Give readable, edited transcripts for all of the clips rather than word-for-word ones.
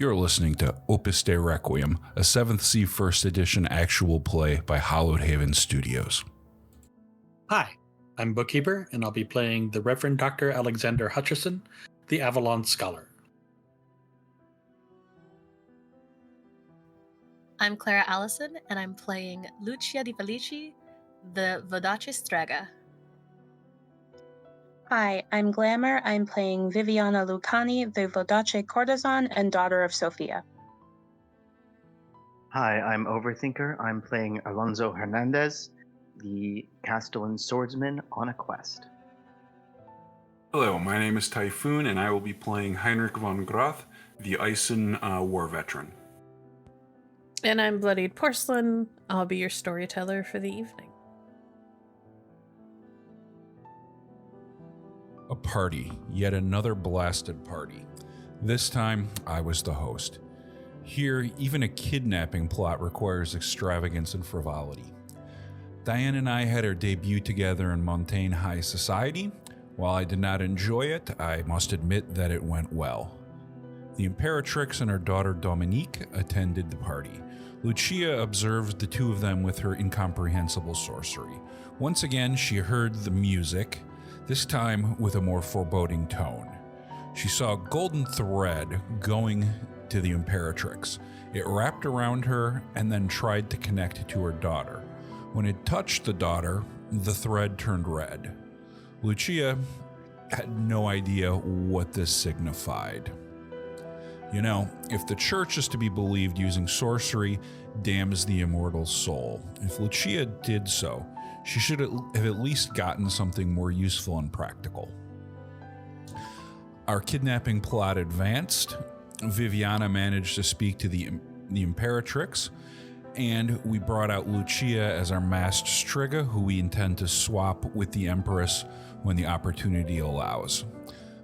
You're listening to Opus Dei Requiem, a 7th C First Edition actual play by Hallowed Haven Studios. Hi, I'm Bookkeeper, and I'll be playing the Reverend Dr. Alexander Hutcheson, the Avalon Scholar. I'm Clara Allison, and I'm playing Lucia di Felici, the Vodace Strega. Hi, I'm Glamour. I'm playing Viviana Lucani, the Vodace courtesan and daughter of Sophia. Hi, I'm Overthinker. I'm playing Alonso Hernandez, the Castellan swordsman on a quest. Hello, my name is Typhoon, and I will be playing Heinrich von Groth, the Isen war veteran. And I'm Bloodied Porcelain. I'll be your storyteller for the evening. A party, yet another blasted party. This time, I was the host. Here, even a kidnapping plot requires extravagance and frivolity. Diane and I had our debut together in Montaigne High Society. While I did not enjoy it, I must admit that it went well. The Imperatrix and her daughter Dominique attended the party. Lucia observed the two of them with her incomprehensible sorcery. Once again, she heard the music, this time with a more foreboding tone. She saw a golden thread going to the Imperatrix. It wrapped around her and then tried to connect to her daughter. When it touched the daughter, the thread turned red. Lucia had no idea what this signified. You know, if the church is to be believed, using sorcery damns the immortal soul. If Lucia did so, she should have at least gotten something more useful and practical. Our kidnapping plot advanced. Viviana managed to speak to the Imperatrix, and we brought out Lucia as our masked Striga, who we intend to swap with the Empress when the opportunity allows.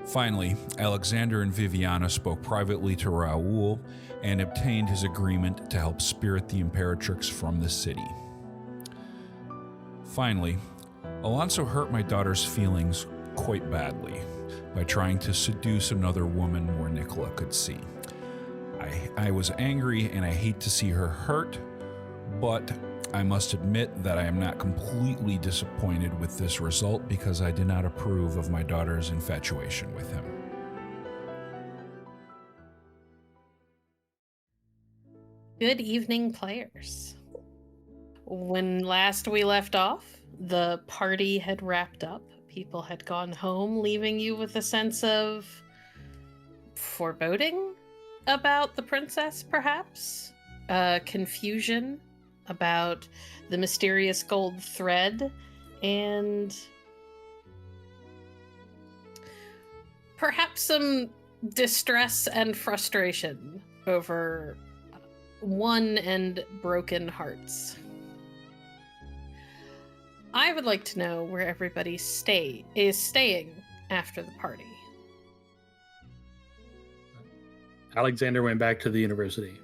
Finally, Alexander and Viviana spoke privately to Raoul and obtained his agreement to help spirit the Imperatrix from the city. Finally, Alonso hurt my daughter's feelings quite badly by trying to seduce another woman where Nicola could see. I was angry and I hate to see her hurt, but I must admit that I am not completely disappointed with this result because I do not approve of my daughter's infatuation with him. Good evening, players. When last we left off, the party had wrapped up. People had gone home, leaving you with a sense of foreboding about the princess, perhaps? Confusion about the mysterious gold thread, and perhaps some distress and frustration over won and broken hearts. I would like to know where everybody is staying after the party. Alexander went back to the university.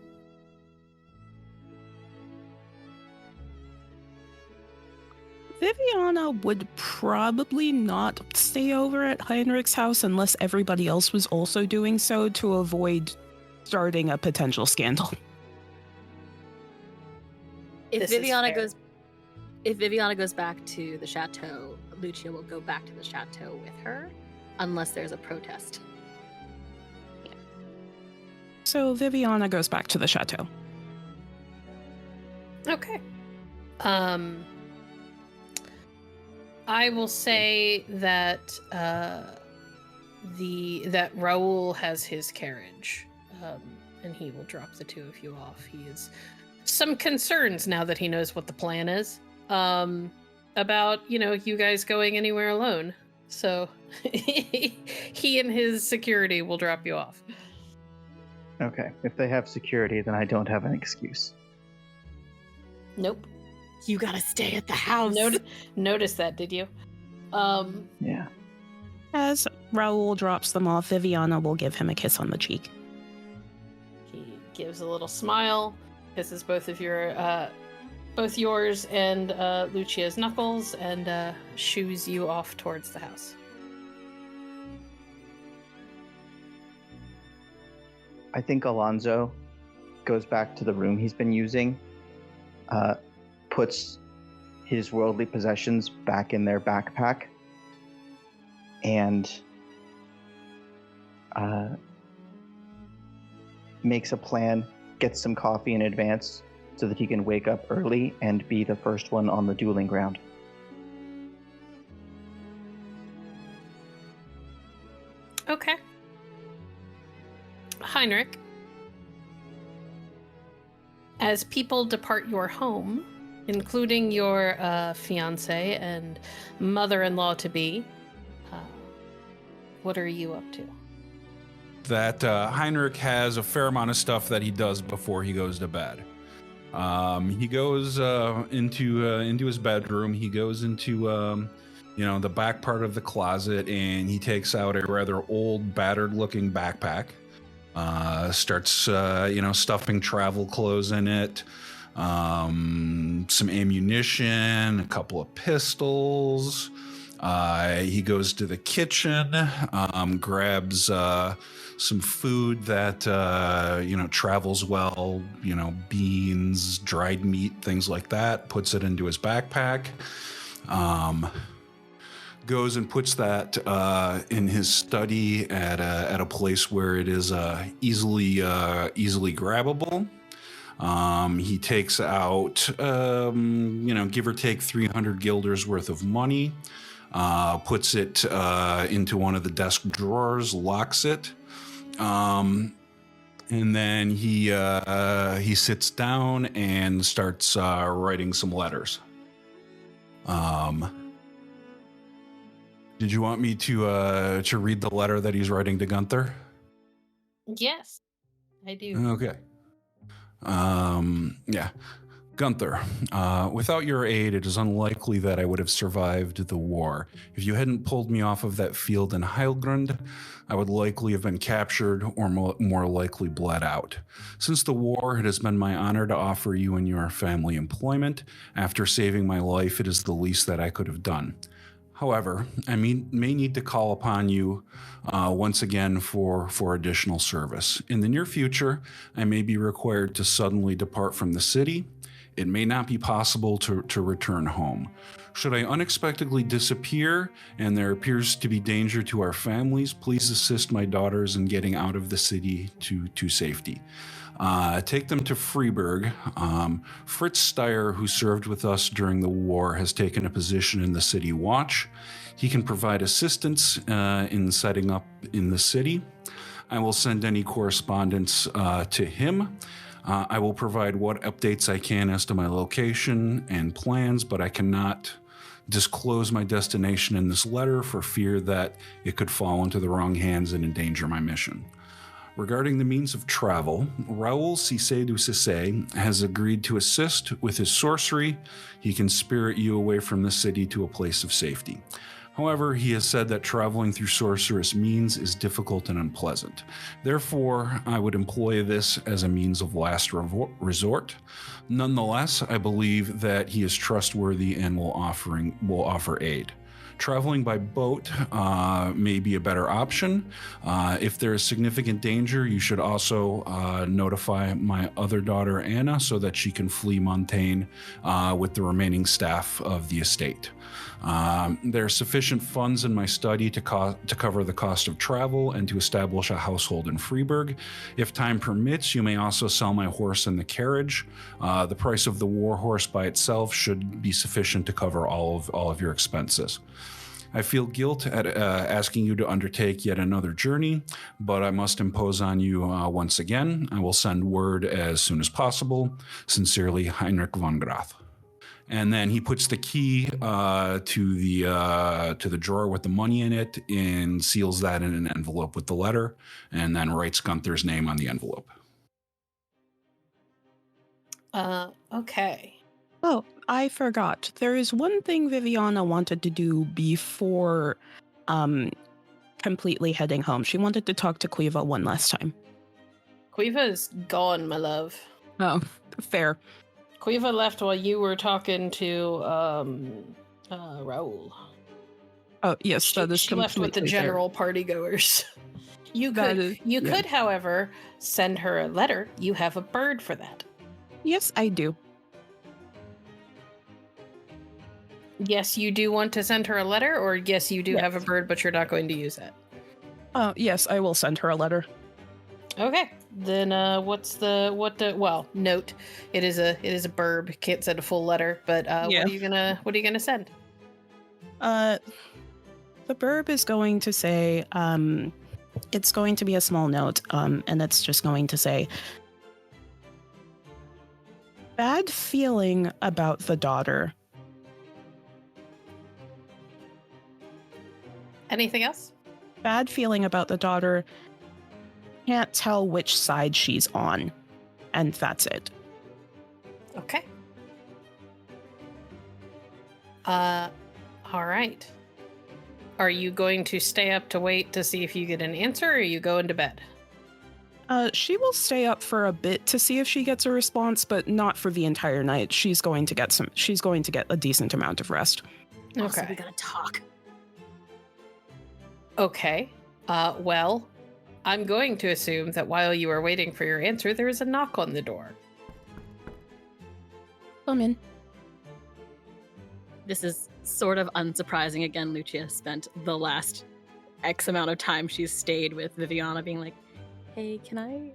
Viviana would probably not stay over at Heinrich's house unless everybody else was also doing so to avoid starting a potential scandal. If Viviana goes back to the chateau, Lucia will go back to the chateau with her, unless there's a protest. Yeah. So Viviana goes back to the chateau. Okay. I will say that that Raoul has his carriage, and he will drop the two of you off. He has some concerns now that he knows what the plan is. About, you guys going anywhere alone. So he and his security will drop you off. Okay, if they have security, then I don't have an excuse. Nope. You gotta stay at the house. Notice that, did you? Yeah. As Raoul drops them off, Viviana will give him a kiss on the cheek. He gives a little smile, kisses both yours and Lucia's knuckles, and shoos you off towards the house. I think Alonso goes back to the room he's been using, puts his worldly possessions back in their backpack, and makes a plan, gets some coffee in advance so that he can wake up early and be the first one on the dueling ground. Okay. Heinrich, as people depart your home, including your fiance and mother-in-law-to-be, what are you up to? That Heinrich has a fair amount of stuff that he does before he goes to bed. He goes into his bedroom. He goes into the back part of the closet, and he takes out a rather old, battered-looking backpack. Starts stuffing travel clothes in it, some ammunition, a couple of pistols. He goes to the kitchen, grabs some food that travels well, beans, dried meat, things like that, puts it into his backpack. Goes and puts that in his study at a place where it is easily grabbable. He takes out give or take 300 guilders worth of money, puts it into one of the desk drawers, locks it, and then he sits down and starts writing some letters. Did you want me to read the letter that he's writing to Gunther? Yes, I do. Okay. Yeah. Gunther, without your aid, it is unlikely that I would have survived the war. If you hadn't pulled me off of that field in Heilgrund, I would likely have been captured or more likely bled out. Since the war, it has been my honor to offer you and your family employment. After saving my life, it is the least that I could have done. However, I may need to call upon you once again for additional service. In the near future, I may be required to suddenly depart from the city. It may not be possible to return home. Should I unexpectedly disappear and there appears to be danger to our families, please assist my daughters in getting out of the city to safety. Take them to Freiburg. Fritz Steyer, who served with us during the war, has taken a position in the city watch. He can provide assistance in setting up in the city. I will send any correspondence to him. I will provide what updates I can as to my location and plans, but I cannot disclose my destination in this letter for fear that it could fall into the wrong hands and endanger my mission. Regarding the means of travel, Raoul Cissé du Cissé has agreed to assist with his sorcery. He can spirit you away from the city to a place of safety. However, he has said that traveling through sorcerous means is difficult and unpleasant. Therefore, I would employ this as a means of last resort. Nonetheless, I believe that he is trustworthy and will offer aid. Traveling by boat may be a better option. If there is significant danger, you should also notify my other daughter, Anna, so that she can flee Montaigne with the remaining staff of the estate. There are sufficient funds in my study to cover the cost of travel and to establish a household in Freiburg. If time permits, you may also sell my horse and the carriage. The price of the war horse by itself should be sufficient to cover all of your expenses. I feel guilt at asking you to undertake yet another journey, but I must impose on you once again. I will send word as soon as possible. Sincerely, Heinrich von Groth. And then he puts the key to the drawer with the money in it and seals that in an envelope with the letter, and then writes Gunther's name on the envelope. Okay. Oh, I forgot. There is one thing Viviana wanted to do before completely heading home. She wanted to talk to Quiva one last time. Quiva is gone, my love. Oh, fair. Quiva left while you were talking to Raoul. Oh, yes, that is She left with the completely fair. general party goers. You That could, is- you yeah. could, however, send her a letter. You have a bird for that. Yes, I do. Yes, you do want to send her a letter, or yes, you do have a Yes. bird, but you're not going to use it. Yes, I will send her a letter. Okay, then well, note, it is a burb. Can't send a full letter, but Yeah. what are you gonna send? The burb is going to say, it's going to be a small note, and it's just going to say, bad feeling about the daughter. Anything else? Bad feeling about the daughter. Can't tell which side she's on. And that's it. Okay. All right. Are you going to stay up to wait to see if you get an answer, or are you going to bed? She will stay up for a bit to see if she gets a response, but not for the entire night. She's going to get a decent amount of rest. Also, Okay. we gotta talk. Okay. Well, I'm going to assume that while you are waiting for your answer, there is a knock on the door. Come in. This is sort of unsurprising. Again, Lucia spent the last X amount of time she's stayed with Viviana being like, hey, can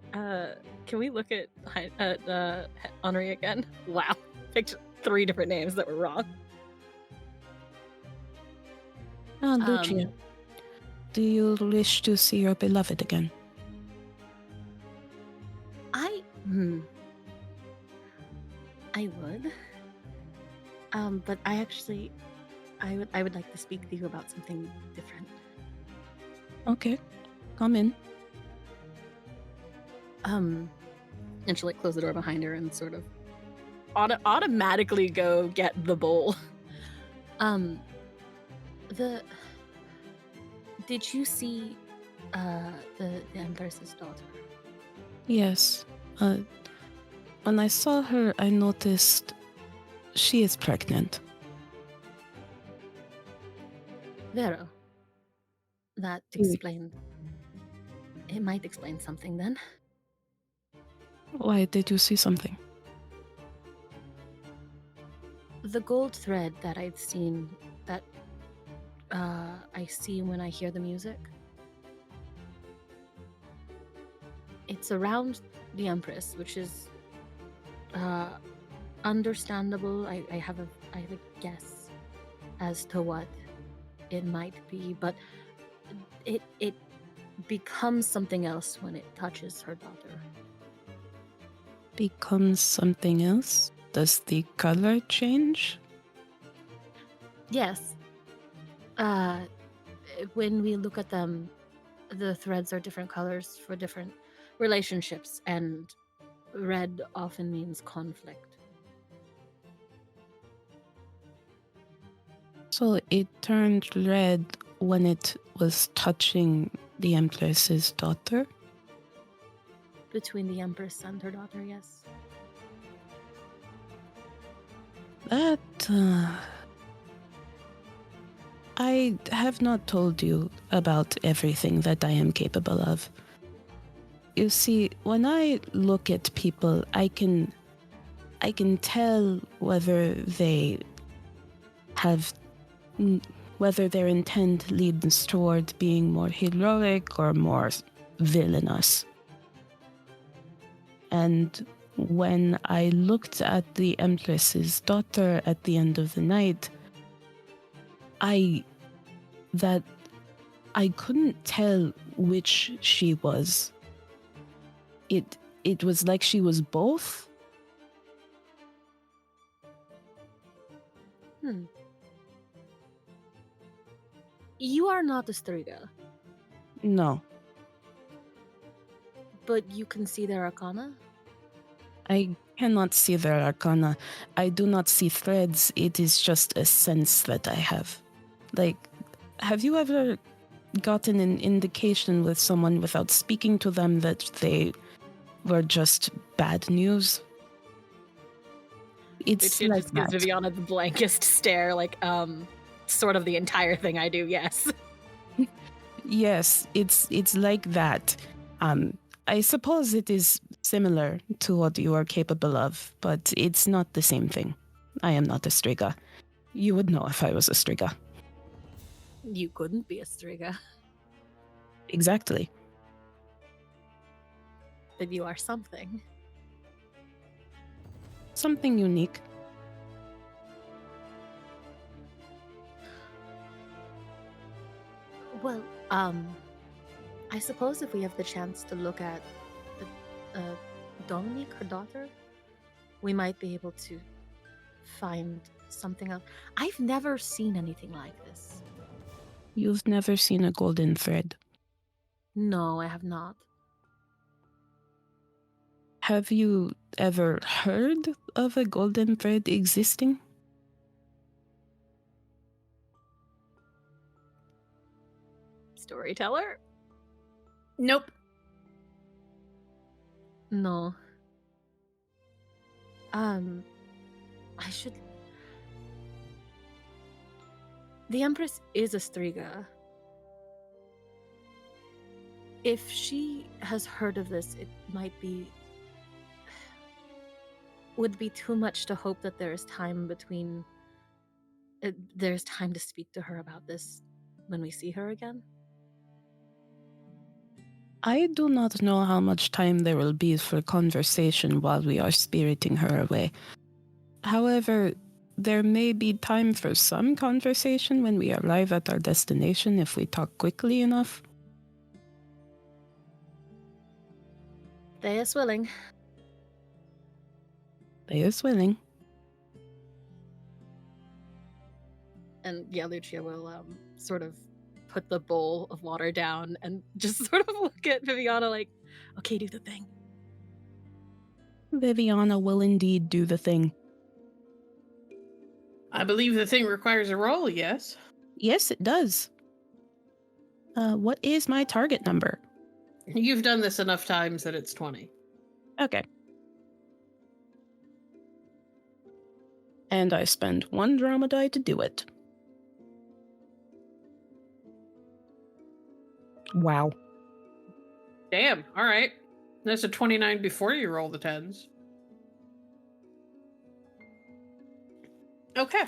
we look at Henri again? Wow. Picked 3 different names that were wrong. Lucia, do you wish to see your beloved again? I would. But I would like to speak to you about something different. Okay, come in. And she'll like close the door behind her and sort of automatically go get the bowl. Did you see the Empress's daughter? Yes. When I saw her, I noticed she is pregnant. Vero. That explained. It might explain something then. Why did you see something? The gold thread that I'd seen, that I see when I hear the music. It's around the Empress, which is understandable. I have a guess as to what it might be, but it becomes something else when it touches her daughter. Becomes something else? Does the color change? Yes. When we look at them, the threads are different colors for different relationships, and red often means conflict. So it turned red when it was touching the Empress's daughter? Between the Empress and her daughter, yes. That, I have not told you about everything that I am capable of. You see, when I look at people, I can tell whether they have, whether their intent leads toward being more heroic or more villainous. And when I looked at the Empress's daughter at the end of the night, I couldn't tell which she was. It was like she was both. You are not a Striga, No, but you can see their arcana? I cannot see their arcana. I do not see threads. It is just a sense that I have. Like, have you ever gotten an indication with someone without speaking to them that they were just bad news? It's She like just gives that. Viviana the blankest stare, like, sort of the entire thing I do, yes. Yes, it's like that. I suppose it is similar to what you are capable of, but it's not the same thing. I am not a Striga. You would know if I was a Striga. You couldn't be a Striga, Exactly. but you are something. Something unique. Well, I suppose if we have the chance to look at Dominique, her daughter, we might be able to find something else. I've never seen anything like this. You've never seen a golden thread. No, I have not. Have you ever heard of a golden thread existing? Storyteller? Nope. No. I should. The Empress is a Striga. If she has heard of this, it might be. Would be too much to hope that there is time between. There's time to speak to her about this when we see her again. I do not know how much time there will be for conversation while we are spiriting her away. However, there may be time for some conversation when we arrive at our destination if we talk quickly enough. They is willing. They is willing. And yeah, Lucia will sort of put the bowl of water down and just sort of look at Viviana like, okay, do the thing. Viviana will indeed do the thing. I believe the thing requires a roll, yes? Yes, it does. What is my target number? You've done this enough times that it's 20. Okay. And I spend 1 drama die to do it. Wow. Damn, alright. That's a 29 before you roll the 10s. Okay.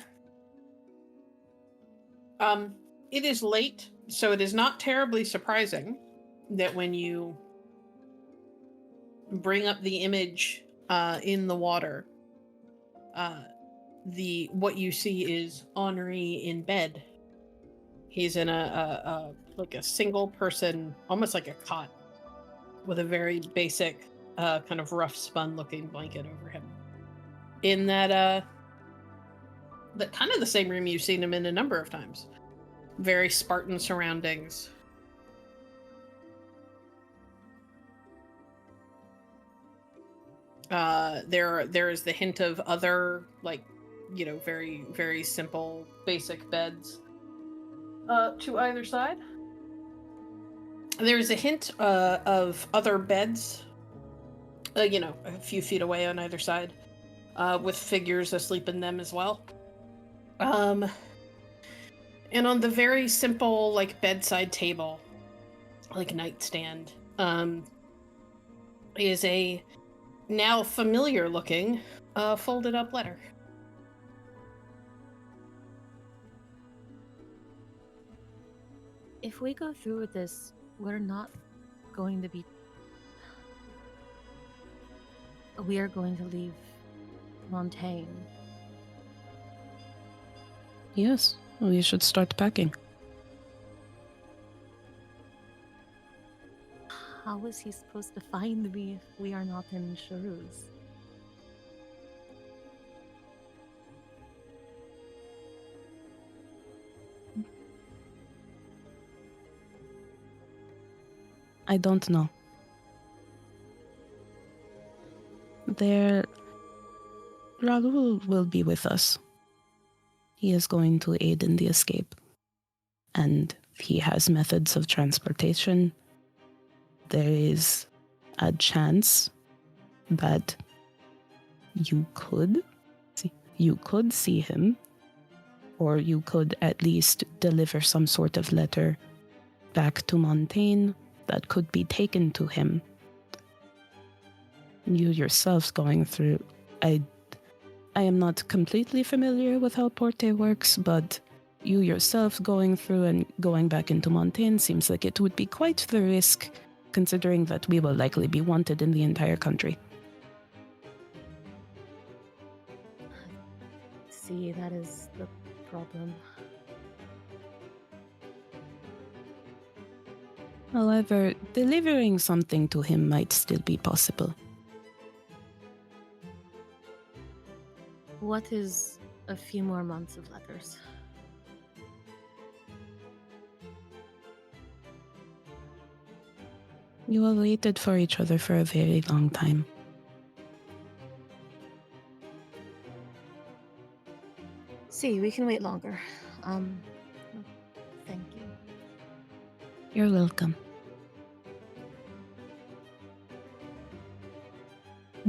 It is late, so it is not terribly surprising that when you bring up the image in the water, what you see is Henri in bed. He's in a single person, almost like a cot, with a very basic, kind of rough spun looking blanket over him. In that kind of the same room you've seen him in a number of times. Very Spartan surroundings. There is the hint of other, very, very simple, basic beds to either side. There's a hint of other beds, a few feet away on either side, with figures asleep in them as well. And on the very simple, bedside table, nightstand, is a now familiar looking folded up letter. If we go through with this, we're not going to be... We are going to leave Montaigne. Yes, we should start packing. How is he supposed to find me if we are not in Charuz? I don't know. Raoul will be with us. He is going to aid in the escape. And he has methods of transportation. There is a chance that you could see him, or you could at least deliver some sort of letter back to Montaigne that could be taken to him. You yourselves going through... I am not completely familiar with how Porte works, but you yourself going through and going back into Montaigne seems like it would be quite the risk, considering that we will likely be wanted in the entire country. See, that is the problem. However, delivering something to him might still be possible. What is a few more months of letters? You have waited for each other for a very long time. See, we can wait longer. Thank you. You're welcome.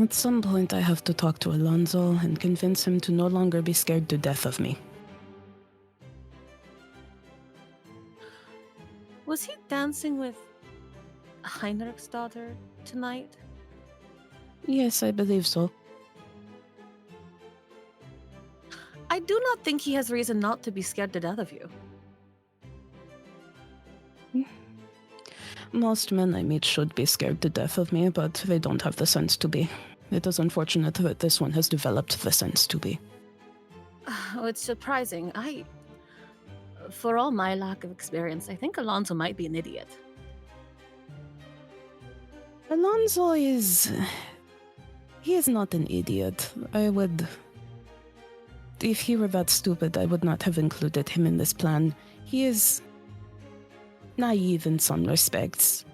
At some point, I have to talk to Alonso and convince him to no longer be scared to death of me. Was he dancing with Heinrich's daughter tonight? Yes, I believe so. I do not think he has reason not to be scared to death of you. Most men I meet should be scared to death of me, but they don't have the sense to be. It is unfortunate that this one has developed the sense to be. Oh, it's surprising. For all my lack of experience, I think Alonso might be an idiot. Alonso is... He is not an idiot. If he were that stupid, I would not have included him in this plan. He is naive in some respects.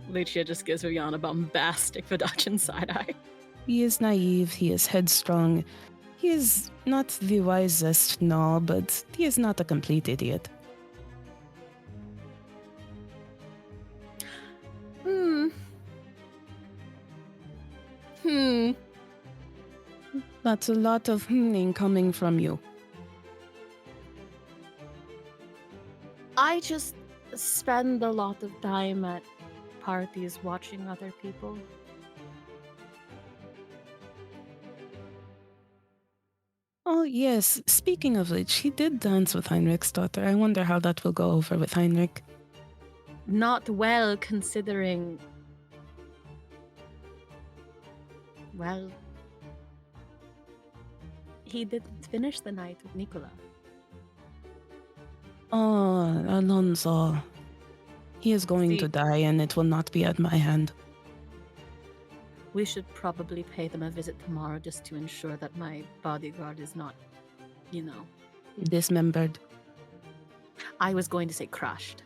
Lucia just gives Viviana a bombastic Vidachin side-eye. He is naive, he is headstrong. He is not the wisest, no, but he is not a complete idiot. That's a lot of coming from you. I just spend a lot of time at parties watching other people. Oh, yes. Speaking of which, he did dance with Heinrich's daughter. I wonder how that will go over with Heinrich. Not well, considering... Well... He didn't finish the night with Nicola. Oh, Alonso. He is going to die, and it will not be at my hand. We should probably pay them a visit tomorrow just to ensure that my bodyguard is not, Dismembered. I was going to say crushed.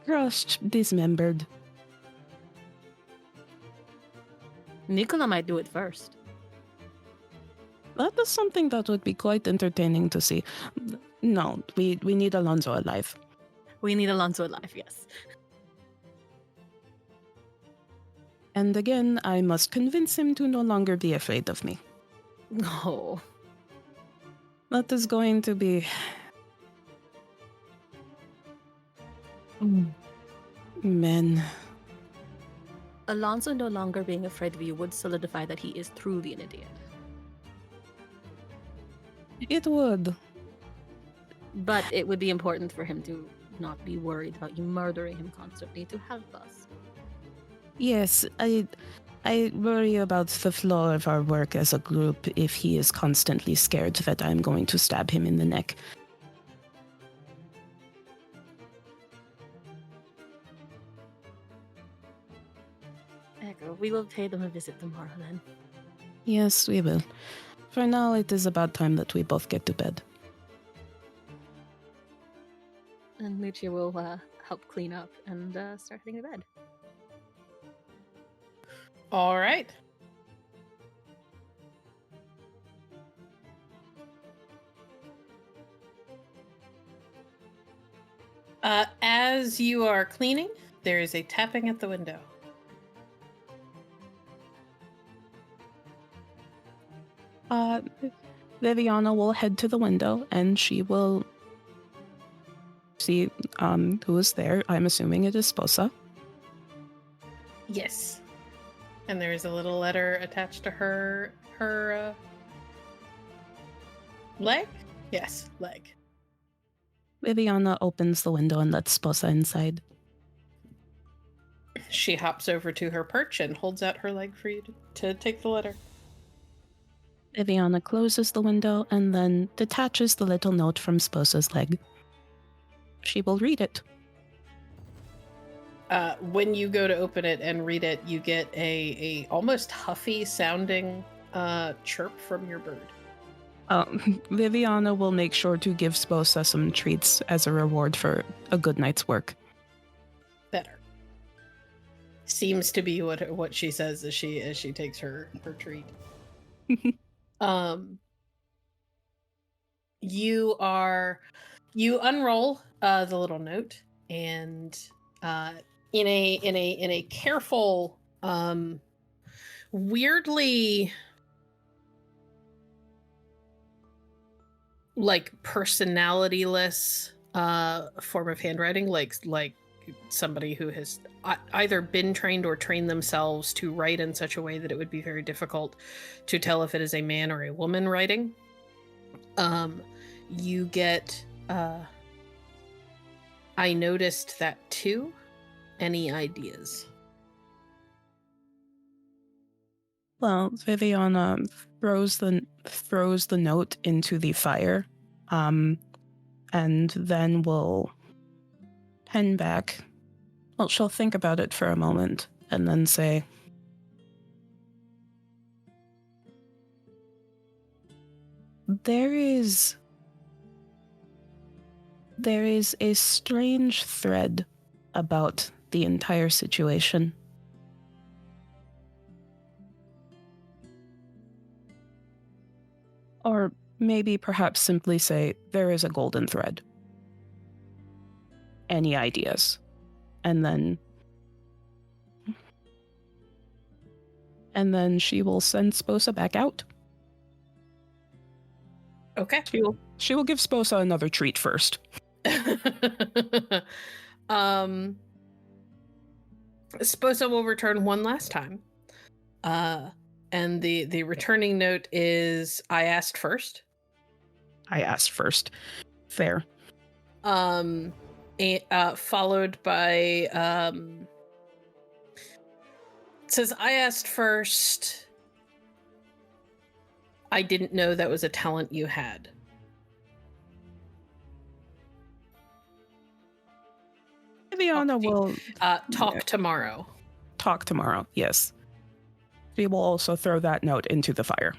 Crushed, dismembered. Nicola might do it first. That is something that would be quite entertaining to see. No, we need Alonso alive. We need Alonso alive, yes. And again, I must convince him to no longer be afraid of me. No. That is going to be... Men. Alonso no longer being afraid of you would solidify that he is truly an idiot. It would. But it would be important for him to not be worried about you murdering him constantly to help us. Yes, I worry about the flow of our work as a group if he is constantly scared that I'm going to stab him in the neck. Echo, we will pay them a visit tomorrow then. Yes, we will. For now, it is about time that we both get to bed. And Lucia will help clean up and start heading to bed. All right. As you are cleaning, there is a tapping at the window. Viviana will head to the window and she will see who is there. I'm assuming it is Sposa. Yes. And there's a little letter attached to her leg? Yes, leg. Viviana opens the window and lets Sposa inside. She hops over to her perch and holds out her leg for you to take the letter. Viviana closes the window and then detaches the little note from Sposa's leg. She will read it. When you go to open it and read it, you get a almost huffy sounding chirp from your bird. Viviana will make sure to give Sposa some treats as a reward for a good night's work. Better. Seems to be what she says as she takes her treat. You unroll the little note, and in a careful, weirdly like personalityless form of handwriting, like somebody who has either been trained or trained themselves to write in such a way that it would be very difficult to tell if it is a man or a woman writing. You get I noticed that too. Any ideas? Well, Viviana throws the note into the fire, and then will pen back. Well, she'll think about it for a moment and then say, There is a strange thread about the entire situation. Or maybe perhaps simply say, there is a golden thread. Any ideas? And then she will send Sposa back out. Okay. She will give Sposa another treat first. Sposa will return one last time. And the returning note is, I asked first. Fair. Followed by, it says, I asked first. I didn't know that was a talent you had. Viviana will... talk tomorrow. Talk tomorrow, yes. We will also throw that note into the fire.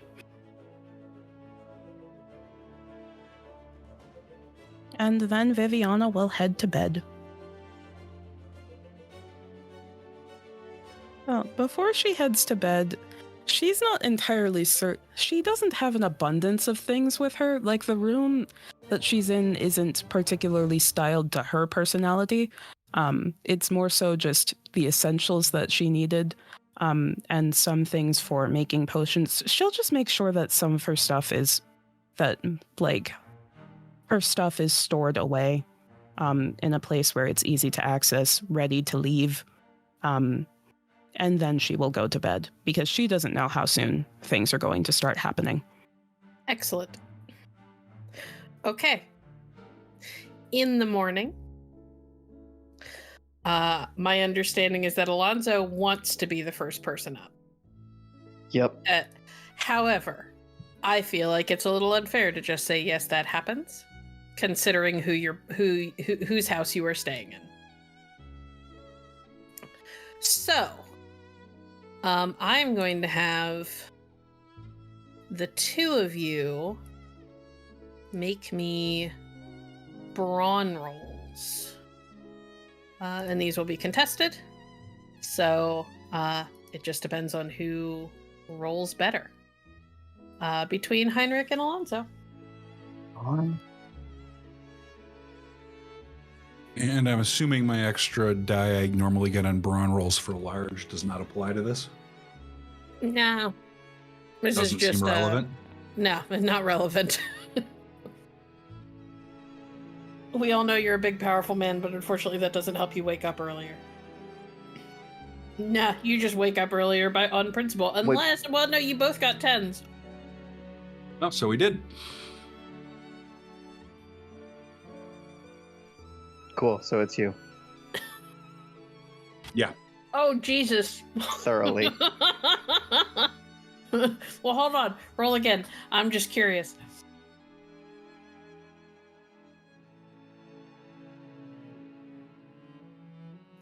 And then Viviana will head to bed. Well, before she heads to bed, she's not entirely certain. She doesn't have an abundance of things with her. Like, the room that she's in isn't particularly styled to her personality. It's more so just the essentials that she needed. And some things for making potions. She'll just make sure that some of her stuff is stored away in a place where it's easy to access, ready to leave. And then she will go to bed because she doesn't know how soon things are going to start happening. Excellent. Okay. In the morning, my understanding is that Alonso wants to be the first person up. Yep. However, I feel like it's a little unfair to just say yes, that happens, considering whose house you are staying in. So, I'm going to have the two of you make me brawn rolls. And these will be contested. So it just depends on who rolls better. Between Heinrich and Alonso. And I'm assuming my extra die I normally get on brawn rolls for large does not apply to this? No. This Doesn't is just seem relevant? No, not relevant. We all know you're a big, powerful man, but unfortunately that doesn't help you wake up earlier. Nah, you just wake up earlier on principle. Unless, well, no, you both got 10s. Oh, so we did. Cool, so it's you. Yeah. Oh, Jesus. Thoroughly. Well, hold on. Roll again. I'm just curious.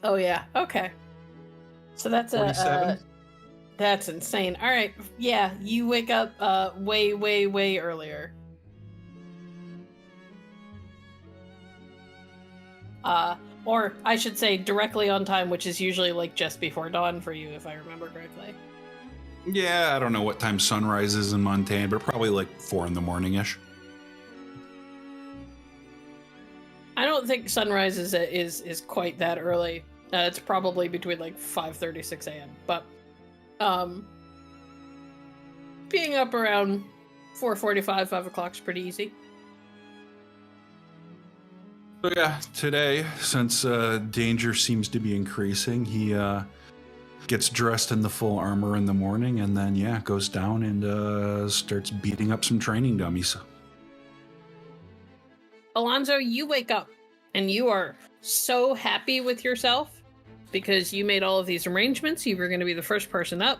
Oh, yeah. Okay. So that's 47? That's insane. All right. Yeah, you wake up way, way, way earlier. Or I should say directly on time, which is usually like just before dawn for you, if I remember correctly. Yeah, I don't know what time sunrise is in Montana, but probably like 4 in the morning-ish. I don't think sunrise is quite that early. It's probably between like 5:30, 6 a.m. But being up around 4:45, 5 o'clock is pretty easy. So yeah, today, since danger seems to be increasing, he gets dressed in the full armor in the morning, and then yeah, goes down and starts beating up some training dummies. Alonso, you wake up and you are so happy with yourself because you made all of these arrangements. You were going to be the first person up.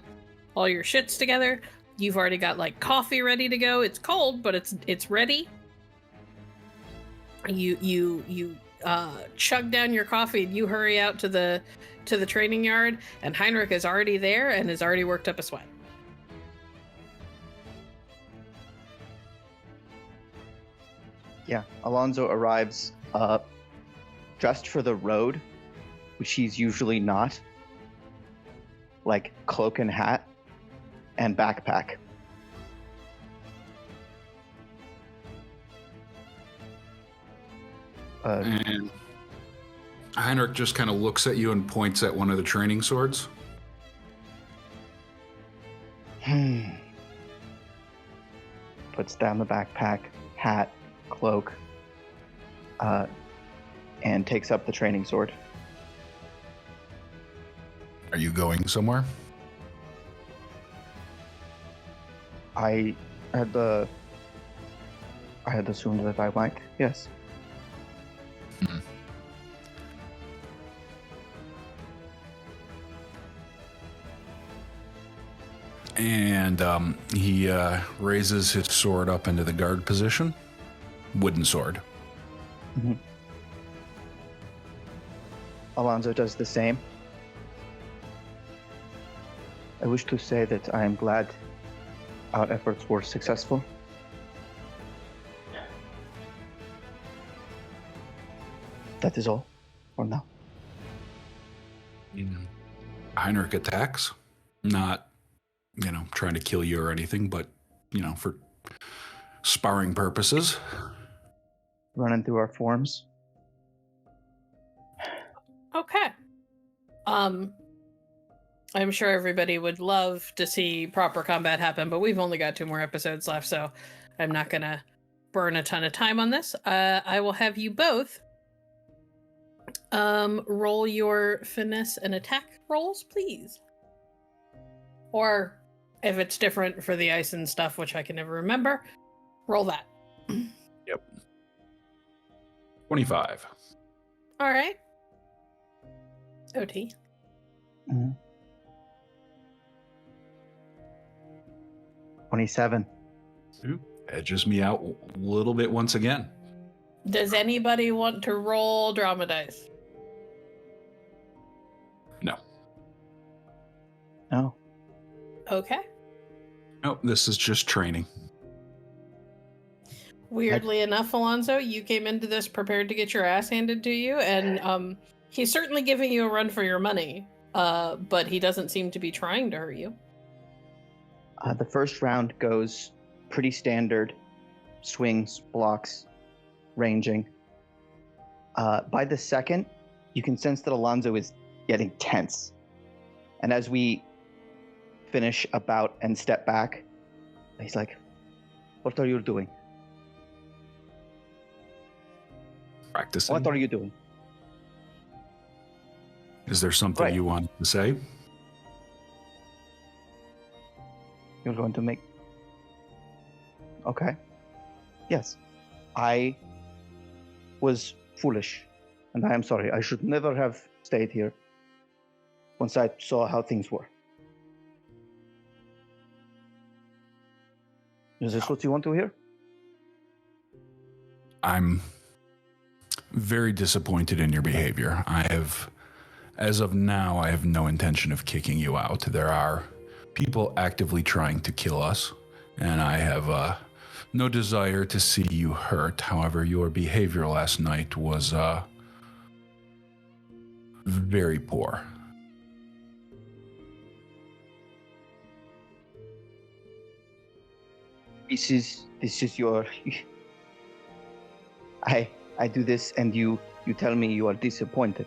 All your shit's together. You've already got like coffee ready to go. It's cold, but it's ready. You chug down your coffee and you hurry out to the training yard, and Heinrich is already there and has already worked up a sweat. Yeah, Alonso arrives dressed for the road, which he's usually not. Like cloak and hat and backpack. And Heinrich just kind of looks at you and points at one of the training swords. Puts down the backpack, hat, cloak, and takes up the training sword. Are you going somewhere? I had assumed that I might, yes. And he raises his sword up into the guard position. Wooden sword. Mm-hmm. Alonso does the same. I wish to say that I am glad our efforts were successful. That is all for now. Heinrich attacks. Not, trying to kill you or anything, but, for sparring purposes. Running through our forms. Okay. I'm sure everybody would love to see proper combat happen, but we've only got 2 more episodes left, so I'm not gonna burn a ton of time on this. I will have you both roll your finesse and attack rolls, please. Or if it's different for the ice and stuff, which I can never remember, roll that. Yep. 25. All right. OT. Mm-hmm. 27. Edges me out a little bit once again. Does anybody want to roll drama dice? No. No. Okay. Nope, this is just training. Weirdly enough, Alonso, you came into this prepared to get your ass handed to you, and he's certainly giving you a run for your money, but he doesn't seem to be trying to hurt you. The first round goes pretty standard. Swings, blocks, ranging. By the second, you can sense that Alonso is getting tense. And as we finish a bout and step back, he's like, "What are you doing?" Practicing. What are you doing? Is there something Right. you want to say? You're going to make... Okay. Yes. I was foolish, and I am sorry. I should never have stayed here once I saw how things were. Is this what you want to hear? I'm very disappointed in your behavior. As of now, I have no intention of kicking you out. There are people actively trying to kill us, and I have no desire to see you hurt. However, your behavior last night was very poor. This is your... I do this, and you tell me you are disappointed.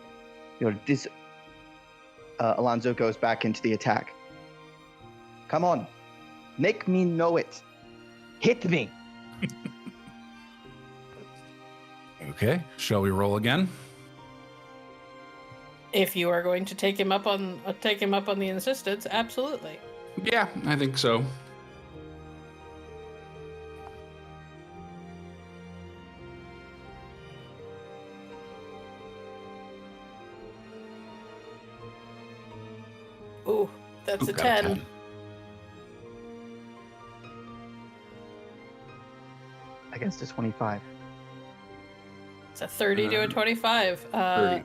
Alonso goes back into the attack. Come on. Make me know it. Hit me. Okay, shall we roll again? If you are going to take him up on the insistence, absolutely. Yeah, I think so. Ooh, that's Ooh, a got 10. Against a 25. It's a 30 to a 25. 30.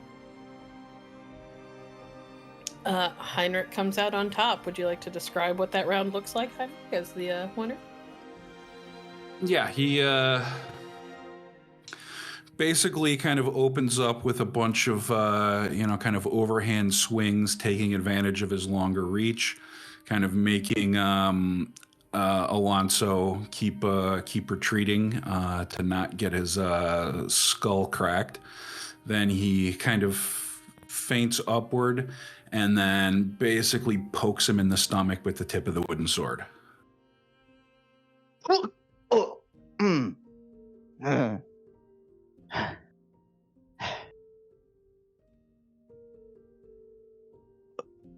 Heinrich comes out on top. Would you like to describe what that round looks like, Heinrich, as the winner? Yeah, he basically kind of opens up with a bunch of, kind of overhand swings, taking advantage of his longer reach, kind of making Alonso keep retreating to not get his skull cracked. Then he kind of feints upward and then basically pokes him in the stomach with the tip of the wooden sword.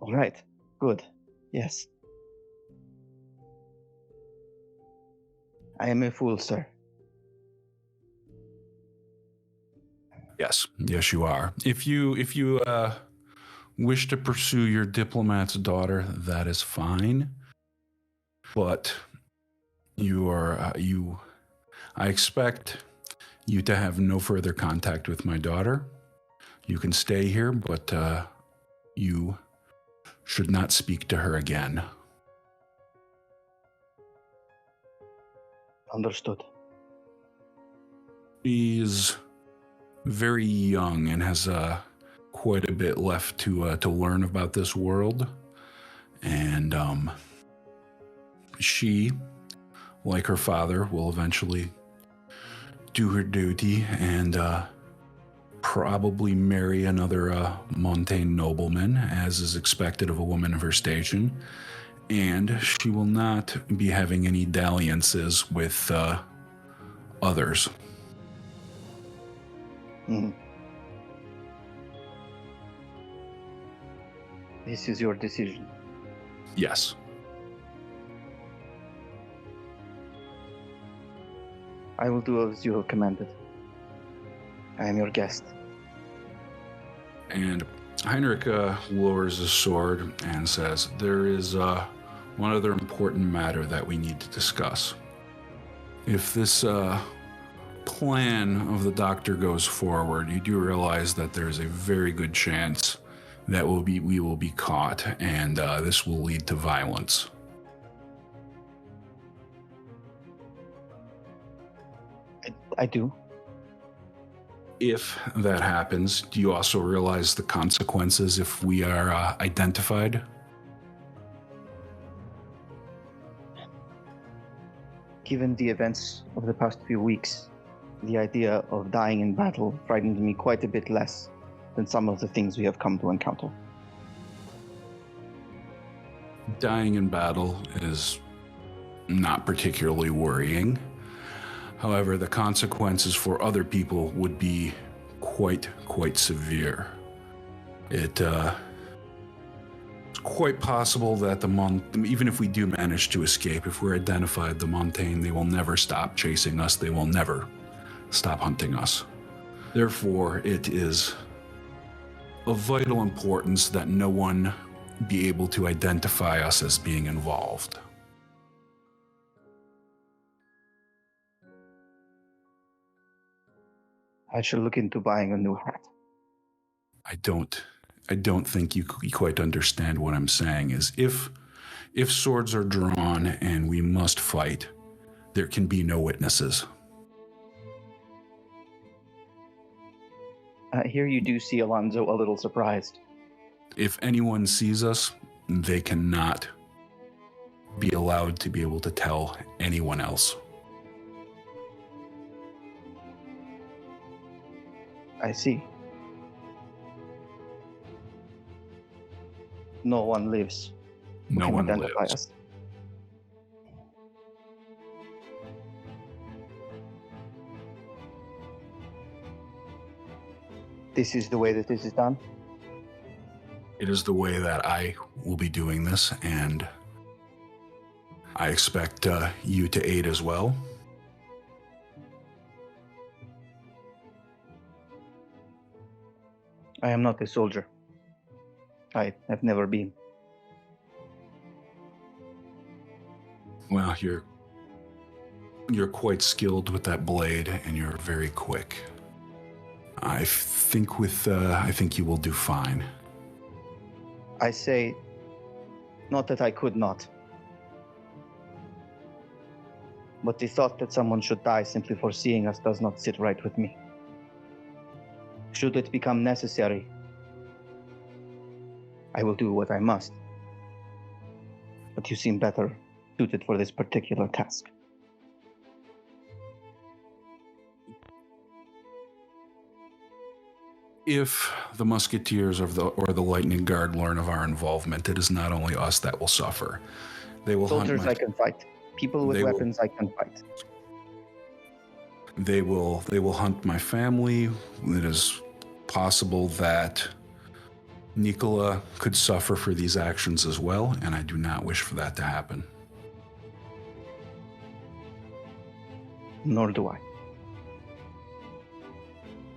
All right. Good. Yes. I am a fool, sir. Yes, you are. If you wish to pursue your diplomat's daughter, that is fine. But I expect you to have no further contact with my daughter. You can stay here, but you should not speak to her again. Understood. She's very young and has quite a bit left to learn about this world. And she, like her father, will eventually do her duty and probably marry another montane nobleman, as is expected of a woman of her station. And she will not be having any dalliances with others. Mm. This is your decision. Yes. I will do as you have commanded. I am your guest. And Heinrich lowers his sword and says, there is one other important matter that we need to discuss. If this plan of the doctor goes forward, you do realize that there's a very good chance that we will be caught, and this will lead to violence. I do. If that happens, do you also realize the consequences if we are identified? Given the events of the past few weeks, the idea of dying in battle frightened me quite a bit less than some of the things we have come to encounter. Dying in battle is not particularly worrying. However, the consequences for other people would be quite severe. It's quite possible that even if we do manage to escape, if we're identified, the Montaigne, they will never stop chasing us. They will never stop hunting us. Therefore, it is of vital importance that no one be able to identify us as being involved. I shall look into buying a new hat. I don't think you quite understand what I'm saying. Is if swords are drawn and we must fight, there can be no witnesses. Here you do see Alonso a little surprised. If anyone sees us, they cannot be allowed to be able to tell anyone else. I see. No one lives. who No can one identify lives. us. This is the way that this is done? It is the way that I will be doing this, and I expect you to aid as well. I am not a soldier. I have never been. Well, you're quite skilled with that blade, and you're very quick. I think you will do fine. I say, not that I could not. But the thought that someone should die simply for seeing us does not sit right with me. Should it become necessary, I will do what I must. But you seem better suited for this particular task. If the Musketeers or the Lightning Guard learn of our involvement, it is not only us that will suffer. They will Soldiers hunt I can fight. People with weapons I can fight. They will hunt my family. It is possible that Nicola could suffer for these actions as well, and I do not wish for that to happen. Nor do I.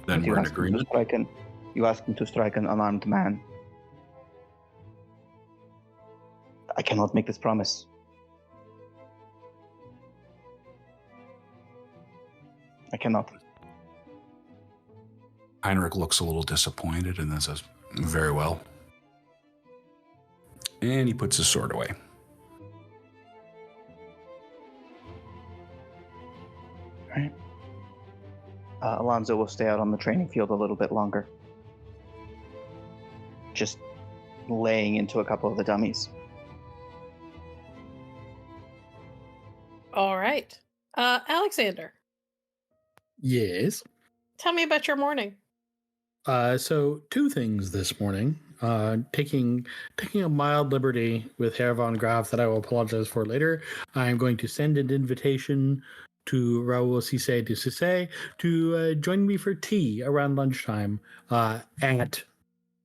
Then we're in agreement. You ask him to strike an unarmed man. I cannot make this promise. I cannot. Heinrich looks a little disappointed and then says, "Very well." And he puts his sword away. All right. Alonso will stay out on the training field a little bit longer. Just laying into a couple of the dummies. All right. Alexander, Yes. tell me about your morning. So two things this morning. Taking a mild liberty with Herr von Graf that I will apologize for later. I'm going to send an invitation to Raoul Cisse de Cisse to join me for tea around lunchtime at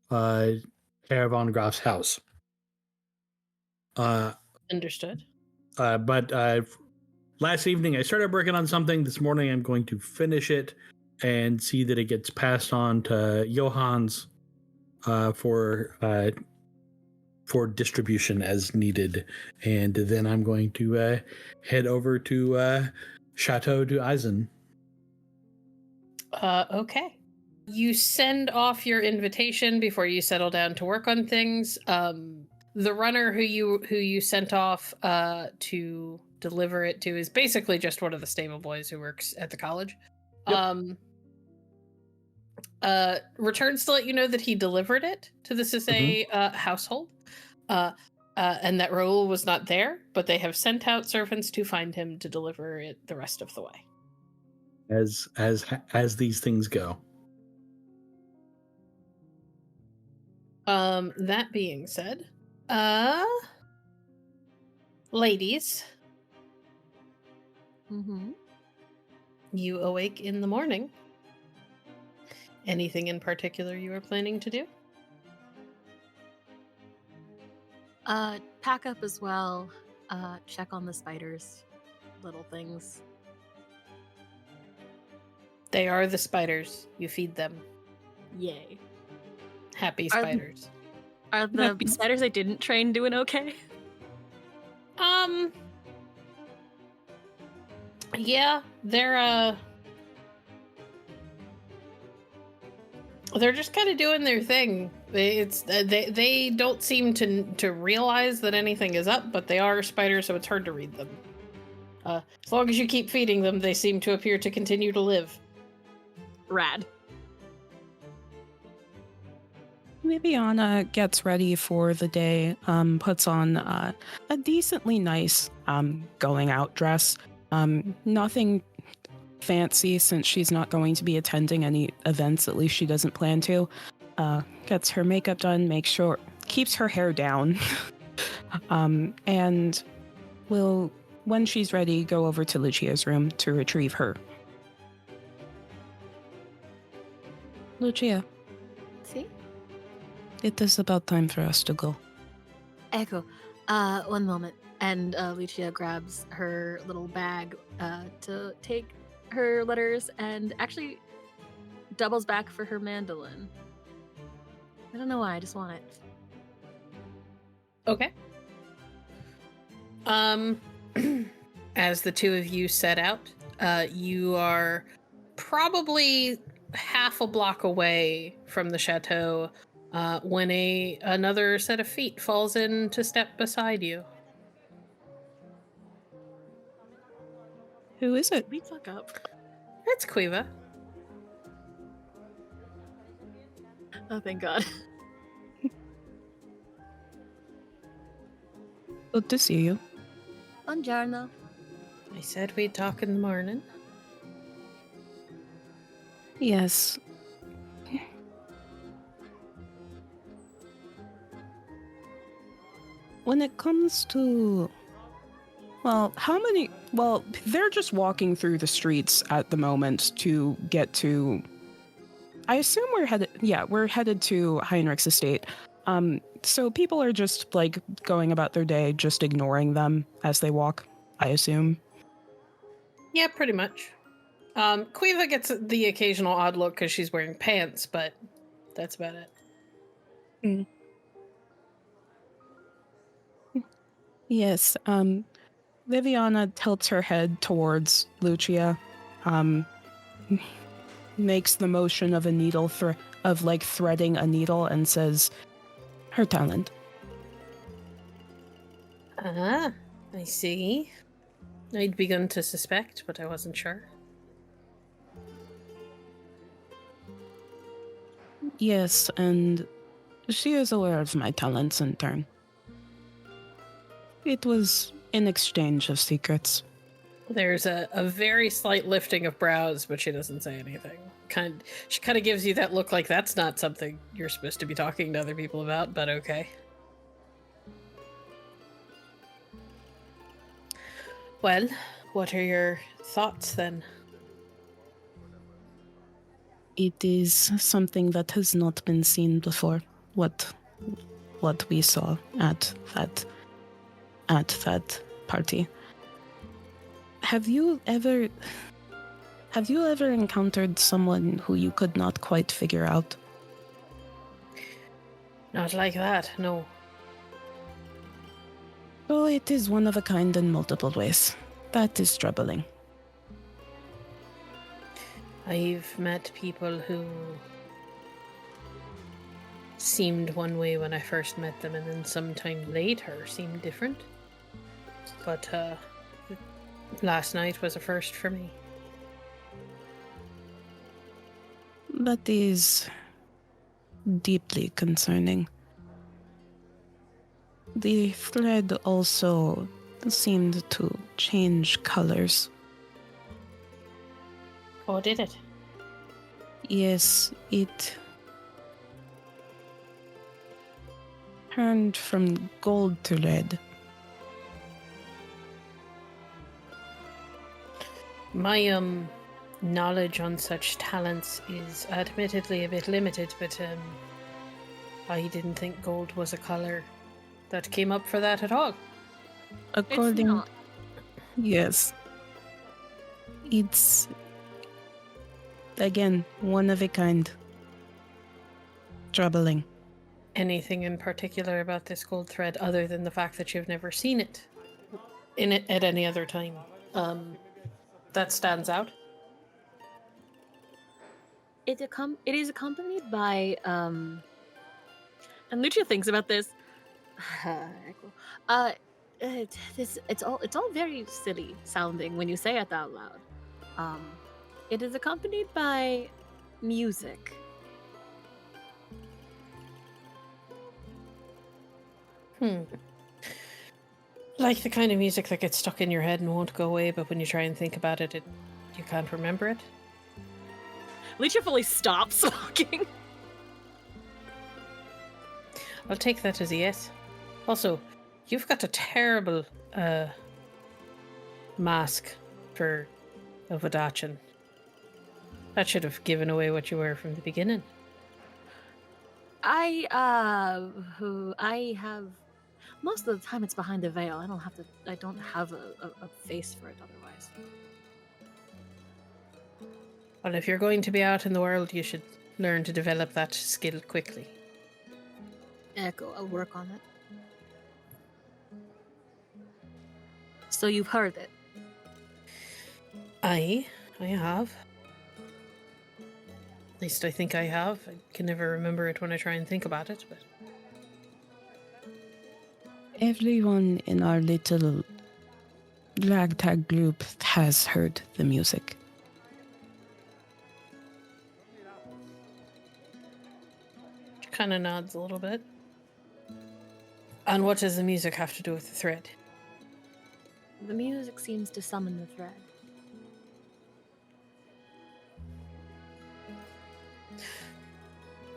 Herr von Graf's house. Understood. But last evening I started working on something. This morning I'm going to finish it and see that it gets passed on to Johannes for distribution as needed. And then I'm going to head over to Chateau du Eisen. Okay. You send off your invitation before you settle down to work on things. The runner who you sent off to deliver it to is basically just one of the stable boys who works at the college. Yep. Returns to let you know that he delivered it to the Cisse household, and that Raoul was not there, but they have sent out servants to find him to deliver it the rest of the way. As these things go. That being said, ladies, Mm-hmm. you awake in the morning Anything in particular you are planning to do? Pack up as well. Check on the spiders. Little things. They are the spiders. You feed them. Yay. Happy Are- spiders. Are the Happy- spiders I didn't train doing okay? Yeah, they're just kind of doing their thing. They don't seem to realize that anything is up, but they are spiders, so it's hard to read them. As long as you keep feeding them, they seem to appear to continue to live. Rad. Viviana gets ready for the day, puts on a decently nice going out dress. Nothing fancy since she's not going to be attending any events, at least she doesn't plan to. Gets her makeup done, keeps her hair down, and will, when she's ready, go over to Lucia's room to retrieve her. Lucia, See? it is about time for us to go. Echo. One moment. And Lucia grabs her little bag to take her letters and actually doubles back for her mandolin. I don't know why, I just want it. Okay. As the two of you set out, you are probably half a block away from the chateau when another set of feet falls in to step beside you. Who is it? We fuck up. It's Quiva. Oh, thank God. Good to see you. Buongiorno. I said we'd talk in the morning. Yes. When it comes to... Well, they're just walking through the streets at the moment to get to... I assume we're headed to Heinrich's estate. So people are just, going about their day, just ignoring them as they walk, I assume. Yeah, pretty much. Quiva gets the occasional odd look because she's wearing pants, but that's about it. Yes, Viviana tilts her head towards Lucia, makes the motion of a needle threading a needle and says, her talent. Ah, I see. I'd begun to suspect, but I wasn't sure. Yes, and she is aware of my talents in turn. It was in exchange of secrets. There's a very slight lifting of brows, but she doesn't say anything. She kind of gives you that look like that's not something you're supposed to be talking to other people about, but okay. Well, what are your thoughts then? It is something that has not been seen before. What we saw at that party. Have you ever encountered someone who you could not quite figure out? Not like that, no. Oh, it is one of a kind in multiple ways. That is troubling. I've met people who seemed one way when I first met them, and then sometime later seemed different. But last night was a first for me. That is deeply concerning. The thread also seemed to change colors. Oh, did it? Yes, it turned from gold to red. knowledge on such talents is admittedly a bit limited, but I didn't think gold was a color that came up for that at all. According, not. yes, it's again one of a kind. Troubling. Anything in particular about this gold thread other than the fact that you've never seen it at any other time that stands out? It is accompanied by and Lucia thinks about this. It's all very silly sounding when you say it out loud. It is accompanied by music. Like the kind of music that gets stuck in your head and won't go away, but when you try and think about it, you can't remember it. Lucia fully stops walking. I'll take that as a yes. Also, you've got a terrible mask for a Vodachan. That should have given away what you were from the beginning. I have most of the time it's behind a veil. I don't have a face for it otherwise. Well, if you're going to be out in the world, you should learn to develop that skill quickly. Echo, I'll work on it. So you've heard it? I have. At least I think I have. I can never remember it when I try and think about it, but... Everyone in our little ragtag group has heard the music. She kind of nods a little bit. And what does the music have to do with the thread? The music seems to summon the thread.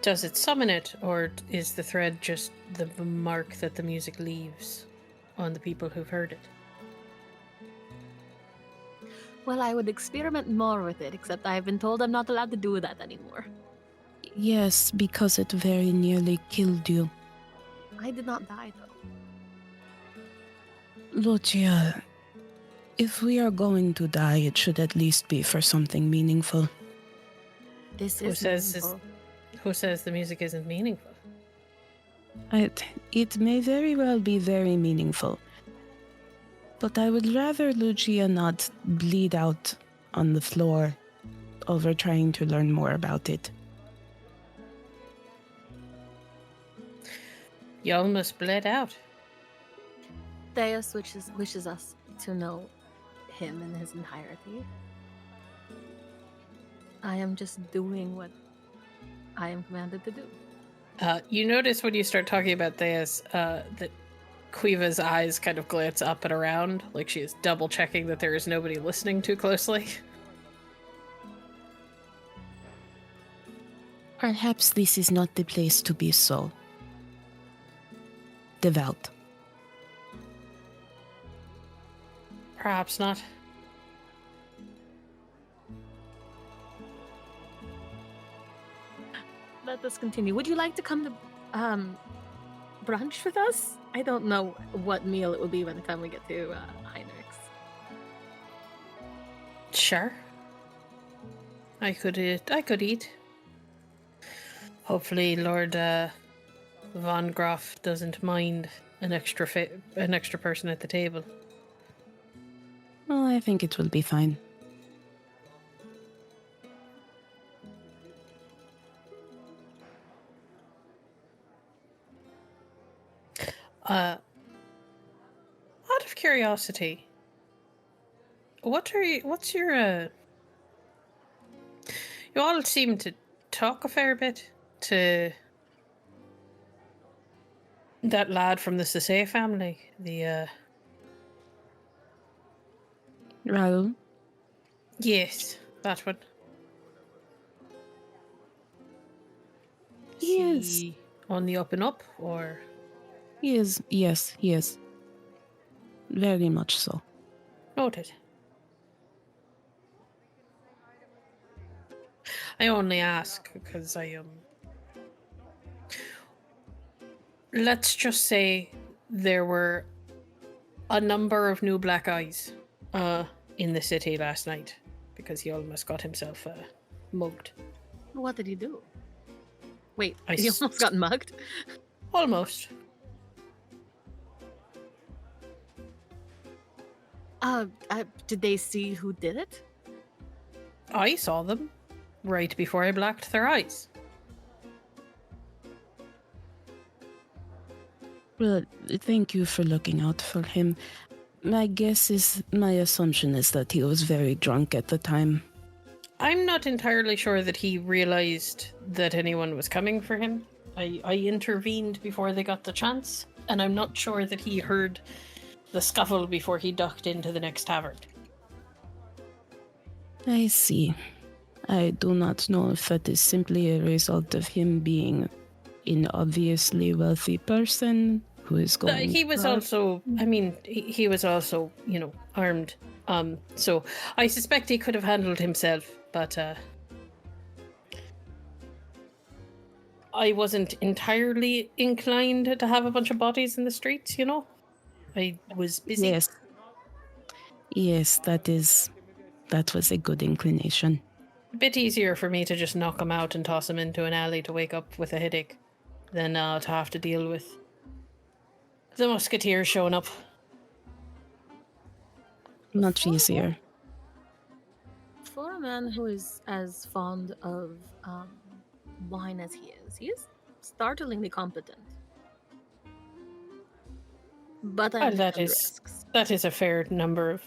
Does it summon it, or is the thread just the mark that the music leaves on the people who've heard it? Well, I would experiment more with it, except I've been told I'm not allowed to do that anymore. Yes, because it very nearly killed you. I did not die, though. Lucia, if we are going to die, it should at least be for something meaningful. This Who is says meaningful. Who says the music isn't meaningful? It may very well be very meaningful. But I would rather Lucia not bleed out on the floor over trying to learn more about it. You almost bled out. Theus wishes us to know him in his entirety. I am just doing what I am commanded to do. You notice when you start talking about Theus that Quiva's eyes kind of glance up and around, like she is double checking that there is nobody listening too closely. Perhaps this is not the place to be so devout. Perhaps not. Let us continue. Would you like to come to brunch with us? I don't know what meal it will be by the time we get to Heinrich's. Sure. I could eat. Hopefully Lord Von Groth doesn't mind an extra person at the table. Well, I think it will be fine. Out of curiosity, what's your you all seem to talk a fair bit to that lad from the Sémø family, the Raoul? yes, that one. Yes. He on the up and up, or He is, yes, he is. Very much so. noted. I only ask because let's just say there were a number of new black eyes in the city last night because he almost got himself mugged. What did he do? Wait, I he almost got mugged? Almost. Did they see who did it? I saw them right before I blacked their eyes. Well, thank you for looking out for him. My assumption is that he was very drunk at the time. I'm not entirely sure that he realized that anyone was coming for him. I intervened before they got the chance, and I'm not sure that he heard the scuffle before he ducked into the next tavern. I see. I do not know if that is simply a result of him being an obviously wealthy person who is going... He was also, he was also, armed. So I suspect he could have handled himself, but I wasn't entirely inclined to have a bunch of bodies in the streets, I was busy. Yes, that was a good inclination. A bit easier for me to just knock him out and toss him into an alley to wake up with a headache than to have to deal with the musketeers showing up. Much easier. For a man who is as fond of wine as he is startlingly competent. But that is a fair number of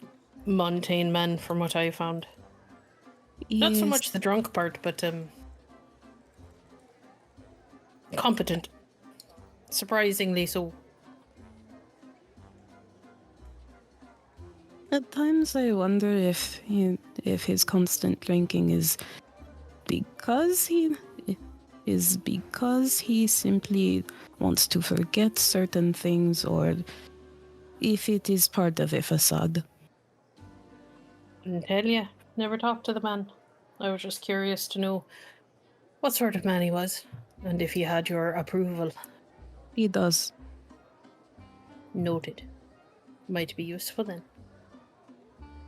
mundane men from what I found. Yes. Not so much the drunk part, but competent. Surprisingly so. At times I wonder if his constant drinking is because he simply wants to forget certain things, or if it is part of a facade. Couldn't tell you. Never talked to the man. I was just curious to know what sort of man he was, and if he had your approval. He does. Noted. Might be useful then.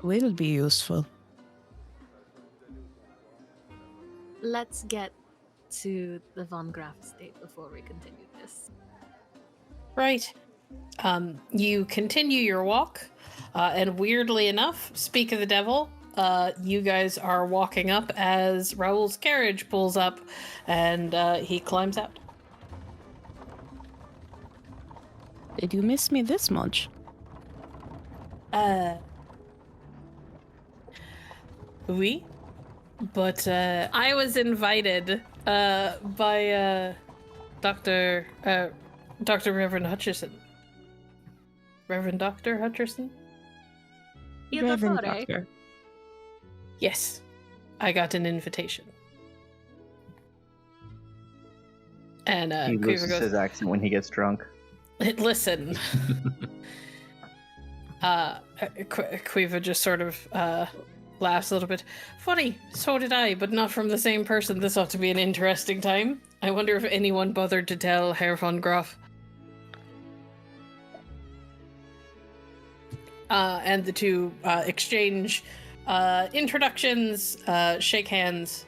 Will be useful. Let's get to the Von Graf estate before we continue this. Right. You continue your walk, and weirdly enough, speak of the devil, you guys are walking up as Raoul's carriage pulls up, and he climbs out. Did you miss me this much? Oui. But I was invited by Dr. Reverend Hutcheson. Reverend Dr. Hutcheson? Reverend Doctor. Yes. I got an invitation. And he loses his accent when he gets drunk. Listen. Quiva just sort of laughs a little bit. Funny, so did I, but not from the same person. This ought to be an interesting time. I wonder if anyone bothered to tell Herr von Groth. And the two exchange introductions, shake hands.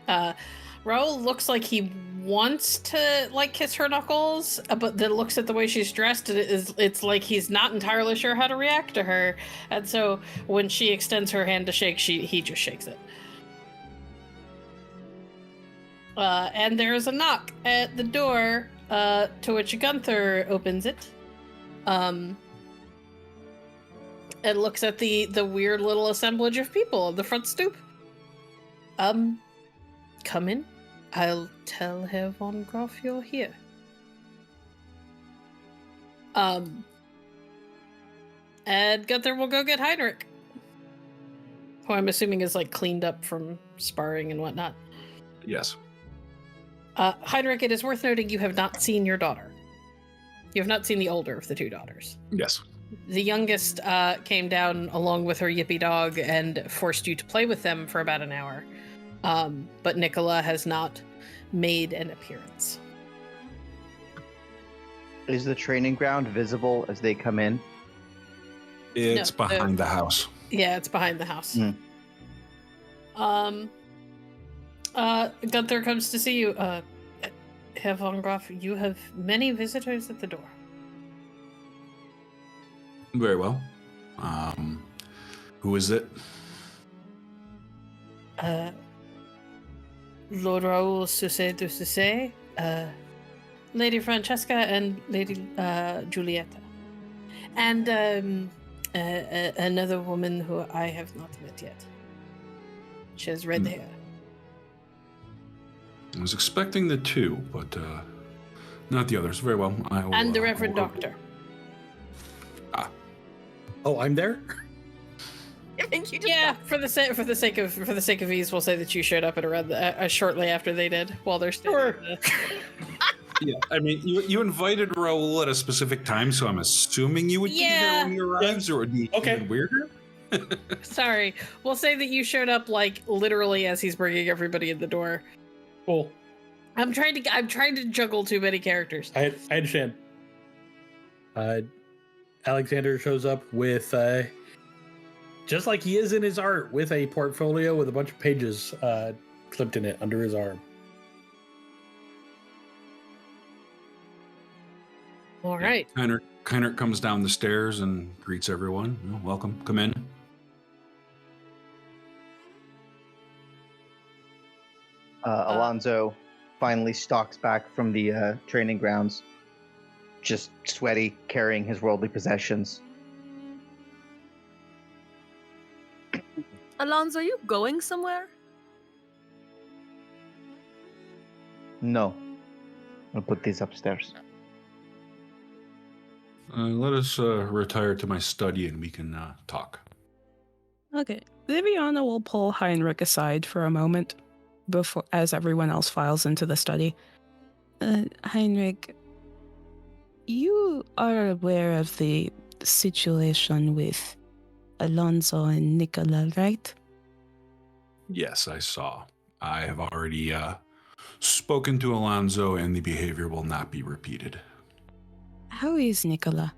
Raoul looks like he wants to kiss her knuckles, but then looks at the way she's dressed and it's like he's not entirely sure how to react to her. And so when she extends her hand to shake, he just shakes it. And there's a knock at the door, to which Gunther opens it. And looks at the weird little assemblage of people on the front stoop. Come in. I'll tell Herr von Groth you're here. And Gunther will go get Heinrich, who I'm assuming is cleaned up from sparring and whatnot. Yes. Heinrich, it is worth noting you have not seen your daughter. You have not seen the older of the two daughters. Yes. The youngest came down along with her yippy dog and forced you to play with them for about an hour. but Nicola has not made an appearance. Is the training ground visible as they come in? It's No, behind the house. Yeah, it's behind the house. Mm. Gunther comes to see you. Herr von Graf, you have many visitors at the door. Very well. Who is it? Lord Raoul Susse de Susse, Lady Francesca, and Lady Giulietta. And another woman who I have not met yet. She has red hair. I was expecting the two, but not the others. Very well. I will, And the Reverend Doctor. Oh, I'm there? I think you just Yeah, for the sake of ease, we'll say that you showed up at around shortly after they did, while they're still. Sure. Yeah, I mean, you invited Raul at a specific time, so I'm assuming you would be there when he arrives, or it would be even weirder. Sorry, we'll say that you showed up like literally as he's bringing everybody in the door. Cool. I'm trying to juggle too many characters. I understand. Alexander shows up with, just like he is in his art, with a portfolio with a bunch of pages clipped in it under his arm. All right. Heinrich comes down the stairs and greets everyone. Welcome. Come in. Alonso finally stalks back from the training grounds, just sweaty, carrying his worldly possessions. Alonso, are you going somewhere? No. I'll put these upstairs. Let us retire to my study and we can talk. Okay. Viviana will pull Heinrich aside for a moment as everyone else files into the study. Heinrich, you are aware of the situation with Alonso and Nicola, right? Yes, I saw. I have already spoken to Alonso, and the behavior will not be repeated. How is Nicola?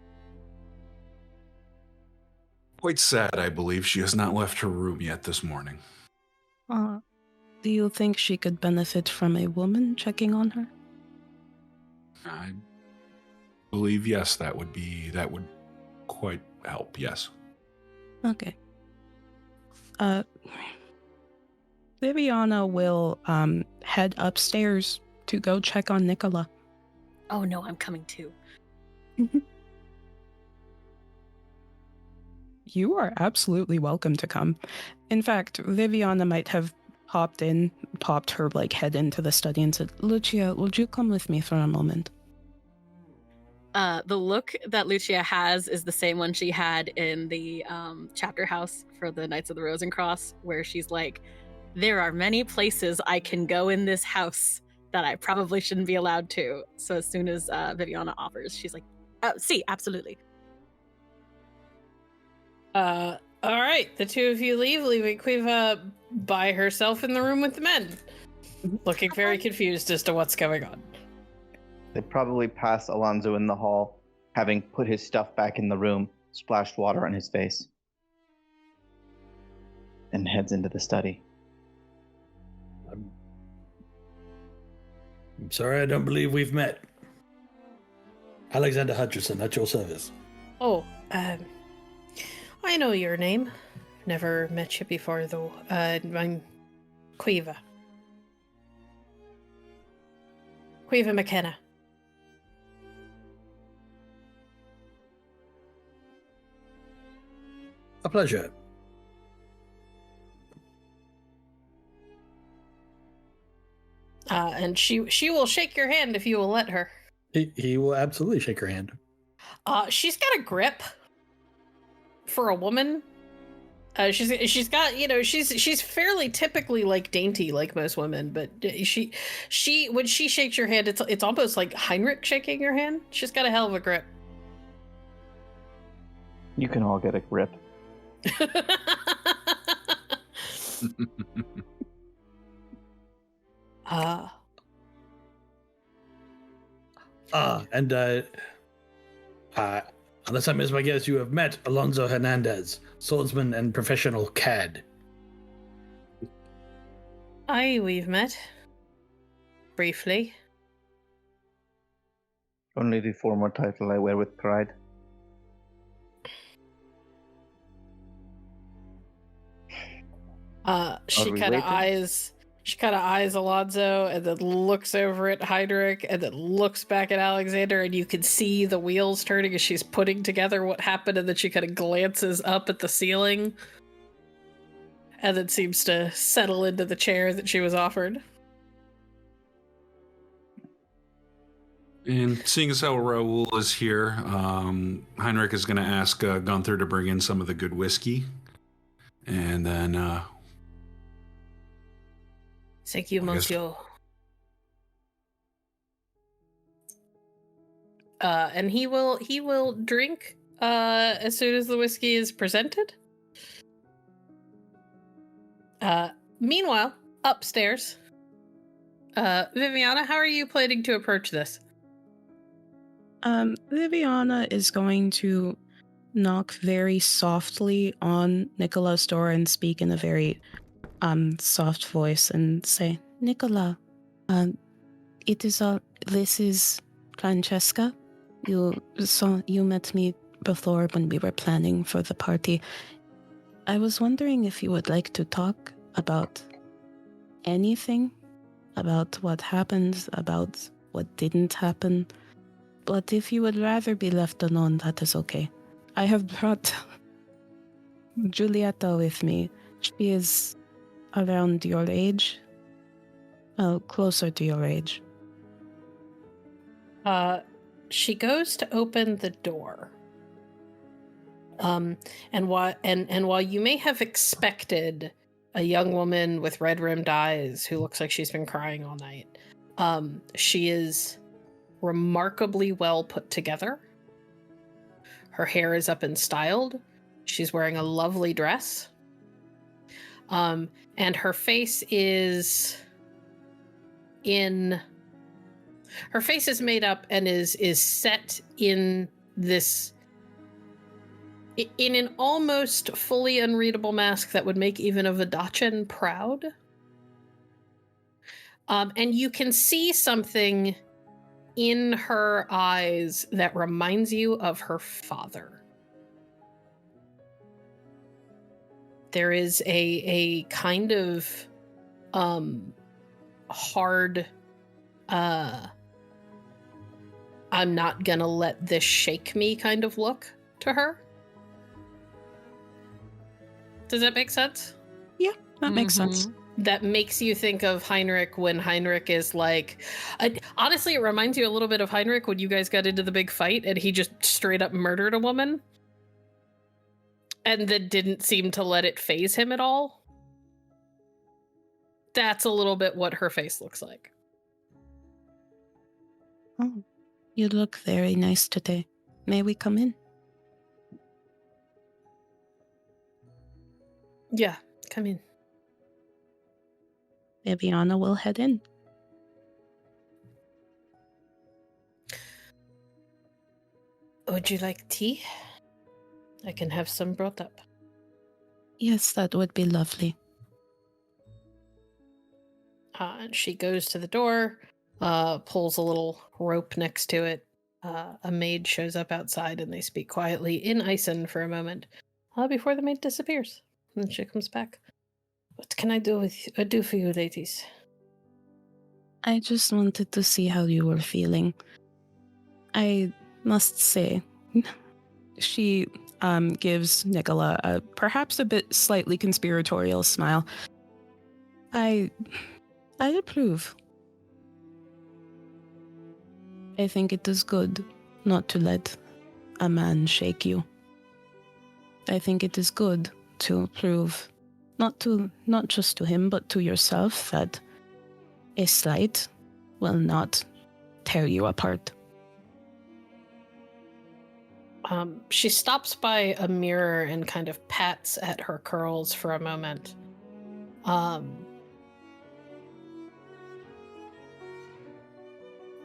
Quite sad, I believe. She has not left her room yet this morning. Do you think she could benefit from a woman checking on her? I believe, yes, that would quite help, yes. Okay. Viviana will head upstairs to go check on Nicola. Oh no, I'm coming too. You are absolutely welcome to come. In fact, Viviana might have popped her head into the study and said, Lucia, would you come with me for a moment? The look that Lucia has is the same one she had in the chapter house for the Knights of the Rose and Cross, where she's like, there are many places I can go in this house that I probably shouldn't be allowed to. So as soon as Viviana offers, she's like, see, absolutely. All right, the two of you leaving Quiva by herself in the room with the men, looking very confused as to what's going on. They probably pass Alonso in the hall, having put his stuff back in the room, splashed water on his face, and heads into the study. I'm sorry, I don't believe we've met. Alexander Hutcheson, at your service. Oh, I know your name. Never met you before, though. I'm Quiva. Quiva McKenna. A pleasure. And she will shake your hand if you will let her. He will absolutely shake her hand. She's got a grip for a woman. She's got, she's fairly typically dainty like most women, but she when she shakes your hand, it's almost like Heinrich shaking your hand. She's got a hell of a grip. You can all get a grip. Unless I miss my guess, you have met Alonso Hernandez, swordsman and professional cad. Aye, we've met. Briefly. Only the former title I wear with pride. She kind of eyes Alonso and then looks over at Heinrich and then looks back at Alexander, and you can see the wheels turning as she's putting together what happened, and then she kind of glances up at the ceiling and then seems to settle into the chair that she was offered. And seeing as how Raoul is here, Heinrich is going to ask Gunther to bring in some of the good whiskey. And then... Thank you, monsieur. And he will drink as soon as the whiskey is presented. Meanwhile, upstairs, Viviana, how are you planning to approach this? Viviana is going to knock very softly on Nicola's door and speak in a very soft voice and say, Nicola, this is Francesca. You met me before when we were planning for the party. I was wondering if you would like to talk about anything, about what happened, about what didn't happen. But if you would rather be left alone, that is okay. I have brought Giulietta with me. She is around your age. Well, closer to your age. She goes to open the door. And while you may have expected a young woman with red-rimmed eyes who looks like she's been crying all night, she is remarkably well put together. Her hair is up and styled. She's wearing a lovely dress. And her face is made up and is set in this, in an almost fully unreadable mask that would make even a Vodachan proud. And you can see something in her eyes that reminds you of her father. There is a kind of hard, I'm not gonna let this shake me kind of look to her. Does that make sense? Yeah, that makes sense. That makes you think of Heinrich when Heinrich is like... honestly, it reminds you a little bit of Heinrich when you guys got into the big fight and he just straight up murdered a woman. And then didn't seem to let it faze him at all. That's a little bit what her face looks like. Oh, you look very nice today. May we come in? Yeah, come in. Viviana will head in. Would you like tea? I can have some brought up. Yes, that would be lovely. And she goes to the door, pulls a little rope next to it. A maid shows up outside and they speak quietly in Ison for a moment before the maid disappears. And then she comes back. What can I do for you, ladies? I just wanted to see how you were feeling. I must say, she gives Nicola a perhaps a bit slightly conspiratorial smile. I approve. I think it is good not to let a man shake you. I think it is good to prove, not just to him, but to yourself, that a slight will not tear you apart. She stops by a mirror and kind of pats at her curls for a moment.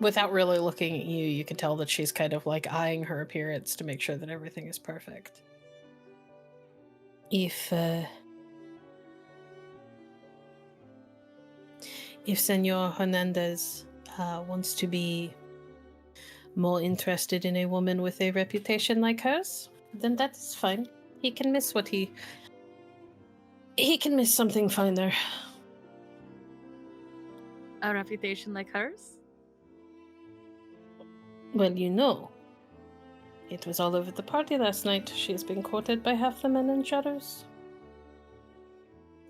without really looking at you, you can tell that she's kind of like eyeing her appearance to make sure that everything is perfect. If Senor Hernandez wants to be more interested in a woman with a reputation like hers, then that is fine. He can miss he can miss something finer. A reputation like hers? Well, you know. It was all over the party last night. She has been courted by half the men in shadows.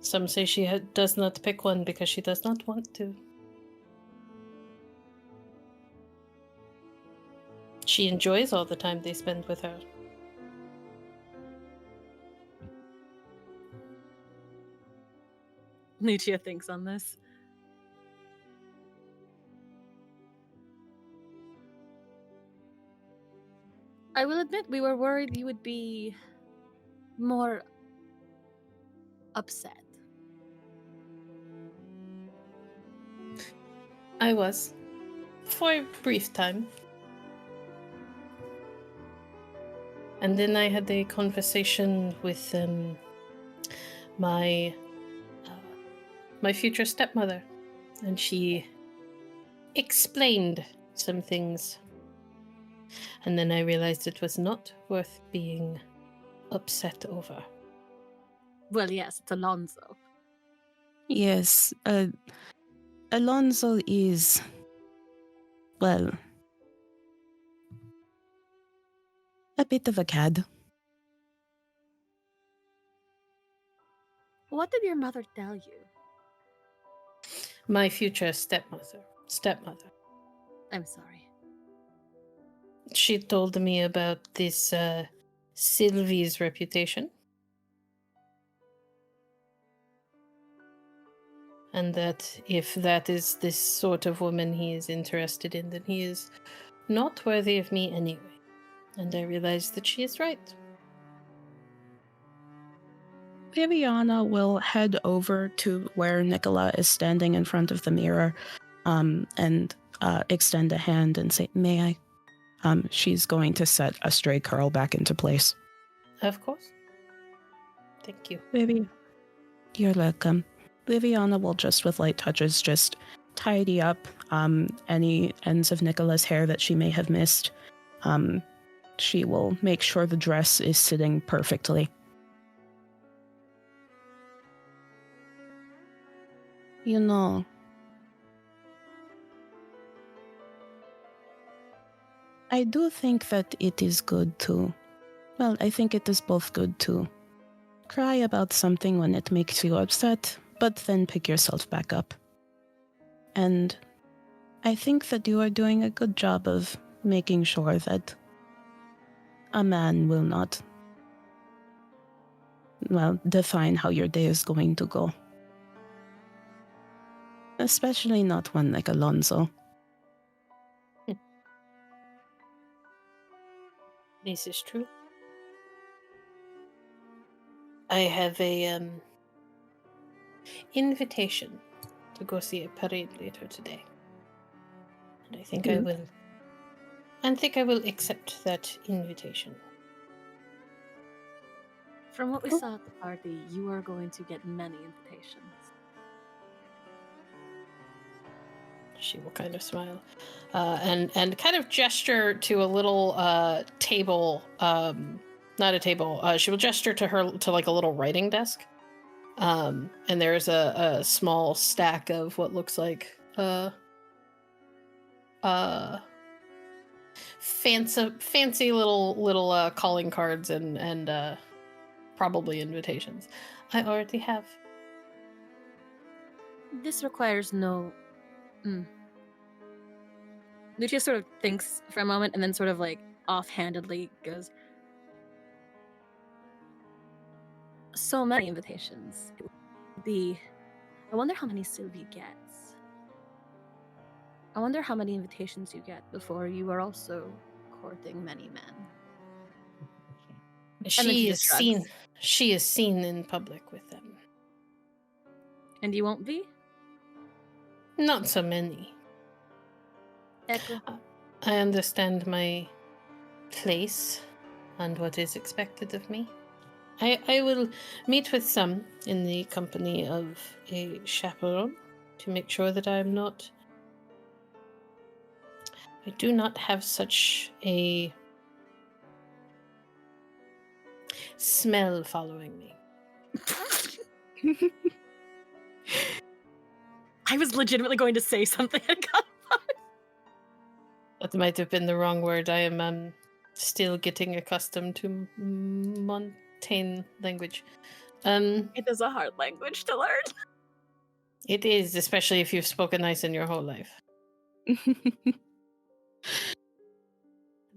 Some say she does not pick one because she does not want to. She enjoys all the time they spend with her. Lucia thinks on this. I will admit we were worried you would be more upset. I was. For a brief time. And then I had a conversation with my future stepmother, and she explained some things. And then I realized it was not worth being upset over. Well, yes, it's Alonso. Yes, Alonso is, well, a bit of a cad. What did your mother tell you? My future stepmother. I'm sorry. She told me about this Sylvie's reputation. And that if that is this sort of woman he is interested in, then he is not worthy of me anyway. And I realized that she is right. Viviana will head over to where Nicola is standing in front of the mirror and extend a hand and say, "May I?" She's going to set a stray curl back into place. Of course. Thank you. Vivi, you're welcome. Viviana will just with light touches just tidy up any ends of Nicola's hair that she may have missed. She will make sure the dress is sitting perfectly. You know, I do think that it is good to, well, I think it is both good to cry about something when it makes you upset, but then pick yourself back up. And I think that you are doing a good job of making sure that a man will not, well, define how your day is going to go. Especially not one like Alonso. This is true. I have a invitation to go see a parade later today. And I think I will accept that invitation. From what we saw at the party, you are going to get many invitations. She will kind of smile and kind of gesture to a little table, not a table. She will gesture to like a little writing desk. And there's a small stack of what looks like fancy little calling cards and probably invitations. I already have. This requires no... Lucia sort of thinks for a moment and then sort of like offhandedly goes, so many invitations. It would be... I wonder how many Sylvie gets. I wonder how many invitations you get before you are also courting many men. She is seen in public with them. And you won't be? Not so many. Echo. I understand my place and what is expected of me. I will meet with some in the company of a chaperone to make sure that I do not have such a smell following me. I was legitimately going to say something. I got That might have been the wrong word. I am still getting accustomed to Montaigne language. It is a hard language to learn. It is, especially if you've spoken nice in your whole life.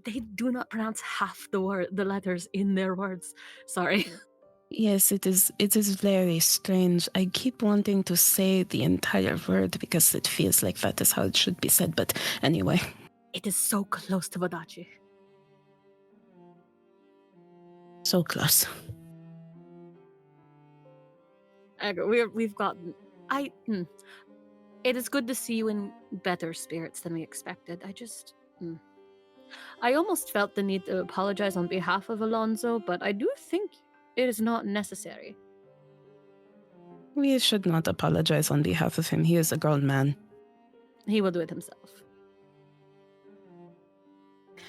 They do not pronounce half the letters in their words. Sorry. Yes, it is very strange. I keep wanting to say the entire word because it feels like that is how it should be said, but anyway. It is so close to Vodachi. So close. We've gotten... It is good to see you in better spirits than we expected. I almost felt the need to apologize on behalf of Alonso, but I do think it is not necessary. We should not apologize on behalf of him. He is a grown man. He will do it himself.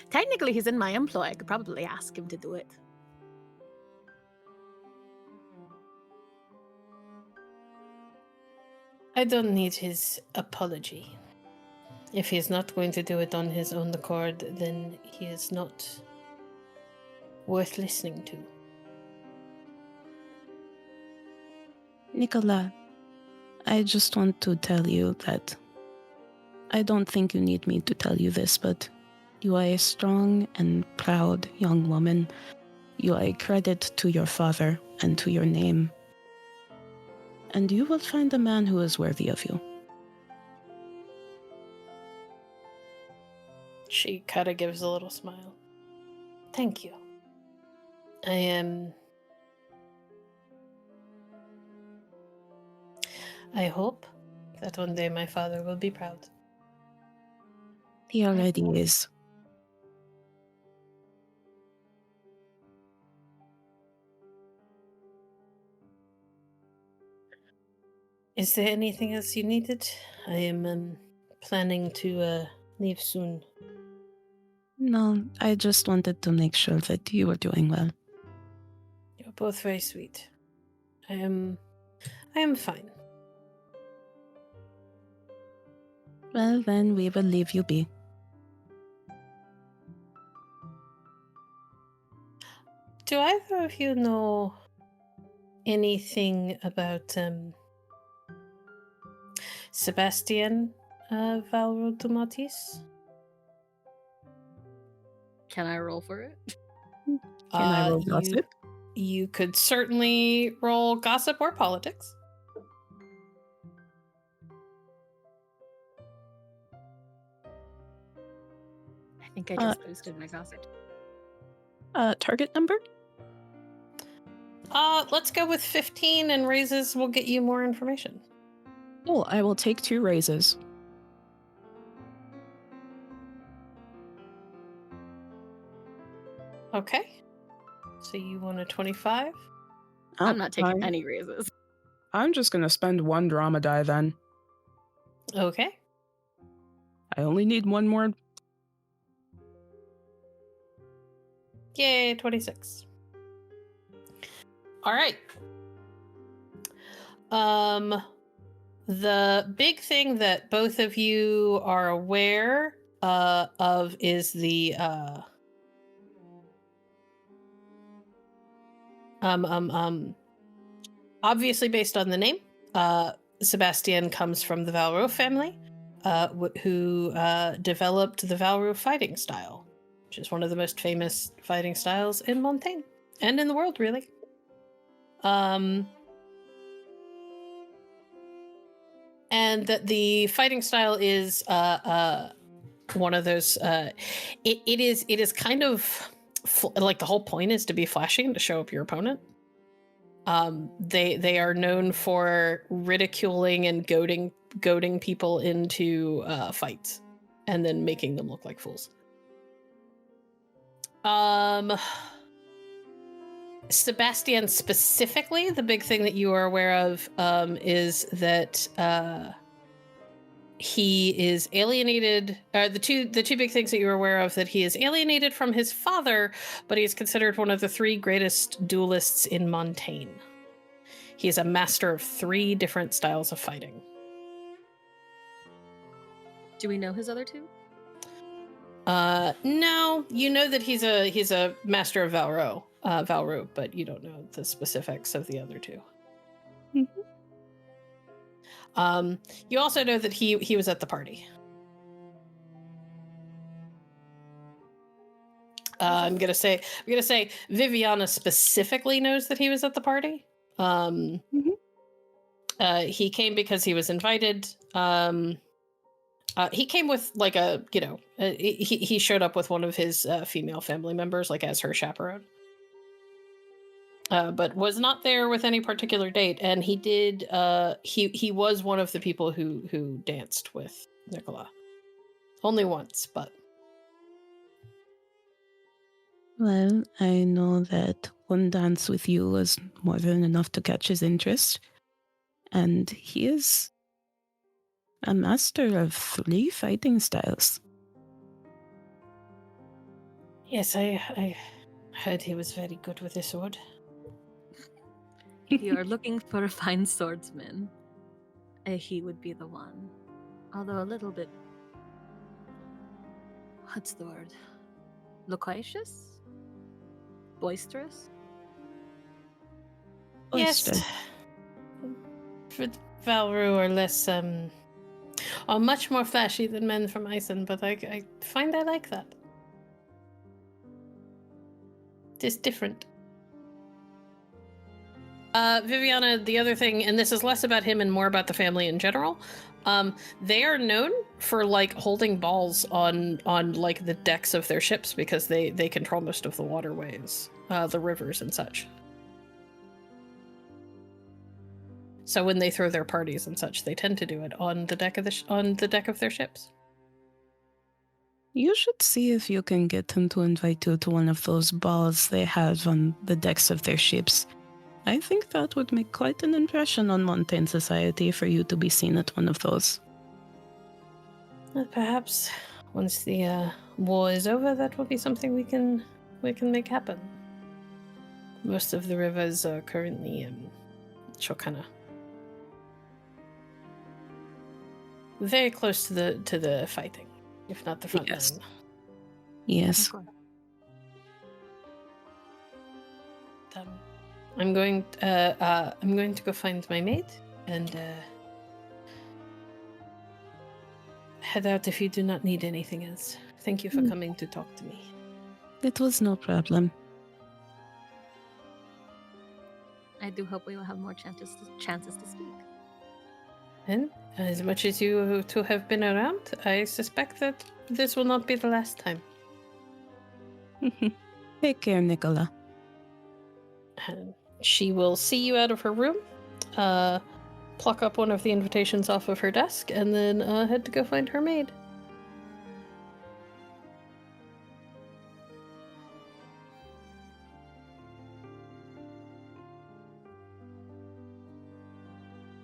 Technically, he's in my employ. I could probably ask him to do it. I don't need his apology. If he is not going to do it on his own accord, then he is not worth listening to. Nicola, I just want to tell you that I don't think you need me to tell you this, but you are a strong and proud young woman. You are a credit to your father and to your name. And you will find a man who is worthy of you. She kind of gives a little smile. Thank you. I hope that one day my father will be proud. He already is. Is there anything else you needed? I am planning to leave soon. No, I just wanted to make sure that you were doing well. You're both very sweet. I am fine. Well, then we will leave you be. Do either of you know anything about Sebastian Valrotomatis? Can I roll for it? Can I roll gossip? You could certainly roll gossip or politics. I think I just boosted my gossip. Target number? Let's go with 15, and raises will get you more information. Cool, I will take 2 raises. Okay. So you want a 25? I'm not taking any raises. I'm just going to spend 1 drama die then. Okay. I only need 1 more. Yay, 26. All right. The big thing that both of you are aware of is the obviously based on the name, Sebastian comes from the Valro family, who developed the Valro fighting style, which is one of the most famous fighting styles in Montaigne and in the world, really. And that the fighting style is one of those. It is kind of like the whole point is to be flashing to show up your opponent. They are known for ridiculing and goading people into fights. and then making them look like fools. Sebastian specifically, the big thing that you are aware of is that he is alienated. The two big things that you're aware of, that he is alienated from his father, but he is considered one of the 3 greatest duelists in Montaigne. He is a master of 3 different styles of fighting. Do we know his other 2? No, you know that he's a master of Valro, but you don't know the specifics of the other 2. You also know that he was at the party. I'm gonna say Viviana specifically knows that he was at the party. He came because he was invited. He came with like he showed up with one of his female family members, like as her chaperone. But was not there with any particular date, and he did. He was one of the people who danced with Nicola, only once, but. Well, I know that one dance with you was more than enough to catch his interest, and he is a master of 3 fighting styles. Yes, I heard he was very good with his sword. If you are looking for a fine swordsman, he would be the one. Although a little bit... What's the word? Loquacious? Boisterous? Yes. For Valru are less, are much more flashy than men from Isen, but I find I like that. It is different. Viviana, the other thing, and this is less about him and more about the family in general, they are known for like holding balls on like the decks of their ships because they control most of the waterways, the rivers and such. So when they throw their parties and such, they tend to do it on the deck of their ships. You should see if you can get him to invite you to one of those balls they have on the decks of their ships. I think that would make quite an impression on Montaigne society for you to be seen at one of those. Perhaps once the war is over, that will be something we can make happen. Most of the rivers are currently Chokana. Very close to the fighting, if not the front line. Yes. I'm going to go find my maid and head out if you do not need anything else. Thank you for coming to talk to me. It was no problem. I do hope we will have more chances to speak. And as much as you two have been around, I suspect that this will not be the last time. Take care, Nicola. And she will see you out of her room, pluck up one of the invitations off of her desk, and then head to go find her maid.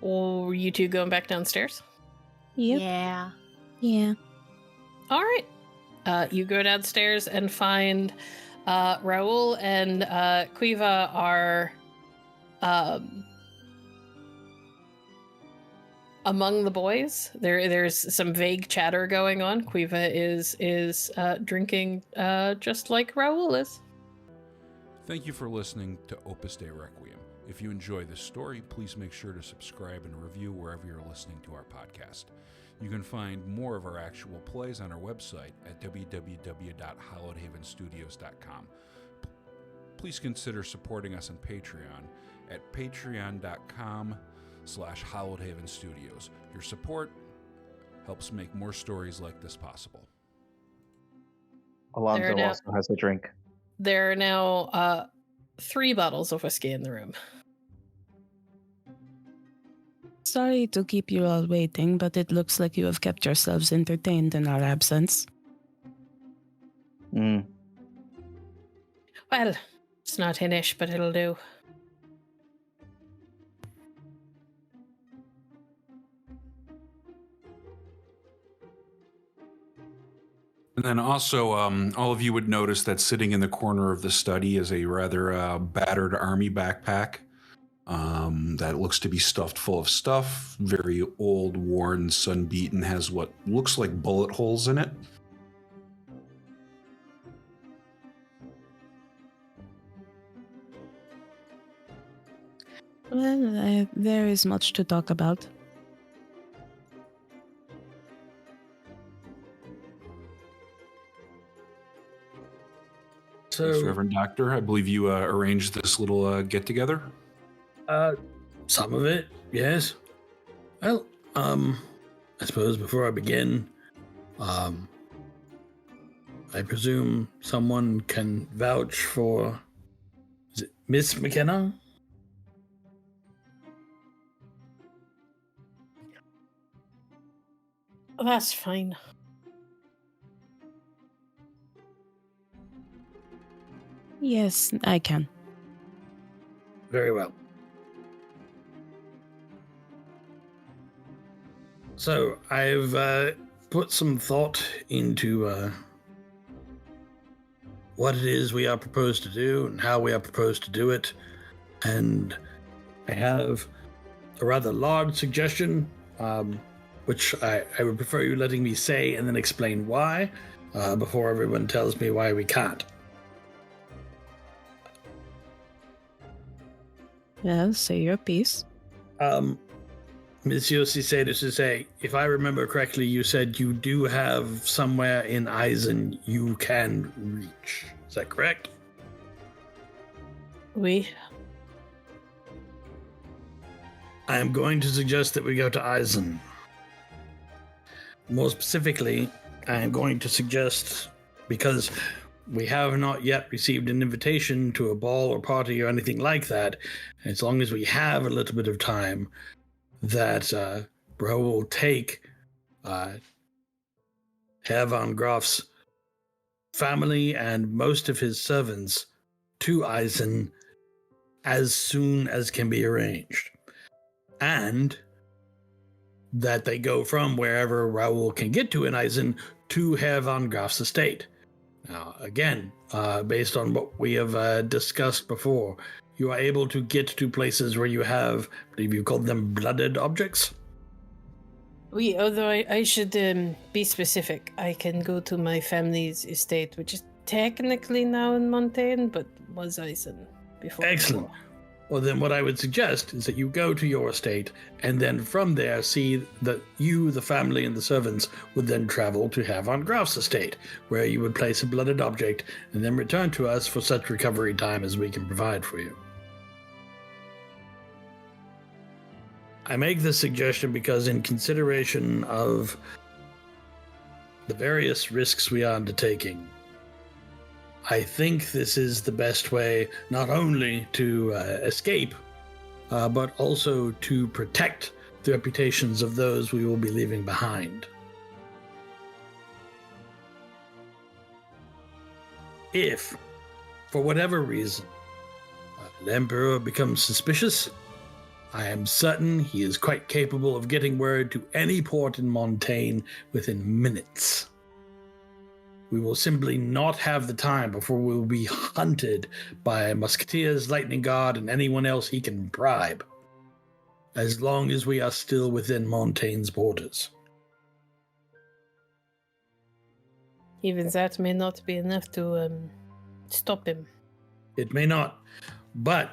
Or you two going back downstairs? Yep. Yeah. All right. You go downstairs and find Raul and Quiva are among the boys. There's some vague chatter going on. Quiva is drinking just like Raul is. Thank you for listening to Opus Dei Requiem. If you enjoy this story, please make sure to subscribe and review wherever you're listening to our podcast. You can find more of our actual plays on our website at www.hollowedhavenstudios.com. Please consider supporting us on Patreon at patreon.com/hollowedhavenstudios. Your support helps make more stories like this possible. Alonso also has a drink. There are now 3 bottles of whiskey in the room. Sorry to keep you all waiting, but it looks like you have kept yourselves entertained in our absence. Mm. Well, it's not Hinish, but it'll do. And then also, all of you would notice that sitting in the corner of the study is a rather battered army backpack that looks to be stuffed full of stuff. Very old, worn, sun-beaten, has what looks like bullet holes in it. Well, there is much to talk about. So, Yes, Reverend Doctor, I believe you arranged this little get-together. some of it, yes. Well, I suppose before I begin, I presume someone can vouch for, is it Miss McKenna? That's fine. Yes, I can. Very well. So I've put some thought into what it is we are proposed to do and how we are proposed to do it. And I have a rather large suggestion, which I would prefer you letting me say and then explain why, before everyone tells me why we can't. Well, say your piece. Monsieur Cisse, if I remember correctly, you said you do have somewhere in Eisen you can reach. Is that correct? We. I am going to suggest that we go to Eisen. More specifically, I am going to suggest, because we have not yet received an invitation to a ball or party or anything like that, and as long as we have a little bit of time, that Bro will take Herr von Graf's family and most of his servants to Eisen as soon as can be arranged. And that they go from wherever Raoul can get to in Eisen to Herr von Graf's estate. Now, again, based on what we have discussed before, you are able to get to places where you have, I believe you called them blooded objects? We, although I should be specific, I can go to my family's estate, which is technically now in Montaigne, but was Eisen before. Excellent. Well, then what I would suggest is that you go to your estate, and then from there see that you, the family, and the servants would then travel to Herr von Graf's estate, where you would place a blooded object, and then return to us for such recovery time as we can provide for you. I make this suggestion because in consideration of the various risks we are undertaking, I think this is the best way not only to escape, but also to protect the reputations of those we will be leaving behind. If, for whatever reason, the Emperor becomes suspicious, I am certain he is quite capable of getting word to any port in Montaigne within minutes. We will simply not have the time before we will be hunted by Musketeers, Lightning Guard, and anyone else he can bribe, as long as we are still within Montaigne's borders. Even that may not be enough to stop him. It may not, but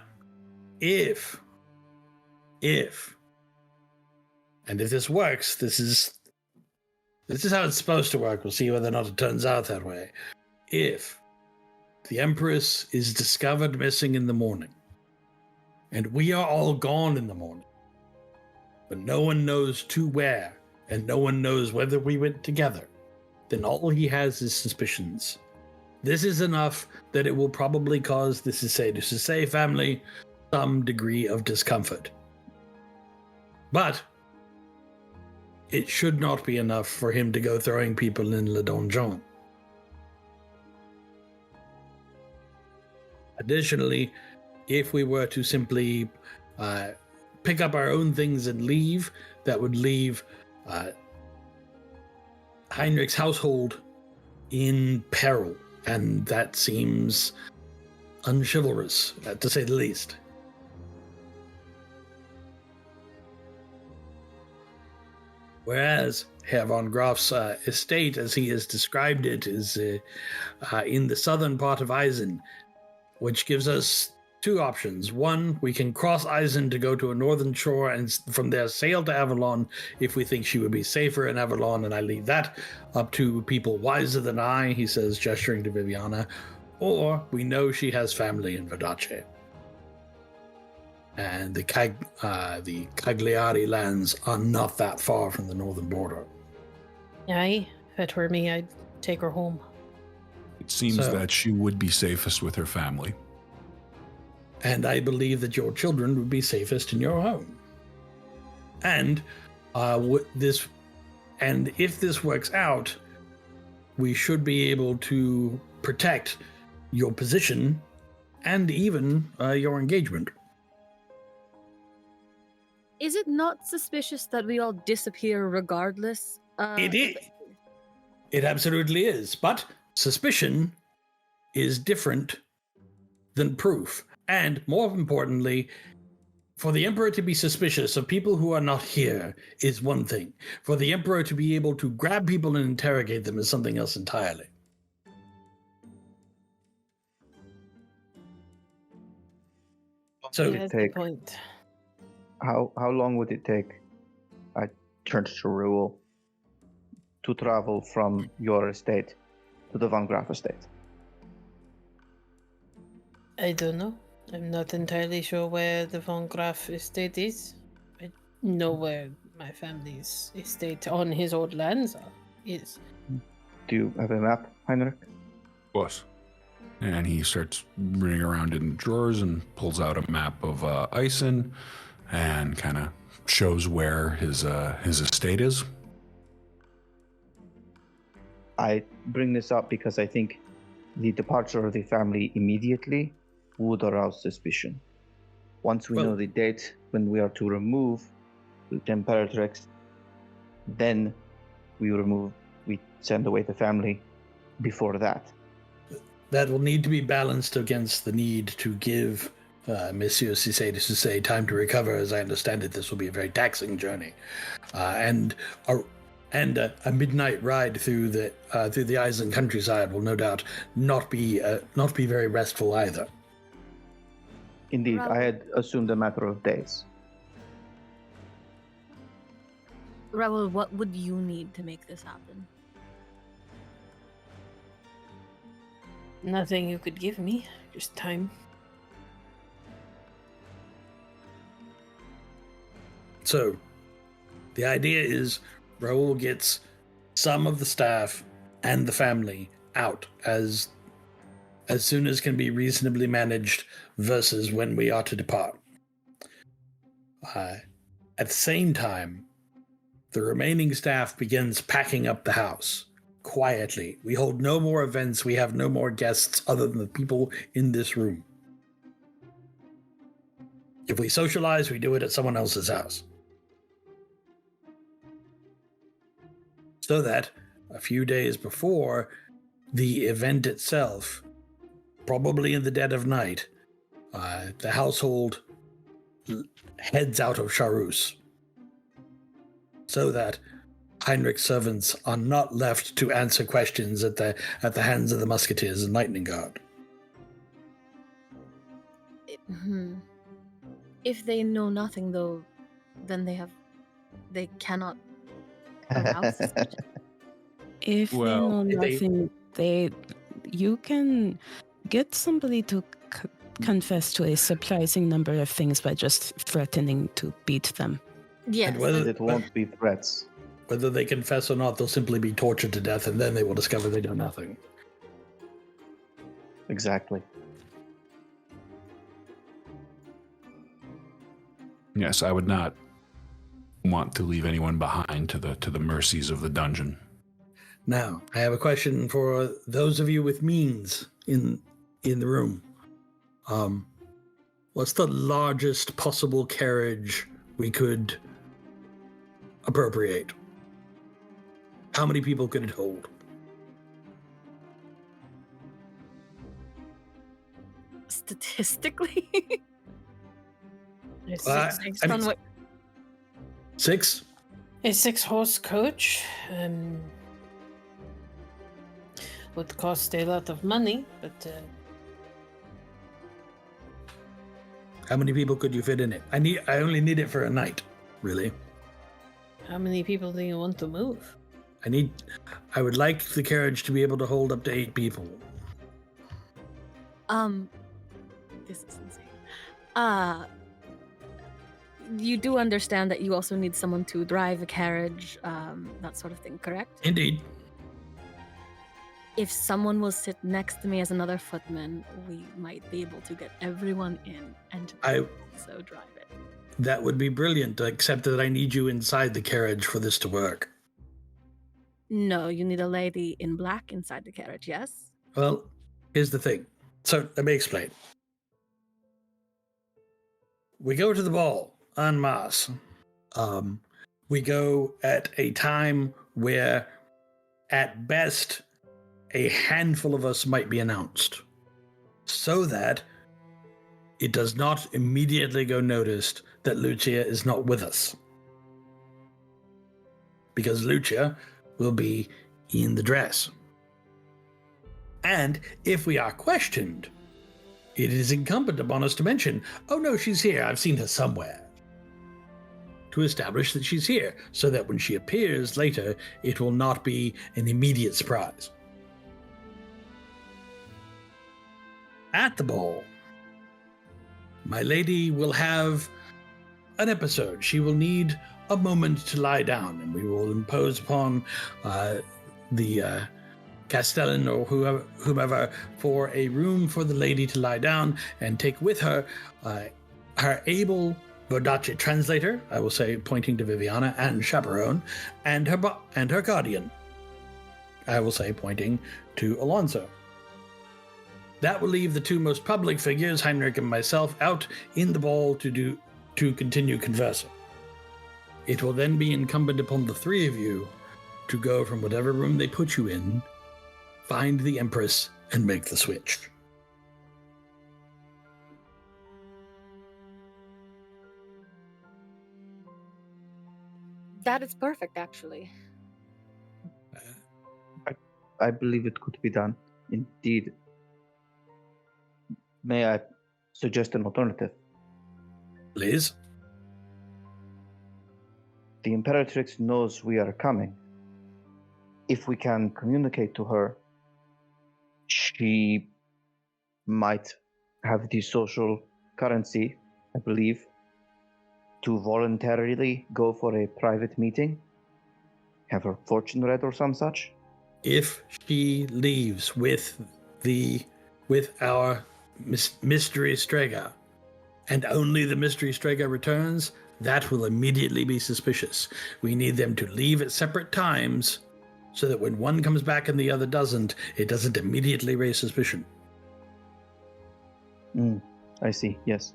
if this works, this is how it's supposed to work. We'll see whether or not it turns out that way. If the Empress is discovered missing in the morning, and we are all gone in the morning, but no one knows to where, and no one knows whether we went together, then all he has is suspicions. This is enough that it will probably cause the Sisei family some degree of discomfort. But it should not be enough for him to go throwing people in Le Donjon. Additionally, if we were to simply pick up our own things and leave, that would leave Heinrich's household in peril, and that seems unchivalrous, to say the least. Whereas Herr von Graf's estate, as he has described it, is in the southern part of Eisen, which gives us two options. One, we can cross Eisen to go to a northern shore and from there sail to Avalon if we think she would be safer in Avalon, and I leave that up to people wiser than I, he says, gesturing to Viviana. Or we know she has family in Verdace. And the Cagliari lands are not that far from the northern border. Aye, if it were me, I'd take her home. It seems that she would be safest with her family. And I believe that your children would be safest in your home. And if this works out, we should be able to protect your position and even your engagement. Is it not suspicious that we all disappear regardless? It is. It absolutely is. But suspicion is different than proof. And more importantly, for the Emperor to be suspicious of people who are not here is one thing. For the Emperor to be able to grab people and interrogate them is something else entirely. So, That's the point. How long would it take? I turned to Raoul to travel from your estate to the Von Graf estate. I don't know. I'm not entirely sure where the Von Graf estate is. I know where my family's estate on his old lands is. Do you have a map, Heinrich? Of course. And he starts running around in drawers and pulls out a map of Eisen and kind of shows where his estate is. I bring this up because I think the departure of the family immediately would arouse suspicion. Once we know the date when we are to remove the Imperatrix, then we send away the family before that. That will need to be balanced against the need to give Monsieur Cissé de Cissé time to recover. As I understand it, this will be a very taxing journey, and a midnight ride through the Eisen countryside will no doubt not be very restful either. Indeed, I had assumed a matter of days. Raoul, what would you need to make this happen? Nothing you could give me, just time. So, the idea is Raoul gets some of the staff and the family out as soon as can be reasonably managed versus when we are to depart. At the same time, the remaining staff begins packing up the house quietly. We hold no more events. We have no more guests other than the people in this room. If we socialize, we do it at someone else's house. So that a few days before the event itself, probably in the dead of night, the household heads out of Charus, so that Heinrich's servants are not left to answer questions at the hands of the musketeers and Lightning Guard. If they know nothing, though, then they cannot arouse suspicion. If they know nothing, you can get somebody to confess to a surprising number of things by just threatening to beat them. Yes. And it won't be threats. Whether they confess or not, they'll simply be tortured to death, and then they will discover they know nothing. Exactly. Yes, I would not want to leave anyone behind to the mercies of the dungeon. Now, I have a question for those of you with means in the room. What's the largest possible carriage we could appropriate? How many people could it hold? Statistically? It's Based on what? 6? a 6-horse coach. Would cost a lot of money, but How many people could you fit in it? I only need it for a night, really. how many people do you want to move? I would like the carriage to be able to hold up to 8 people. This is insane. You do understand that you also need someone to drive a carriage, that sort of thing, correct? Indeed. If someone will sit next to me as another footman, we might be able to get everyone in and also drive it. That would be brilliant, except that I need you inside the carriage for this to work. No, you need a lady in black inside the carriage, yes? Well, here's the thing. So, let me explain. We go to the ball en masse. We go at a time where, at best, a handful of us might be announced, so that it does not immediately go noticed that Lucia is not with us. Because Lucia will be in the dress. And if we are questioned, it is incumbent upon us to mention, oh no, she's here, I've seen her somewhere. To establish that she's here, so that when she appears later, it will not be an immediate surprise. At the ball, my lady will have an episode. She will need a moment to lie down, and we will impose upon the Castellan or whomever for a room for the lady to lie down and take with her her able Vodace translator, I will say, pointing to Viviana, and chaperone, and her guardian, I will say, pointing to Alonso. That will leave the 2 most public figures, Heinrich and myself, out in the ball to continue conversing. It will then be incumbent upon the 3 of you to go from whatever room they put you in, find the Empress, and make the switch. That is perfect, actually. I believe it could be done. Indeed. May I suggest an alternative? Please? The Imperatrix knows we are coming. If we can communicate to her, she might have the social currency, I believe, to voluntarily go for a private meeting, have her fortune read or some such. If she leaves with our mystery Strega, and only the mystery Strega returns, that will immediately be suspicious. We need them to leave at separate times, so that when one comes back and the other doesn't, it doesn't immediately raise suspicion. I see, yes.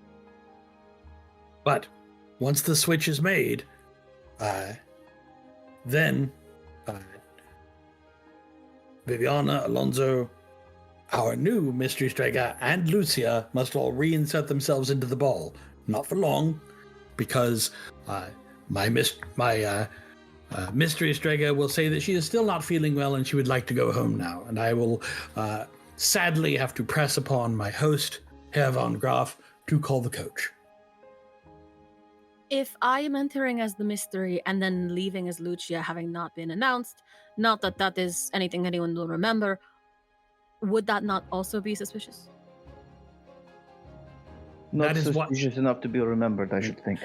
But once the switch is made, then Viviana, Alonso, our new mystery Strega, and Lucia must all reinsert themselves into the ball. Not for long, because my mystery Strega will say that she is still not feeling well and she would like to go home now. And I will sadly have to press upon my host, Herr von Graf, to call the coach. If I am entering as the mystery and then leaving as Lucia, having not been announced, not that that is anything anyone will remember, would that not also be suspicious? Not suspicious enough to be remembered, I should think.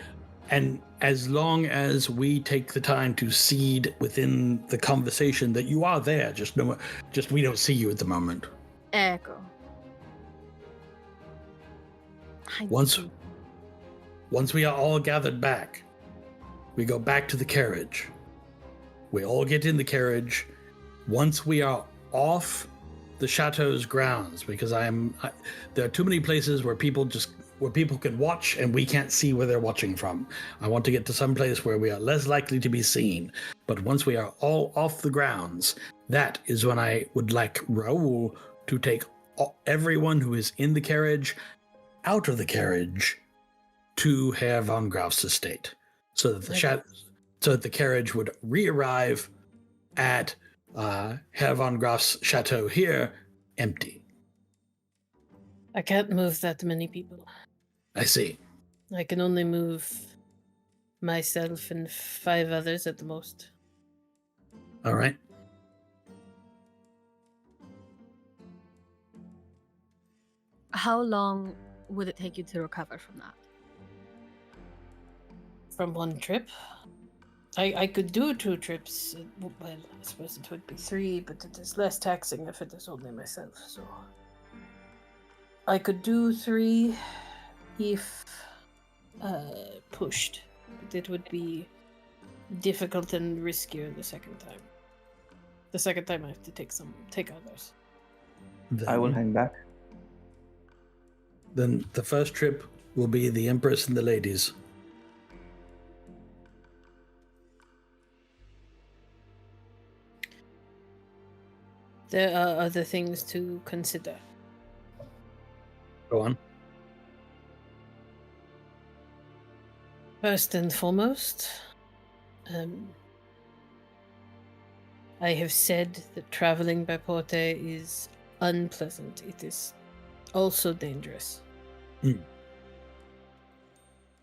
And as long as we take the time to seed within the conversation that you are there, just we don't see you at the moment. Echo. Once we are all gathered back, we go back to the carriage. We all get in the carriage. Once we are off the chateau's grounds, because there are too many places where people can watch and we can't see where they're watching from. I want to get to some place where we are less likely to be seen. But once we are all off the grounds, that is when I would like Raoul to take everyone who is in the carriage out of the carriage to Herr von Graf's estate, so that the carriage would re-arrive at Herr von Graf's chateau here empty. I can't move that many people. I see. I can only move myself and 5 others at the most. All right. How long would it take you to recover from that? From one trip? I could do 2 trips. Well, I suppose it would be 3, but it is less taxing if it is only myself, so... I could do 3 if pushed, but it would be difficult and riskier the second time. The second time I have to take others. I will hang back. Then the first trip will be the Empress and the ladies. There are other things to consider. Go on. First and foremost, I have said that traveling by Porte is unpleasant. It is also dangerous.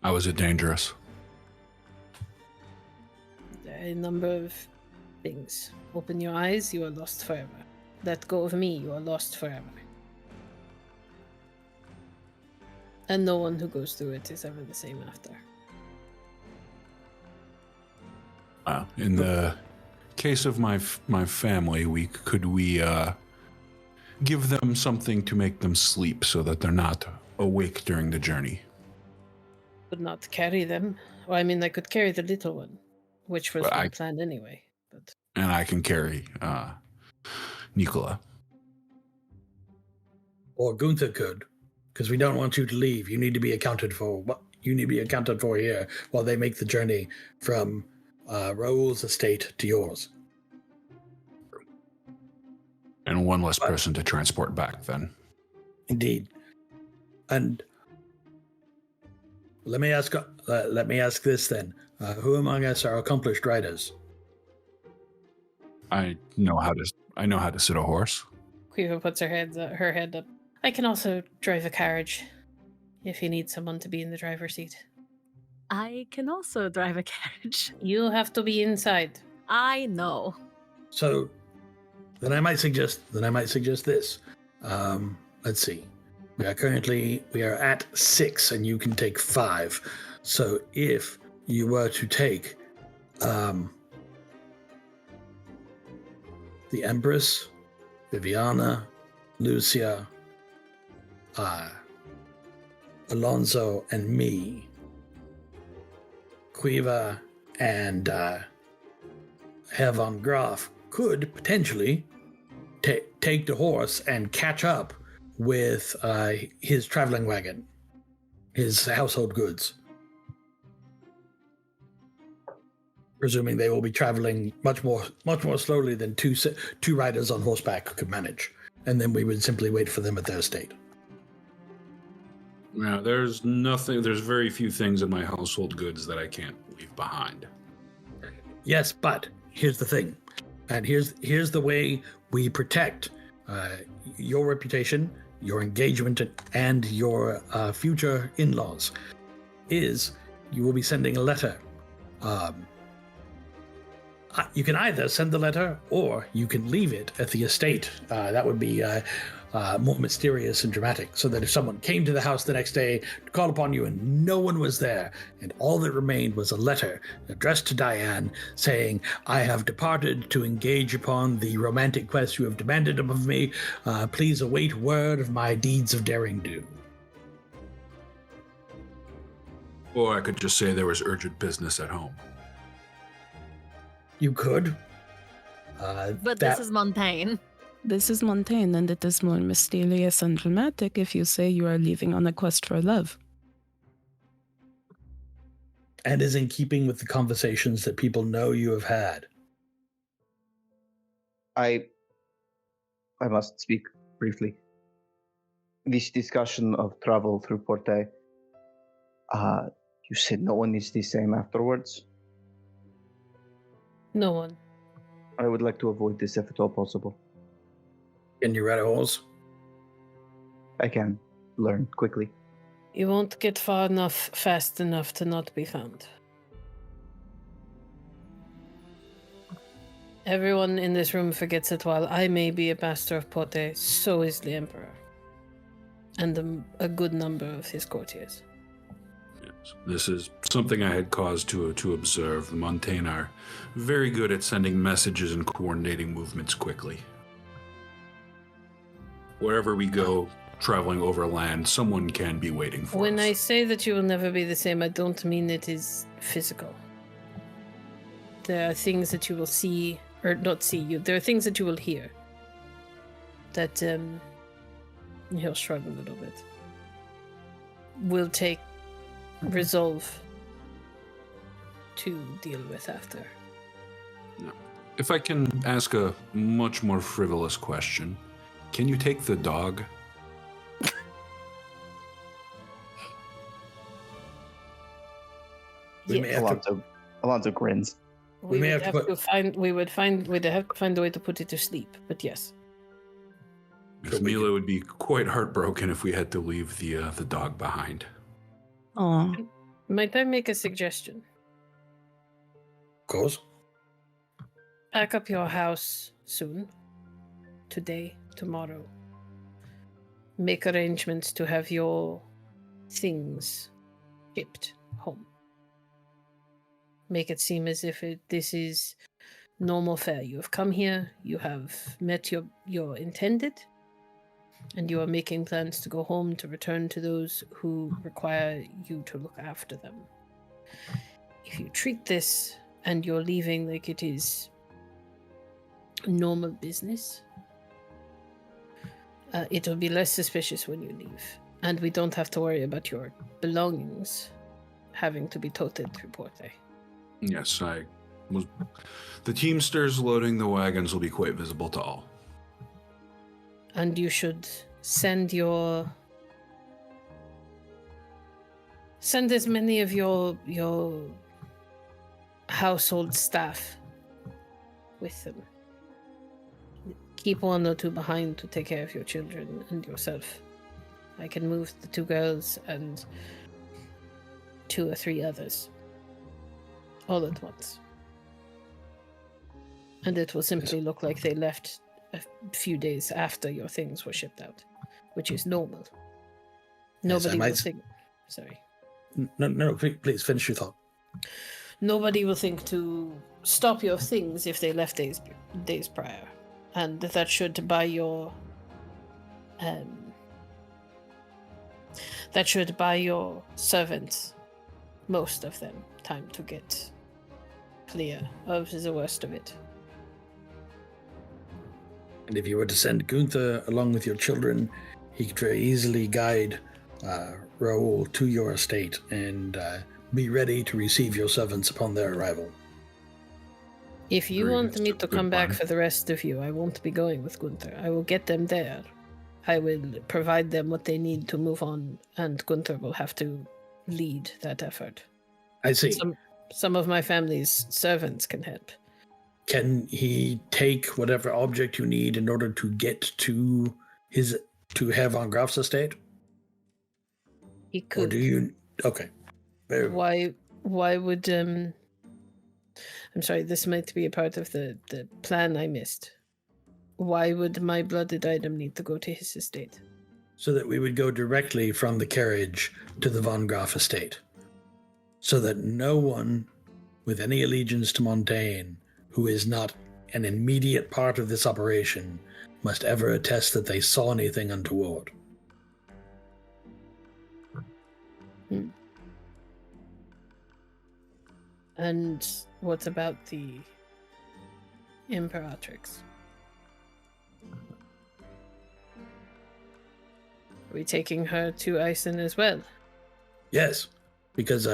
How is it dangerous? There are a number of things. Open your eyes, you are lost forever. Let go of me, you are lost forever. And no one who goes through it is ever the same after. In the case of my family, could we give them something to make them sleep so that they're not awake during the journey? Could not carry them. Well, I mean, I could carry the little one, which was my plan anyway. But and I can carry Nicola. Or Gunther could, because we don't want you to leave. You need to be accounted for. You need to be accounted for here while they make the journey from Raoul's estate to yours. And one less person to transport back, then. Indeed. And let me ask this then: who among us are accomplished riders? I know how to sit a horse. Quiva puts her head up. I can also drive a carriage, if you need someone to be in the driver's seat. I can also drive a carriage. You have to be inside. I know. So, then I might suggest this. Let's see. We are at 6, and you can take 5. So if you were to take the Empress, Viviana, Lucia, Alonso, and me, Quiva and Herr von Graf could potentially take the horse and catch up with his traveling wagon, his household goods. Presuming they will be traveling much more slowly than two riders on horseback could manage. And then we would simply wait for them at their estate. Yeah, there's very few things in my household goods that I can't leave behind. Yes, but here's the thing. And here's the way we protect your reputation, your engagement, and your future in-laws, is you will be sending a letter. You can either send the letter or you can leave it at the estate. That would be more mysterious and dramatic, so that if someone came to the house the next day to call upon you and no one was there, and all that remained was a letter addressed to Diane saying, "I have departed to engage upon the romantic quest you have demanded of me. Please await word of my deeds of daring do." Or I could just say there was urgent business at home. You could. But this is Montaigne. This is Montaigne, and it is more mysterious and dramatic if you say you are leaving on a quest for love. And is in keeping with the conversations that people know you have had. I must speak briefly. This discussion of travel through Porte, you said no one is the same afterwards? No one. I would like to avoid this if at all possible. Can you ride a horse? I can learn quickly. You won't get far enough fast enough to not be found. Everyone in this room forgets that while I may be a master of Porte, so is the Emperor. And a good number of his courtiers. Yes. This is something I had cause to observe. The Montaigne are very good at sending messages and coordinating movements quickly. Wherever we go, traveling overland, someone can be waiting for us. When I say that you will never be the same, I don't mean it is physical. There are things that you will see, or not see you, there are things that you will hear. That, he'll shrug a little bit. Will take resolve to deal with after. If I can ask a much more frivolous question, can you take the dog? We may have Alonso grins. We'd may have have to to find a way to put it to sleep, but yes. Because Mila would be quite heartbroken if we had to leave the dog behind. Oh, Might I make a suggestion? Of course. Pack up your house soon. Today, tomorrow. Make arrangements to have your things shipped home. Make it seem as if this is normal fare. You have come here, you have met your intended, and you are making plans to go home to return to those who require you to look after them. If you treat this and you're leaving like it is normal business, it will be less suspicious when you leave. And we don't have to worry about your belongings having to be toted through Porte. Yes, the teamsters loading the wagons will be quite visible to all. And you should send as many of your household staff with them. Keep one or two behind to take care of your children and yourself. I can move the 2 girls and 2 or 3 others all at once. And it will simply look like they left a few days after your things were shipped out, which is normal. Nobody will think... Sorry. No, please finish your thought. Nobody will think to stop your things if they left days prior. And that should buy your... that should buy your servants, most of them, time to get clear of the worst of it. And if you were to send Gunther along with your children, he could very easily guide Raoul to your estate and be ready to receive your servants upon their arrival. If you want me to come back plan. for the rest of you, I won't be going with Gunther. I will get them there. I will provide them what they need to move on, and Gunther will have to lead that effort. I see. Some of my family's servants can help. Can he take whatever object you need in order to get to Herr von Graf's estate? He could. Or do you... Okay. Why would... I'm sorry, this might be a part of the plan I missed. Why would my blooded item need to go to his estate? So that we would go directly from the carriage to the von Graf estate. So that no one with any allegiance to Montaigne, who is not an immediate part of this operation, must ever attest that they saw anything untoward. And what about the Imperatrix. Are we taking her to Isen as well? Yes, because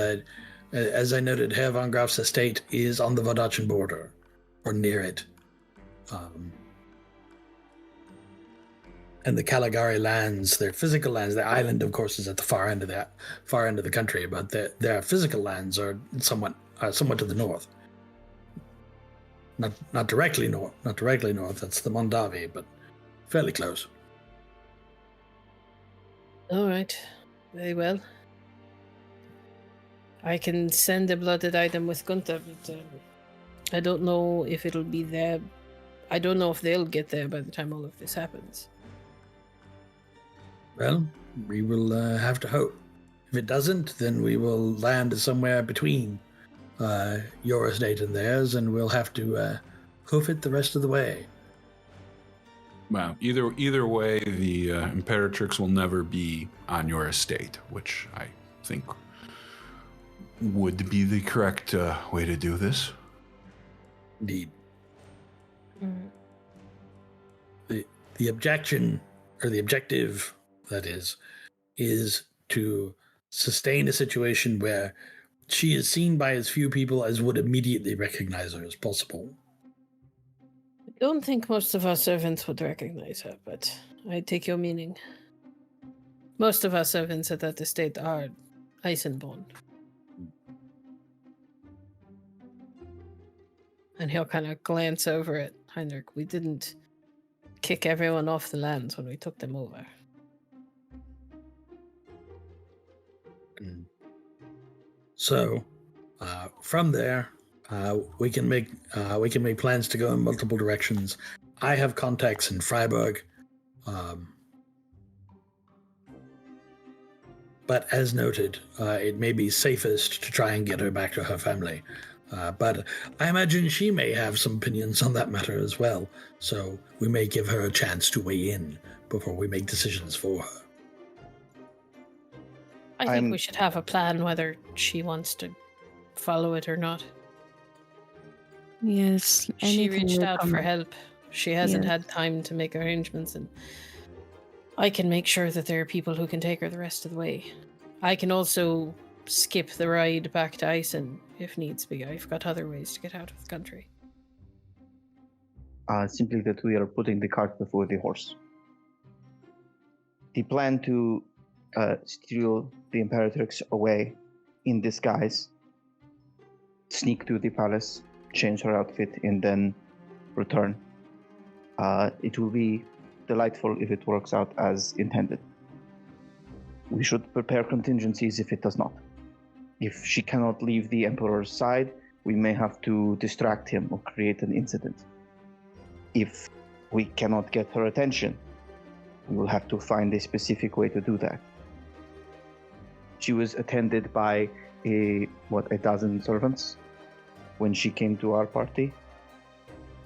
as I noted, Herr von Graf's estate is on the Vodachan border, or near it. And the Caligari lands, their physical lands, the island, of course, is at the far end of the country, but their physical lands are somewhat to the north. Not directly north. That's the Mondavi, but fairly close. All right, very well. I can send a blooded item with Gunther, but I don't know if it'll be there. I don't know if they'll get there by the time all of this happens. Well, we will have to hope. If it doesn't, then we will land somewhere between your estate and theirs, and we'll have to hoof it the rest of the way. Well, either way, the Imperatrix will never be on your estate, which I think would be the correct way to do this. Indeed. The objection, or the objective, that is to sustain a situation where she is seen by as few people as would immediately recognize her as possible. I don't think most of our servants would recognize her, but I take your meaning. Most of our servants at that estate are Eisenborn. And he'll kind of glance over at Heinrich. We didn't kick everyone off the lands when we took them over. So, from there, we can make plans to go in multiple directions. I have contacts in Freiburg, but as noted, it may be safest to try and get her back to her family. But I imagine she may have some opinions on that matter as well, so we may give her a chance to weigh in before we make decisions for her. I think we should have a plan whether she wants to follow it or not. Yes. She reached out for help. She hasn't had time to make arrangements, and I can make sure that there are people who can take her the rest of the way. I can also skip the ride back to Isen if needs be. I've got other ways to get out of the country. Simply that we are putting the cart before the horse. The plan to steal the Imperatrix away in disguise, sneak to the palace, change her outfit, and then return. It will be delightful if it works out as intended. We should prepare contingencies if it does not. If she cannot leave the Emperor's side, we may have to distract him or create an incident. If we cannot get her attention, we will have to find a specific way to do that. She was attended by a dozen servants when she came to our party.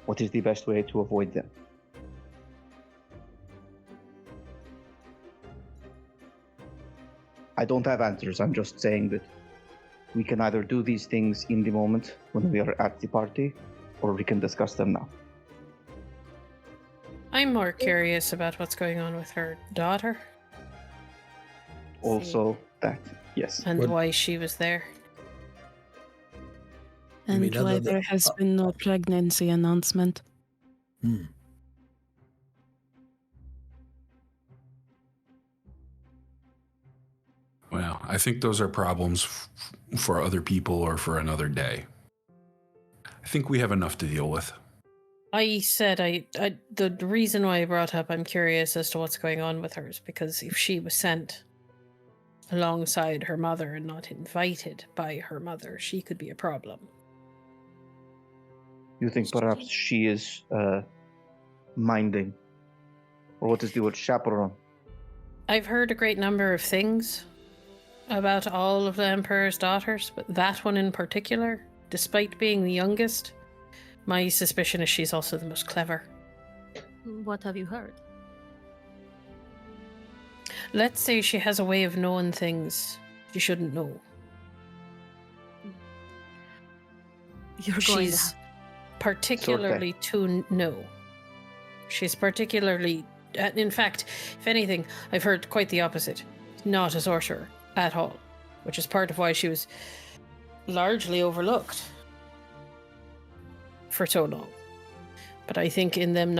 What is the best way to avoid them? I don't have answers. I'm just saying that we can either do these things in the moment when we are at the party, or we can discuss them now. I'm more curious about what's going on with her daughter. Also that, yes. And why she was there. And why there has been no pregnancy announcement. Well, I think those are problems for other people or for another day. I think we have enough to deal with. I said the reason why I brought up I'm curious as to what's going on with hers, because if she was sent alongside her mother and not invited by her mother, she could be a problem. You think perhaps she is minding? Or what is the word, chaperone? I've heard a great number of things about all of the Emperor's daughters, but that one in particular, despite being the youngest, my suspicion is she's also the most clever. What have you heard? Let's say she has a way of knowing things she shouldn't know. You're going particularly no. She's particularly, in fact, if anything, I've heard quite the opposite. Not a sorcerer at all, which is part of why she was largely overlooked for so long. But I think in them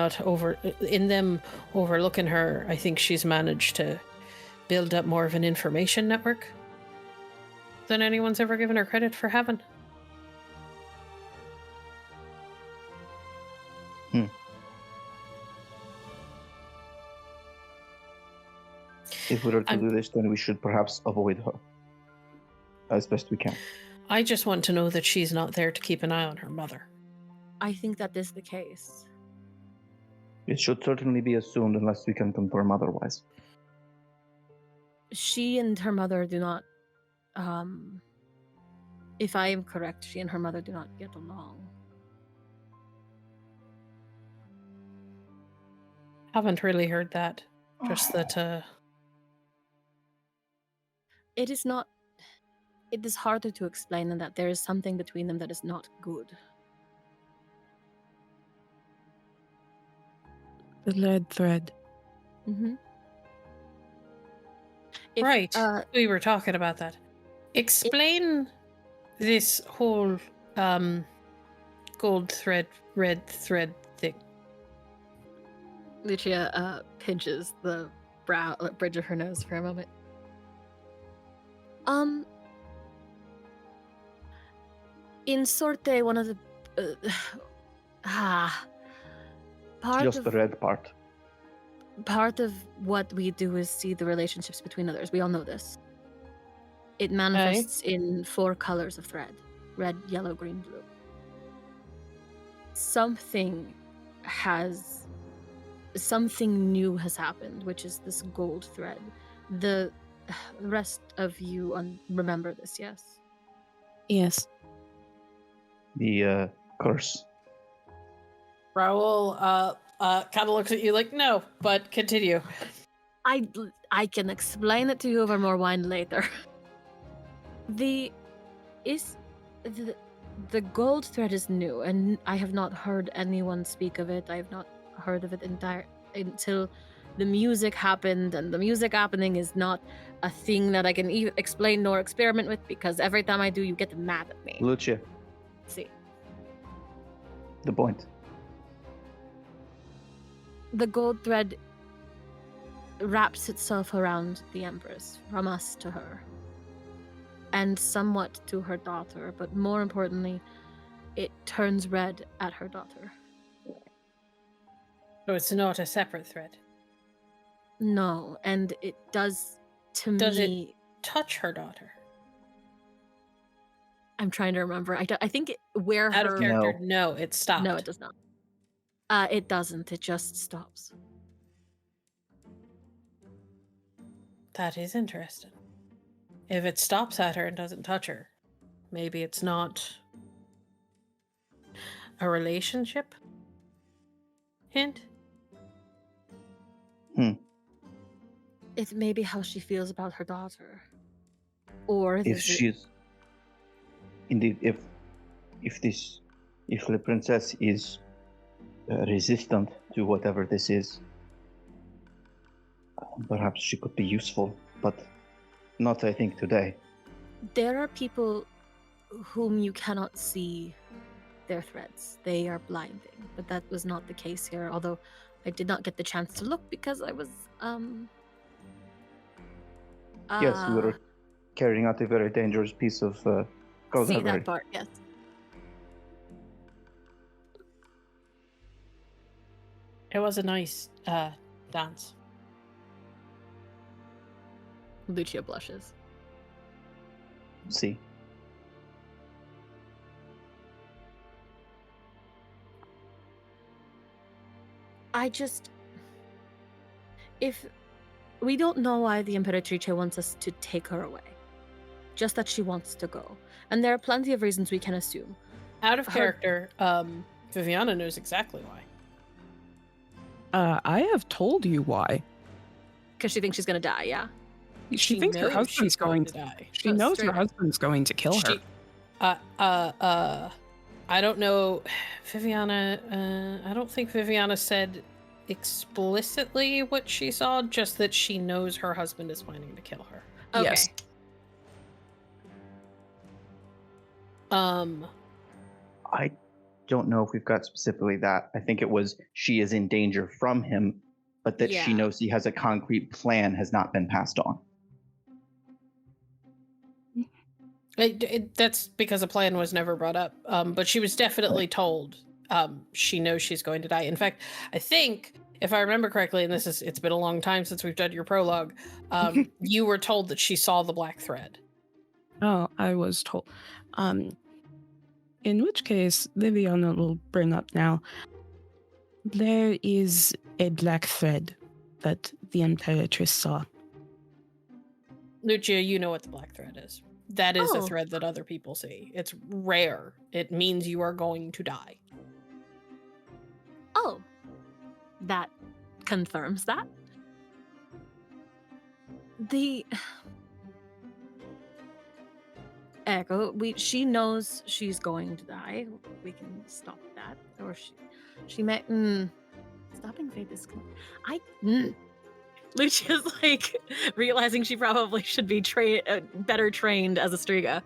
overlooking her, I think she's managed to build up more of an information network than anyone's ever given her credit for having. If we were to do this, then we should perhaps avoid her as best we can. I just want to know that she's not there to keep an eye on her mother. I think that is the case. It should certainly be assumed unless we can confirm otherwise. She and her mother do not, if I am correct, she and her mother do not get along. Haven't really heard that. Just that, It is not, it is harder to explain than that there is something between them that is not good. The red thread. Mm-hmm. Right. We were talking about that. Explain this whole gold thread, red thread thing. Lucia pinches the bridge of her nose for a moment. In Sorte, one of the part Just of the red part. part of what we do is see the relationships between others. We all know this. It manifests in 4 colors of thread: red, yellow, green, blue. Something new has happened, which is this gold thread. The rest of you remember this, yes? Yes. The curse. Raoul kind of looks at you like, no, but continue. I can explain it to you over more wine later. The gold thread is new, and I have not heard anyone speak of it. I have not heard of it until the music happened, and the music happening is not a thing that I can even explain nor experiment with, because every time I do, you get mad at me. Lucia, See, the point. the gold thread wraps itself around the Empress, from us to her, and somewhat to her daughter, but more importantly, it turns red at her daughter. So it's not a separate thread. No, and it does to Does me. it touch her daughter? I'm trying to remember. I think where Out her. of character, no, it stopped. No, it does not. It doesn't. It just stops. That is interesting. If it stops at her and doesn't touch her, maybe it's not a relationship hint? It may be how she feels about her daughter, or If she's indeed, if the princess is resistant to whatever this is, perhaps she could be useful, but not, I think, today. There are people whom you cannot see their threads. They are blinding, but that was not the case here, although I did not get the chance to look because I was Yes, we were carrying out a very dangerous piece of see that part, yes. It was a nice dance. Lucia blushes. See. If we don't know why the Imperatrice wants us to take her away, just that she wants to go, and there are plenty of reasons we can assume. Out of character, Viviana knows exactly why. I have told you why. Because she thinks she's gonna die, yeah? She thinks her knows husband's she's going to die. She knows her husband's going to kill her. I don't know, Viviana. I don't think Viviana said explicitly what she saw, just that she knows her husband is planning to kill her. Okay. Yes. I don't know if we've got specifically that. I think it was she is in danger from him, but that she Yeah. knows he has a concrete plan has not been passed on. That's because a plan was never brought up. But she was definitely told she knows she's going to die. In fact, I think, if I remember correctly, and it's been a long time since we've done your prologue, you were told that she saw the black thread. Oh, I was told. In which case, Viviana will bring up now. There is a black thread that the Imperatrix saw. Lucia, you know what the black thread is. That is a Oh. thread that other people see. It's rare. It means you are going to die. Oh, that confirms that. The Echo, she knows she's going to die. We can stop that, or she may. Stopping fate is. Lucia's like realizing she probably should be better trained as a Striga.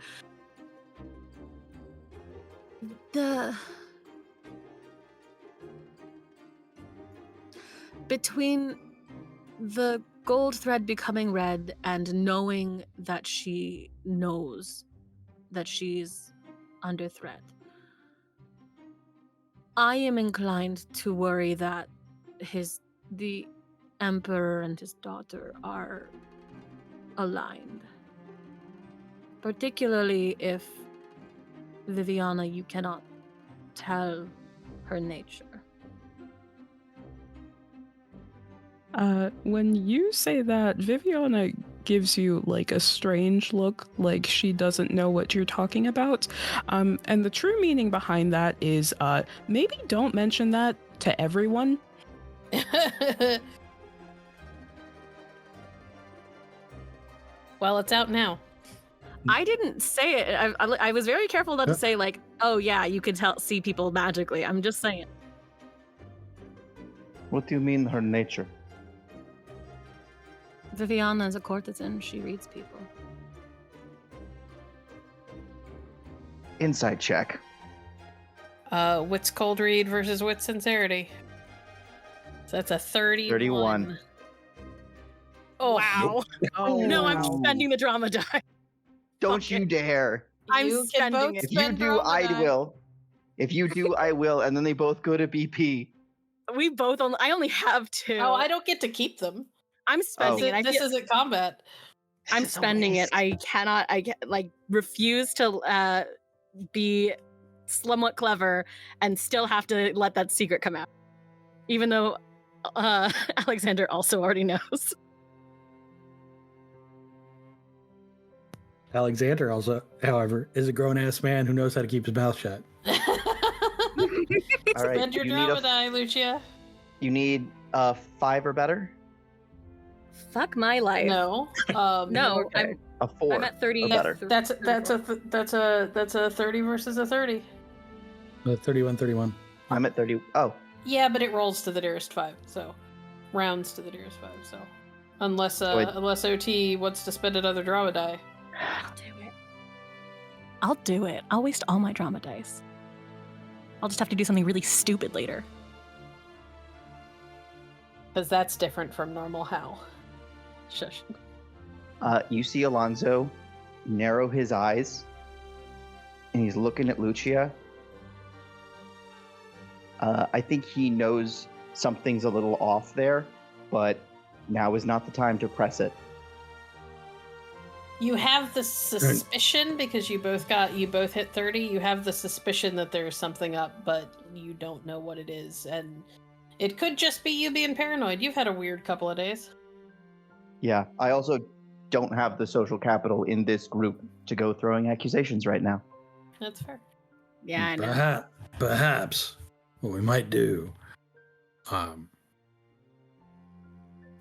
Between the gold thread becoming red and knowing that she knows that she's under threat, I am inclined to worry that the Emperor and his daughter are aligned. Particularly if, Viviana, you cannot tell her nature. When you say that, Viviana gives you like a strange look, like she doesn't know what you're talking about. And the true meaning behind that is maybe don't mention that to everyone. Well, it's out now. I didn't say it. I was very careful not to say like, oh yeah, you can see people magically. I'm just saying. What do you mean her nature? Viviana is a courtesan. She reads people. Insight check. Wit's cold read versus wit's sincerity. So that's a 31. Oh, Wow. Oh, No, I'm wow. spending the drama die. Don't you dare. I'm You can spending both it. If you spend do, drama I die. will. If you do, I will. And then they both go to BP. We both only. I only have two. Oh, I don't get to keep them. I'm spending it. This isn't combat. I'm This is a spending it. waste. I cannot. Refuse to be somewhat clever and still have to let that secret come out, even though Alexander also already knows. Alexander also, however, is a grown-ass man who knows how to keep his mouth shut. All right. Spend your you need drama die, Lucia. You need 5 or better. Fuck my life. No. No, Okay. A 4 I'm at 30. or better. That's a 30 versus a 30. 31. I'm at 30. Oh, Yeah, but it rolls to the nearest 5, so rounds to the nearest 5. So unless unless OT wants to spend another drama die. I'll do it. I'll waste all my drama dice. I'll just have to do something really stupid later. Because that's different from normal how. Shush. you see Alonso narrow his eyes, and he's looking at Lucia. I think he knows something's a little off there, but now is not the time to press it. You have the suspicion because you both hit 30. You have the suspicion that there's something up, but you don't know what it is, and it could just be you being paranoid. You've had a weird couple of days. Yeah, I also don't have the social capital in this group to go throwing accusations right now. That's fair. Yeah, I know. Perhaps what we might do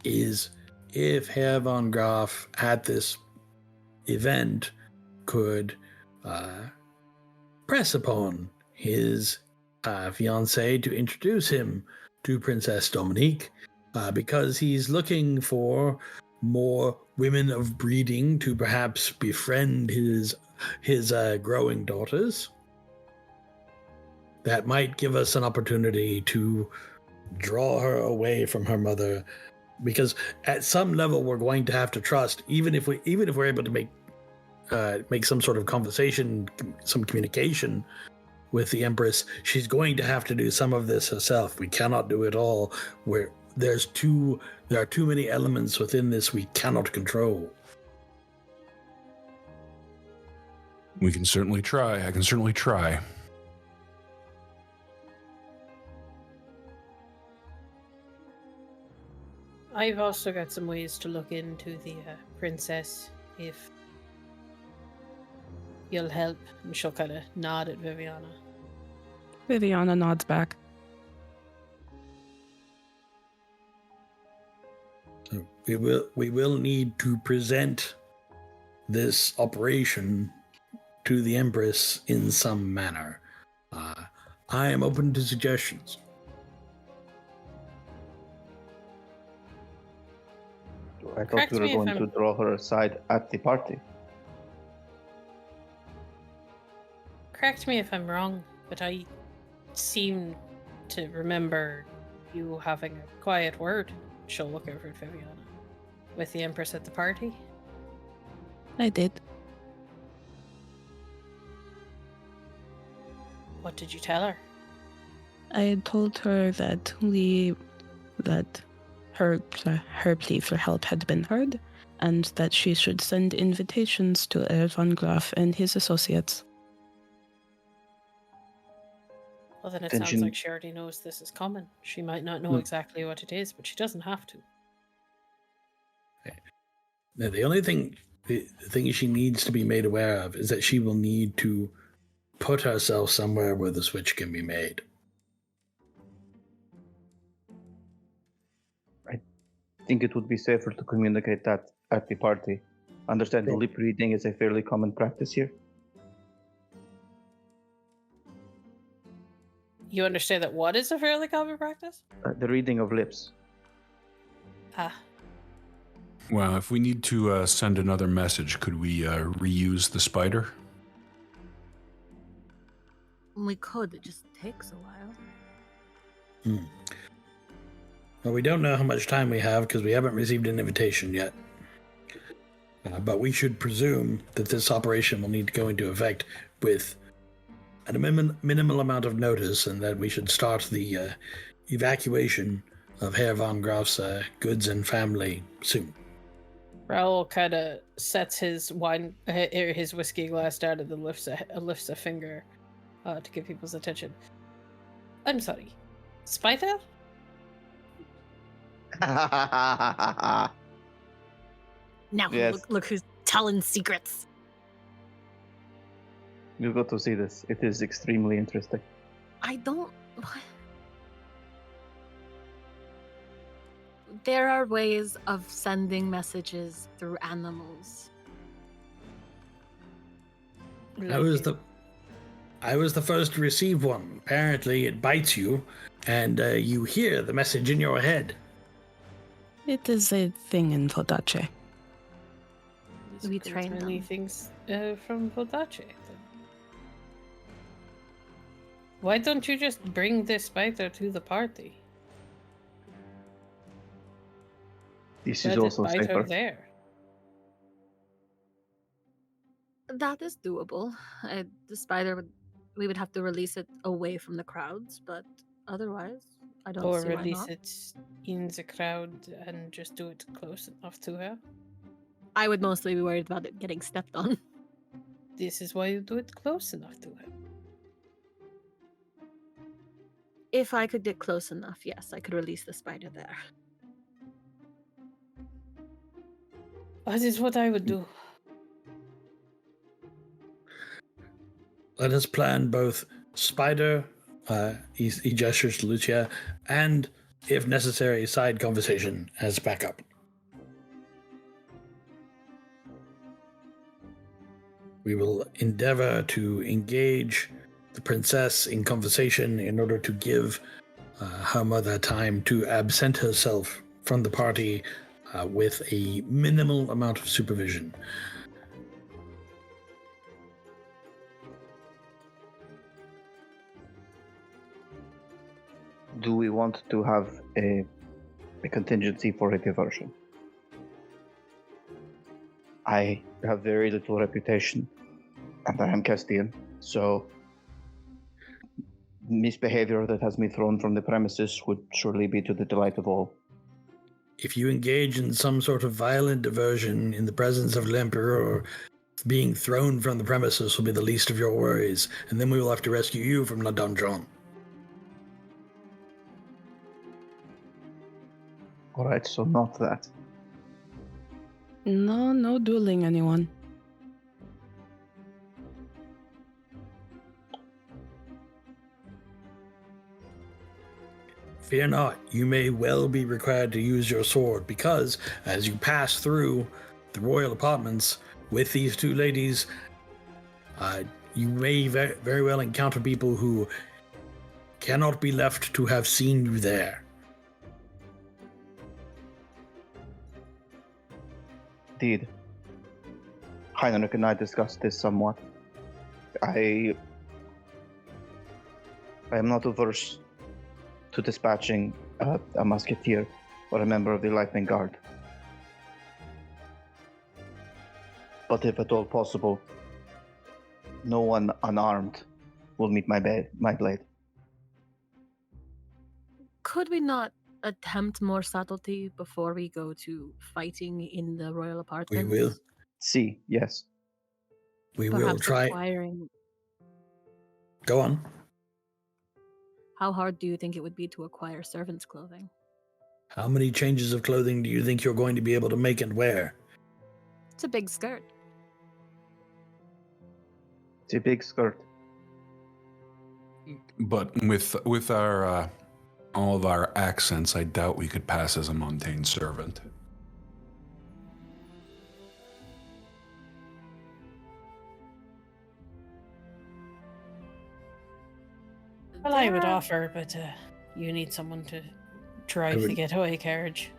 is if Herr von Graf at this event could press upon his fiancée to introduce him to Princess Dominique, because he's looking for more women of breeding to perhaps befriend his growing daughters. That might give us an opportunity to draw her away from her mother, because at some level we're going to have to trust, even if we're able to make some sort of conversation, some communication with the Empress, she's going to have to do some of this herself. We cannot do it all. There are too many elements within this we cannot control. We can certainly try. I can certainly try. I've also got some ways to look into the princess, if you'll help. And she'll kind of nod at Viviana. Viviana nods back. So we will need to present this operation to the Empress in some manner. I am open to suggestions. I thought Correct we were me if going I'm- to draw her aside at the party. Correct me if I'm wrong, but I seem to remember you having a quiet word. She'll look over at Viviana. With the Empress at the party? I did. What did you tell her? I had told her that her plea for help had been heard, and that she should send invitations to Ervan Graf and his associates. Well, then it Then sounds she- like she already knows this is coming. She might not know Hmm. exactly what it is, but she doesn't have to. Now, the thing she needs to be made aware of is that she will need to put herself somewhere where the switch can be made. I think it would be safer to communicate that at the party. Understand Sure. lip reading is a fairly common practice here. You understand that what is a fairly common practice? The reading of lips. Ah, Well, if we need to send another message, could we reuse the spider? We could. It just takes a while. Well, we don't know how much time we have because we haven't received an invitation yet. But we should presume that this operation will need to go into effect with a minimal amount of notice, and that we should start the evacuation of Herr von Graf's goods and family soon. Raoul kind of sets his his whiskey glass down and then lifts a finger to get people's attention. I'm sorry, spider? Now Yes. look who's telling secrets. You got to see this. It is extremely interesting. I don't. There are ways of sending messages through animals. I was the first to receive one. Apparently, it bites you, and you hear the message in your head. It is a thing in Vodace. We train many them. things from Vodace. Why don't you just bring this spider to the party? This Let is it also bite her safer. there. That is doable. The spider we would have to release it away from the crowds, but otherwise, I don't Or see why release not. it in the crowd and just do it close enough to her. I would mostly be worried about it getting stepped on. This is why you do it close enough to her. If I could get close enough, yes, I could release the spider there. That is what I would do. Let us plan both spider, he gestures to Lucia, and, if necessary, side conversation as backup. We will endeavor to engage the princess in conversation in order to give her mother time to absent herself from the party with a minimal amount of supervision. Do we want to have a contingency for a diversion? I have very little reputation, and I am Castian, so misbehavior that has me thrown from the premises would surely be to the delight of all. If you engage in some sort of violent diversion in the presence of the Emperor, being thrown from the premises will be the least of your worries, and then we will have to rescue you from the dungeon. Alright, so not that. No dueling anyone. Fear not, you may well be required to use your sword, because as you pass through the royal apartments with these two ladies, you may very well encounter people who cannot be left to have seen you there. Indeed. Heinrich and I discussed this somewhat. I am not averse to dispatching a musketeer or a member of the Lightning Guard. But if at all possible, no one unarmed will meet my blade. Could we not attempt more subtlety before we go to fighting in the royal apartments? We will. See, yes. We Perhaps will try. acquiring. Go on. How hard do you think it would be to acquire servants' clothing? How many changes of clothing do you think you're going to be able to make and wear? It's a big skirt. It's a big skirt. But with our all of our accents, I doubt we could pass as a mundane servant. Well, I would offer, but you need someone to drive the getaway carriage.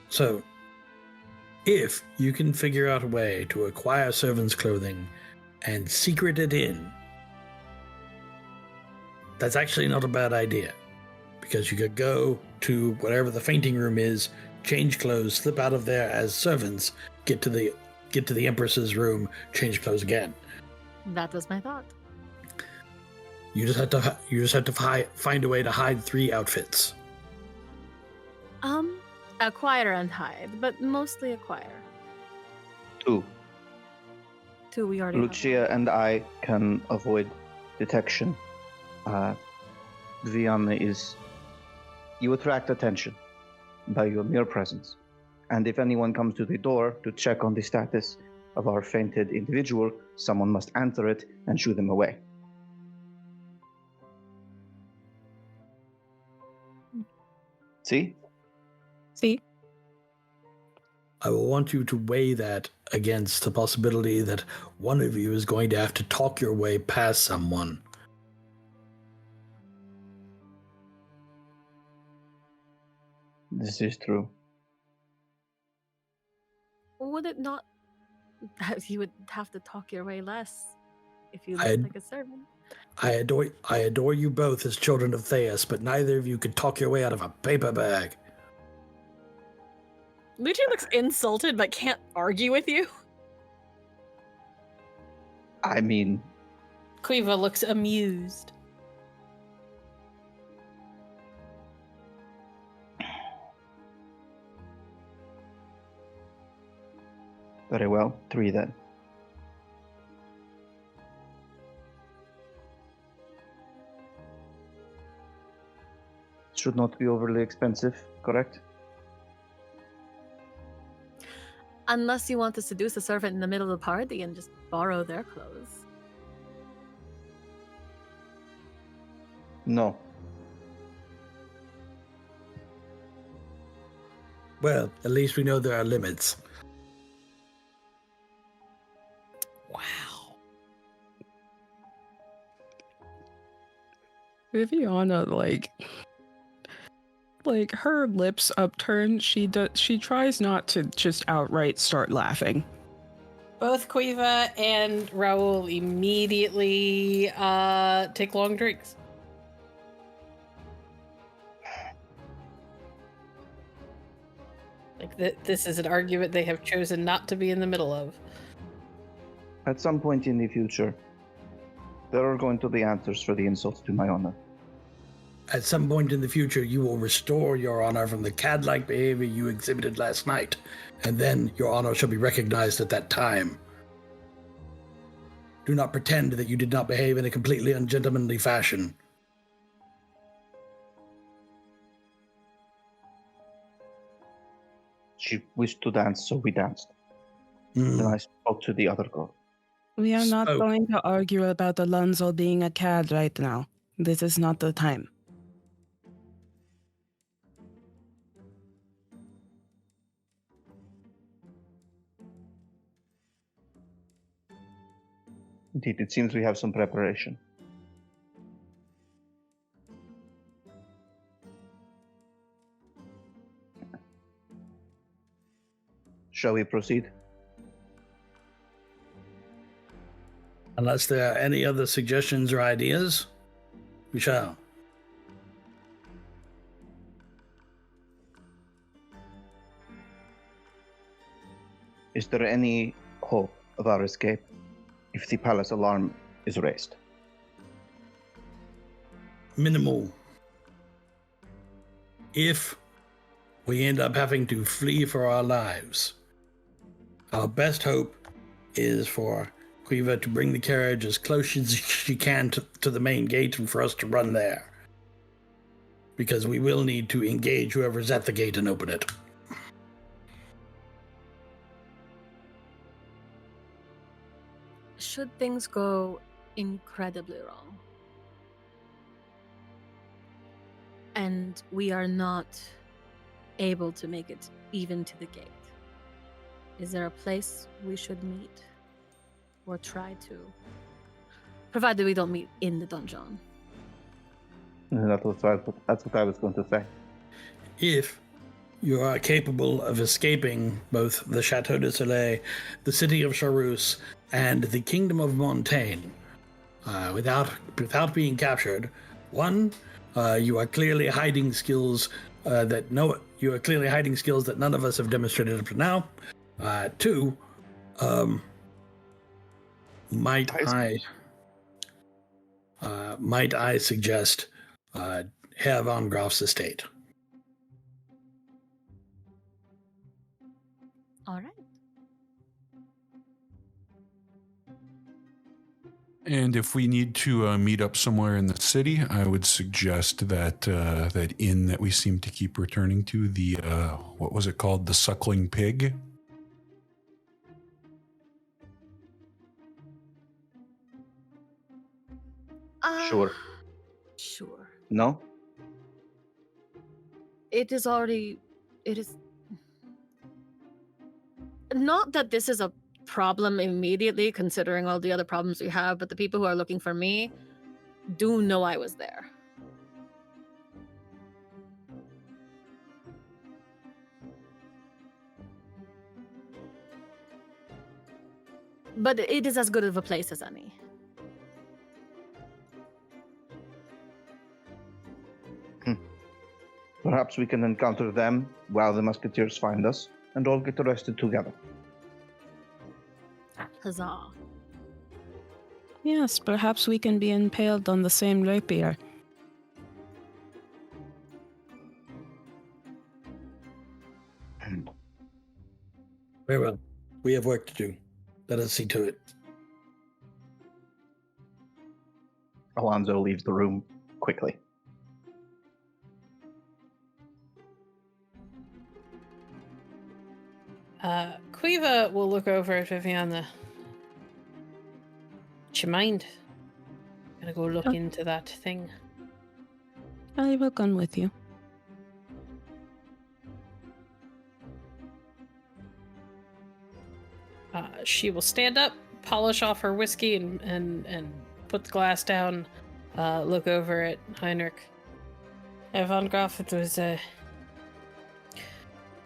So, if you can figure out a way to acquire servants' clothing and secret it in, that's actually not a bad idea. Because you could go to whatever the fainting room is, change clothes, slip out of there as servants, get to the Empress's room, change clothes again. That was my thought. You just have to find a way to hide 3 outfits. Acquire and hide, but mostly acquire. 2. 2 we already Lucia and I can avoid detection. Viviana you attract attention by your mere presence. And if anyone comes to the door to check on the status of our fainted individual, someone must answer it and shoo them away. See? See? I will want you to weigh that against the possibility that one of you is going to have to talk your way past someone. This is true. Would it not that you would have to talk your way less if you looked like a servant? I adore you both as children of Theus, but neither of you could talk your way out of a paper bag. Lucia looks insulted but can't argue with you. I mean... Quiva looks amused. Very well, 3 then. Should not be overly expensive, correct? Unless you want to seduce a servant in the middle of the party and just borrow their clothes. No. Well, at least we know there are limits. Wow. Viviana, like her lips upturned. She tries not to just outright start laughing. Both Quiva and Raul immediately take long drinks. Like this is an argument they have chosen not to be in the middle of. At some point in the future, there are going to be answers for the insults to my honor. At some point in the future, you will restore your honor from the cad-like behavior you exhibited last night, and then your honor shall be recognized at that time. Do not pretend that you did not behave in a completely ungentlemanly fashion. She wished to dance, so we danced. Then I spoke to the other girl. We are not Spoke. going to argue about Alonso being a cad right now. This is not the time. Indeed, it seems we have some preparation. Shall we proceed? Unless there are any other suggestions or ideas, we shall. Is there any hope of our escape if the palace alarm is raised? Minimal. If we end up having to flee for our lives, our best hope is for Quiva to bring the carriage as close as she can to the main gate and for us to run there. Because we will need to engage whoever's at the gate and open it. Should things go incredibly wrong, and we are not able to make it even to the gate, is there a place we should meet or try to, provided we don't meet in the dungeon? That's what I was going to say. If you are capable of escaping both the Chateau de Soleil, the city of Charus, and the Kingdom of Montaigne without being captured, one, you are clearly hiding skills that none of us have demonstrated up to now. Two, might I suggest Herr von Graf's estate? All right. And if we need to meet up somewhere in the city, I would suggest that that inn that we seem to keep returning to, the what was it called, the Suckling Pig. Sure. Sure. No? It is not that this is a problem immediately, considering all the other problems we have, but the people who are looking for me do know I was there. But it is as good of a place as any. Perhaps we can encounter them while the musketeers find us, and all get arrested together. Huzzah. Yes, perhaps we can be impaled on the same rapier. Very well. We have work to do. Let us see to it. Alonso leaves the room quickly. Quiva will look over at Viviana. Do you mind? Gonna go look into that thing. I will come with you. She will stand up, polish off her whiskey, and put the glass down. look over at Heinrich. Von Groth, it was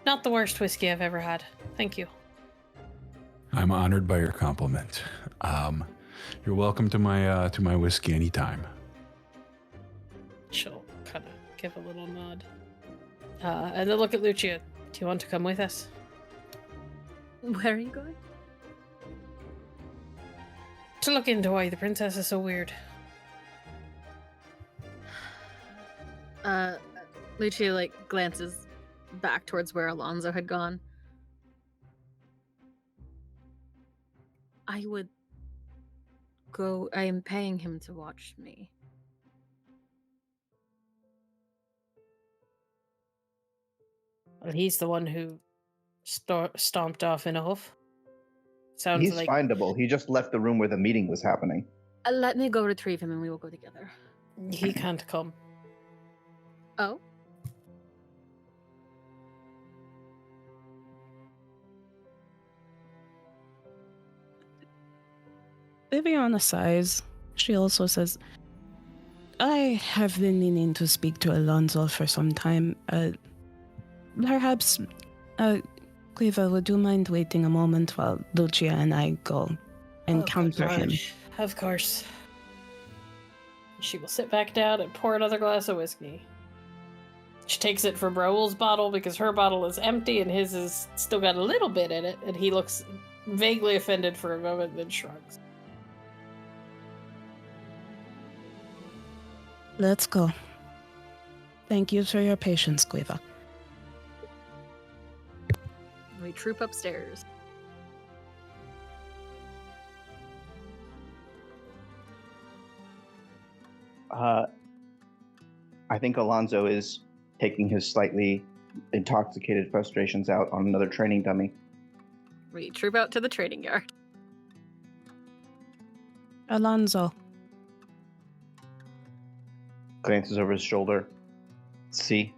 not the worst whiskey I've ever had. Thank you. I'm honored by your compliment. You're welcome to my whiskey anytime. She'll kind of give a little nod. And then look at Lucia. Do you want to come with us? Where are you going? To look into why the princess is so weird. Lucia glances back towards where Alonso had gone. I would go. I am paying him to watch me. Well, he's the one who stomped off in a huff. Sounds He's like findable. He just left the room where the meeting was happening. Let me go retrieve him and we will go together. he can't come. Oh? Viviana sighs. She also says, I have been meaning to speak to Alonso for some time. Perhaps, Cleva, would you mind waiting a moment while Lucia and I go encounter him? Of course. She will sit back down and pour another glass of whiskey. She takes it from Raoul's bottle because her bottle is empty and his is still got a little bit in it, and he looks vaguely offended for a moment, then shrugs. Let's go. Thank you for your patience, Cleva. We troop upstairs. I think Alonso is taking his slightly intoxicated frustrations out on another training dummy. We troop out to the trading yard. Alonso. Glances over his shoulder. See?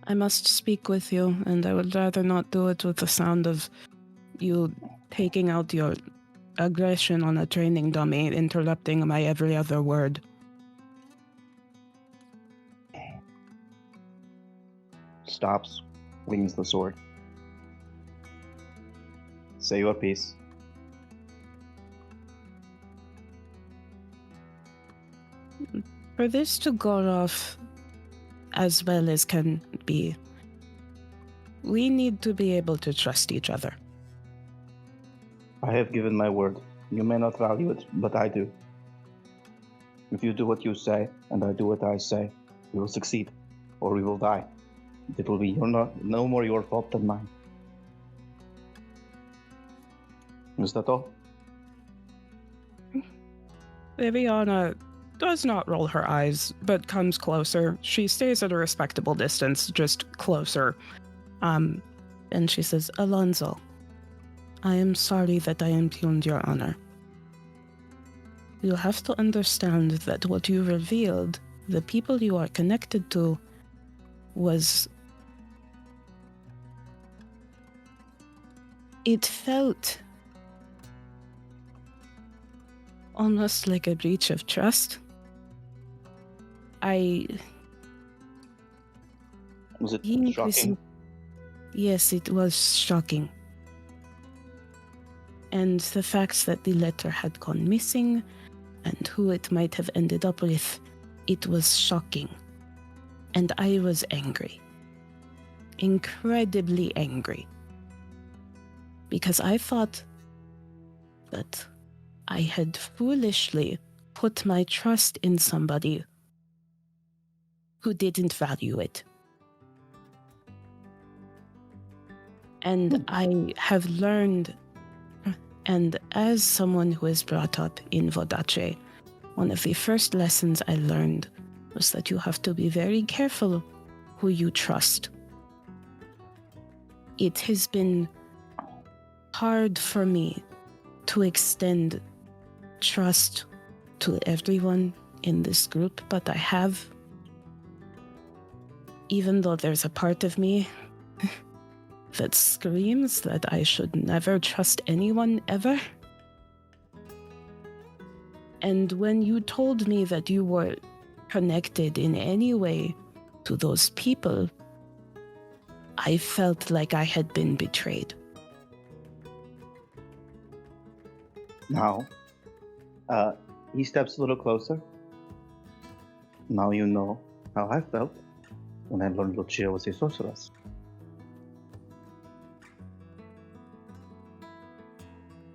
I must speak with you, and I would rather not do it with the sound of you taking out your aggression on a training dummy, interrupting my every other word. Stops, wings the sword. Say your piece. For this to go off as well as can be, we need to be able to trust each other. I have given my word. You may not value it, but I do. If you do what you say, and I do what I say, we will succeed, or we will die. It will be no more your fault than mine. Is that all? Viviana does not roll her eyes, but comes closer. She stays at a respectable distance, just closer. And she says, Alonso, I am sorry that I impugned your honor. You have to understand that what you revealed, the people you are connected to, was... It felt almost like a breach of trust. Was it Being shocking? Yes, it was shocking. And the fact that the letter had gone missing, and who it might have ended up with, it was shocking. And I was angry. Incredibly angry. Because I thought that I had foolishly put my trust in somebody who didn't value it. And I have learned, and as someone who is brought up in Vodace, one of the first lessons I learned was that you have to be very careful who you trust. It has been hard for me to extend trust to everyone in this group, but I have. Even though there's a part of me that screams that I should never trust anyone ever. And when you told me that you were connected in any way to those people, I felt like I had been betrayed. Now, he steps a little closer. Now you know how I felt when I learned Lucia was a sorceress.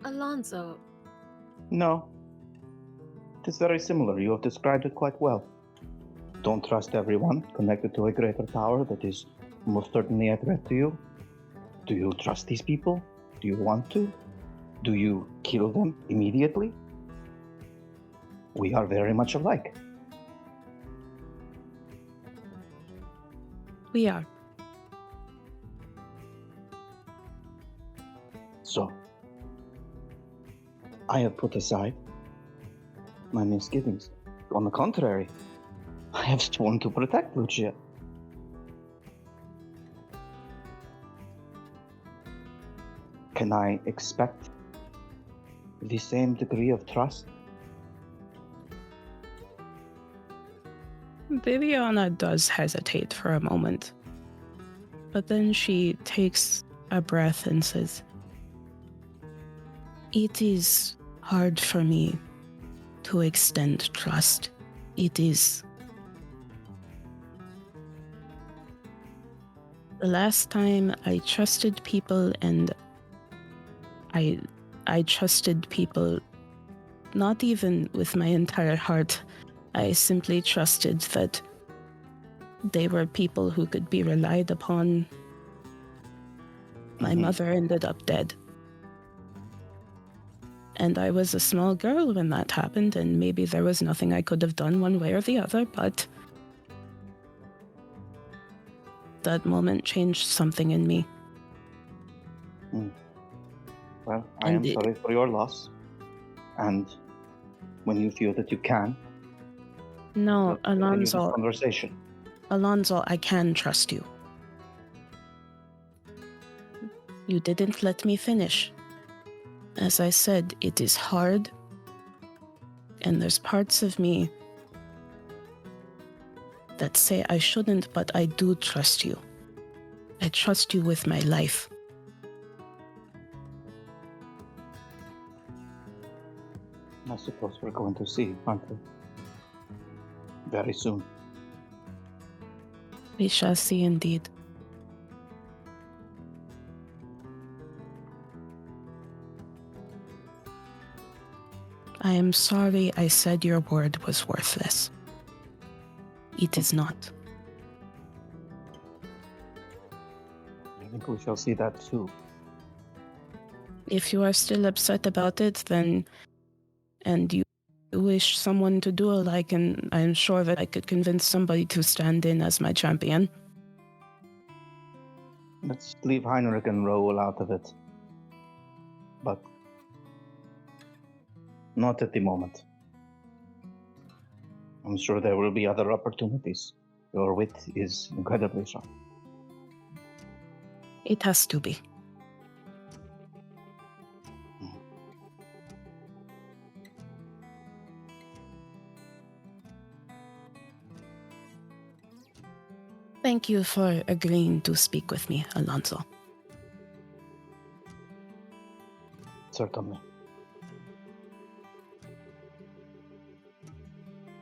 Alonso, No. It is very similar. You have described it quite well. Don't trust everyone connected to a greater power that is most certainly a threat to you. Do you trust these people? Do you want to? Do you kill them immediately? We are very much alike. We are. So, I have put aside my misgivings. On the contrary, I have sworn to protect Lucia. Can I expect the same degree of trust? Viviana does hesitate for a moment, but then she takes a breath and says, "It is hard for me to extend trust. It is. The last time I trusted people, and I trusted people not even with my entire heart. I simply trusted that they were people who could be relied upon. My mother ended up dead. And I was a small girl when that happened, and maybe there was nothing I could have done one way or the other, but that moment changed something in me. Well, I am sorry for your loss. And when you feel that you can, No, let's continue this Alonso, conversation. Alonso, I can trust you. You didn't let me finish. As I said, it is hard, and there's parts of me that say I shouldn't, but I do trust you. I trust you with my life. I suppose we're going to see, aren't we? Very soon. We shall see indeed. I am sorry I said your word was worthless. It is not. I think we shall see that too. If you are still upset about it, then, and you wish someone to duel, I am sure that I could convince somebody to stand in as my champion. Let's leave Heinrich and Roel out of it. But not at the moment. I'm sure there will be other opportunities. Your wit is incredibly sharp. It has to be. Thank you for agreeing to speak with me, Alonso. Certainly.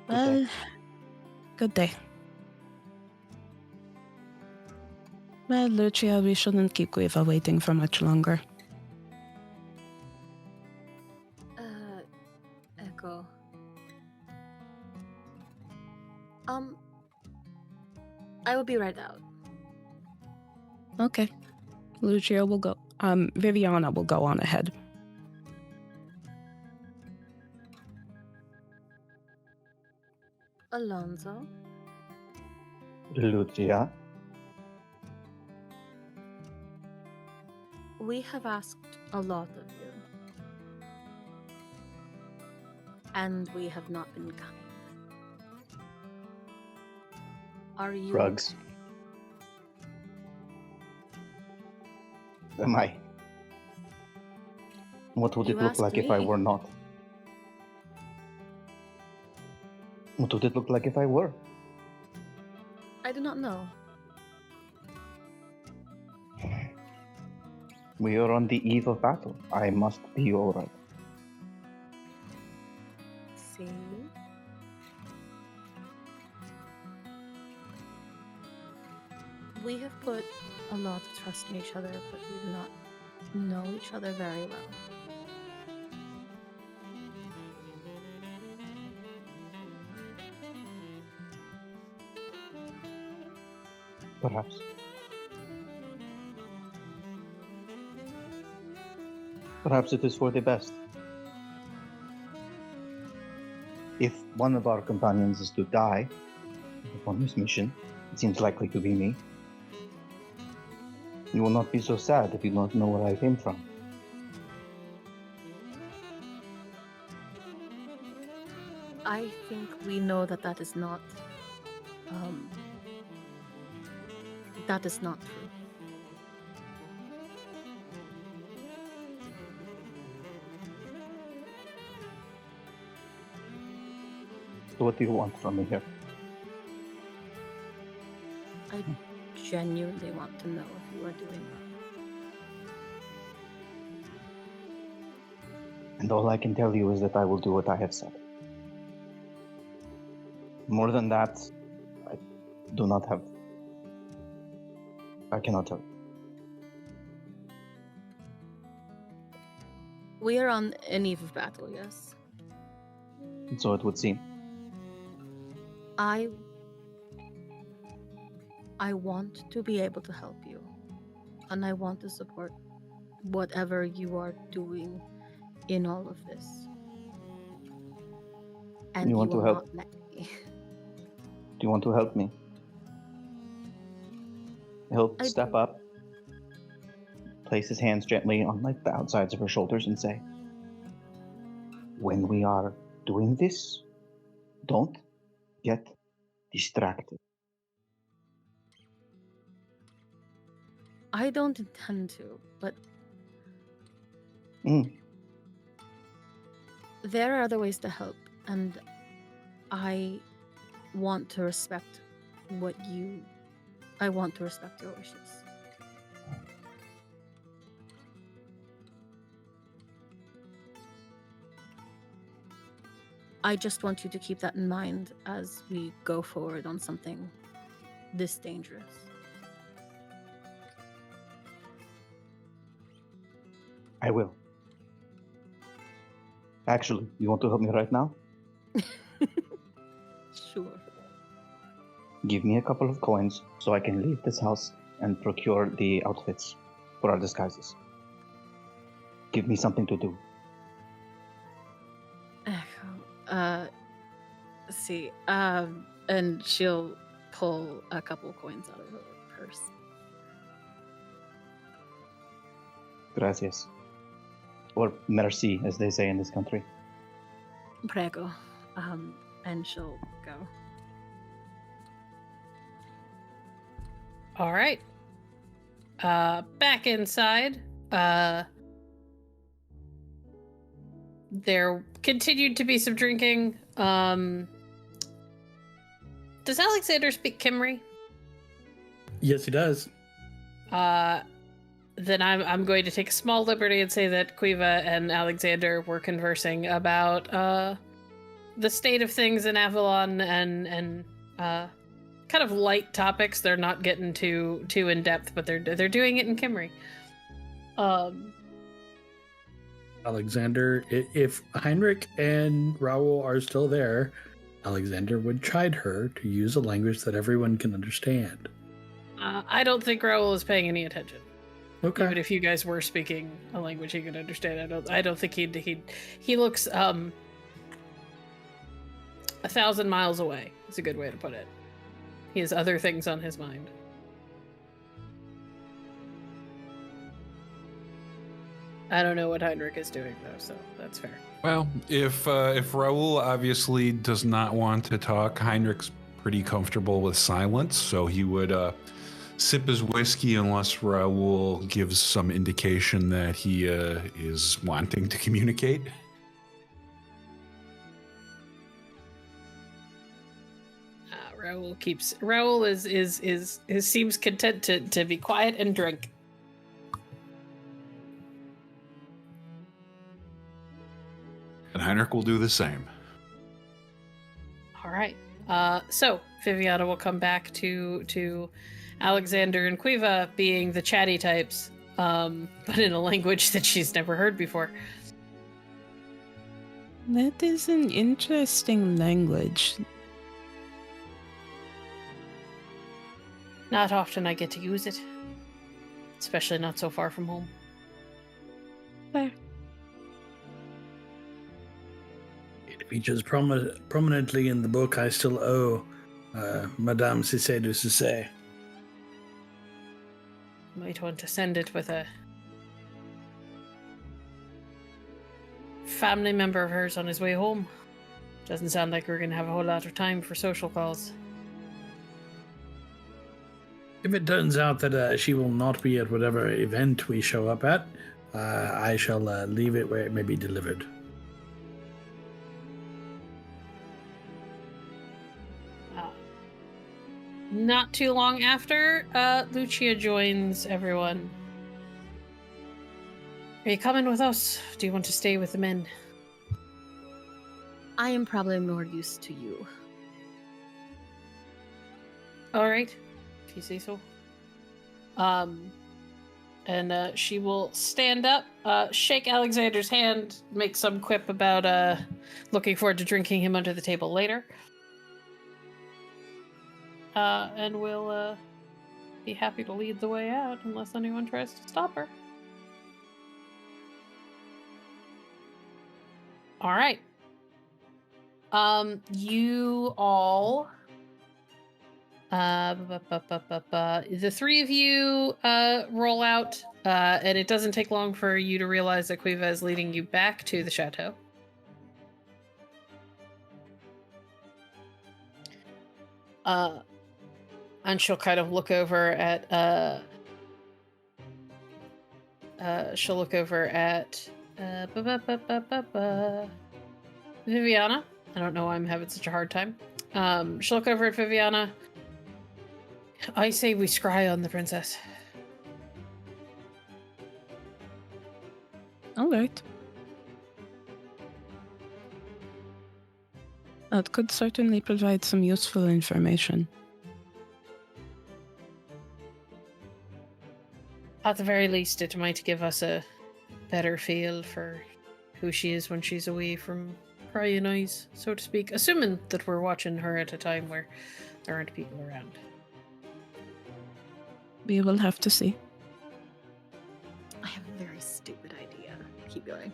Well, good day. Well, Lucia, we shouldn't keep Gueva waiting for much longer. Echo. I will be right out. Okay. Lucia will go. Viviana will go on ahead. Alonso? Lucia? We have asked a lot of you. And we have not been kind. Are you... Drugs. Am I? What would it You look asked like if I me. were not? What would it look like if I were? I do not know. We are on the eve of battle. I must be alright. See? We have put a lot of trust in each other, but we do not know each other very well. Perhaps. Perhaps it is for the best. If one of our companions is to die upon this mission, it seems likely to be me. You will not be so sad if you don't know where I came from. I think we know that that is not true. So what do you want from me here? I genuinely want to know if you are doing well. And all I can tell you is that I will do what I have said. More than that, I do not have... I cannot tell you. We are on an eve of battle, yes. So it would seem. I want to be able to help you, and I want to support whatever you are doing in all of this. And You want to will help? not let me. Do you want to help me? He'll I step do. up, place his hands gently on like the outsides of her shoulders and say, when we are doing this, don't get distracted. I don't intend to, but Mm. there are other ways to help, and I want to respect I want to respect your wishes. I just want you to keep that in mind as we go forward on something this dangerous. I will. Actually, you want to help me right now? Sure. Give me a couple of coins so I can leave this house and procure the outfits for our disguises. Give me something to do. Let's see. And she'll pull a couple coins out of her purse. Gracias. Or merci, as they say in this country. Prego. And she'll go. All right. Back inside. There continued to be some drinking. Does Alexander speak Kimry? Yes, he does. Then I'm going to take a small liberty and say that Quiva and Alexander were conversing about the state of things in Avalon and kind of light topics. They're not getting too in depth, but they're doing it in Kimry. Alexander, if Heinrich and Raoul are still there, Alexander would chide her to use a language that everyone can understand. I don't think Raoul is paying any attention. Okay. Even if you guys were speaking a language he could understand, I don't think he looks 1,000 miles away. Is a good way to put it. He has other things on his mind. I don't know what Heinrich is doing though, so that's fair. Well, if Raoul obviously does not want to talk, Heinrich's pretty comfortable with silence, so he would sip his whiskey unless Raoul gives some indication that he is wanting to communicate. Raoul seems content to be quiet and drink. And Heinrich will do the same. All right. So Viviana will come back to Alexander and Quiva being the chatty types, but in a language that she's never heard before. That is an interesting language. Not often I get to use it, especially not so far from home. Fair. It features prominently in the book I still owe Madame Cissé de Cissé. Might want to send it with a family member of hers on his way home. Doesn't sound like we're going to have a whole lot of time for social calls. If it turns out that she will not be at whatever event we show up at, I shall leave it where it may be delivered. Not too long after, Lucia joins everyone. Are you coming with us? Do you want to stay with the men? I am probably more used to you. All right, if you say so. And she will stand up, shake Alexander's hand, make some quip about looking forward to drinking him under the table later. And we'll be happy to lead the way out unless anyone tries to stop her. All right. You all, the three of you roll out, and it doesn't take long for you to realize that Quiva is leading you back to the chateau. And she'll kind of look over at Viviana. I don't know why I'm having such a hard time. She'll look over at Viviana. I say we scry on the princess. All right. That could certainly provide some useful information. At the very least, it might give us a better feel for who she is when she's away from prying eyes, so to speak. Assuming that we're watching her at a time where there aren't people around. We will have to see. I have a very stupid idea. Keep going.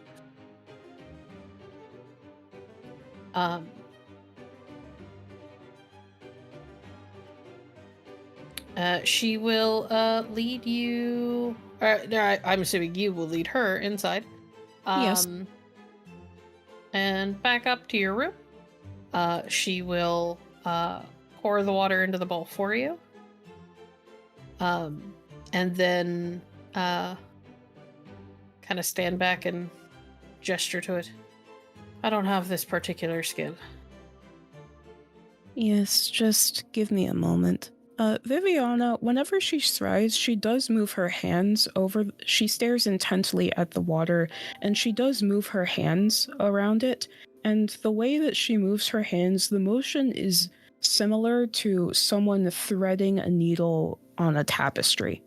She will lead you. I'm assuming you will lead her inside. Yes. And back up to your room. She will pour the water into the bowl for you. And then kind of stand back and gesture to it. I don't have this particular skill. Yes, just give me a moment. Viviana, whenever she scries, she does move her hands over. She stares intently at the water, and she does move her hands around it. And the way that she moves her hands, the motion is similar to someone threading a needle on a tapestry.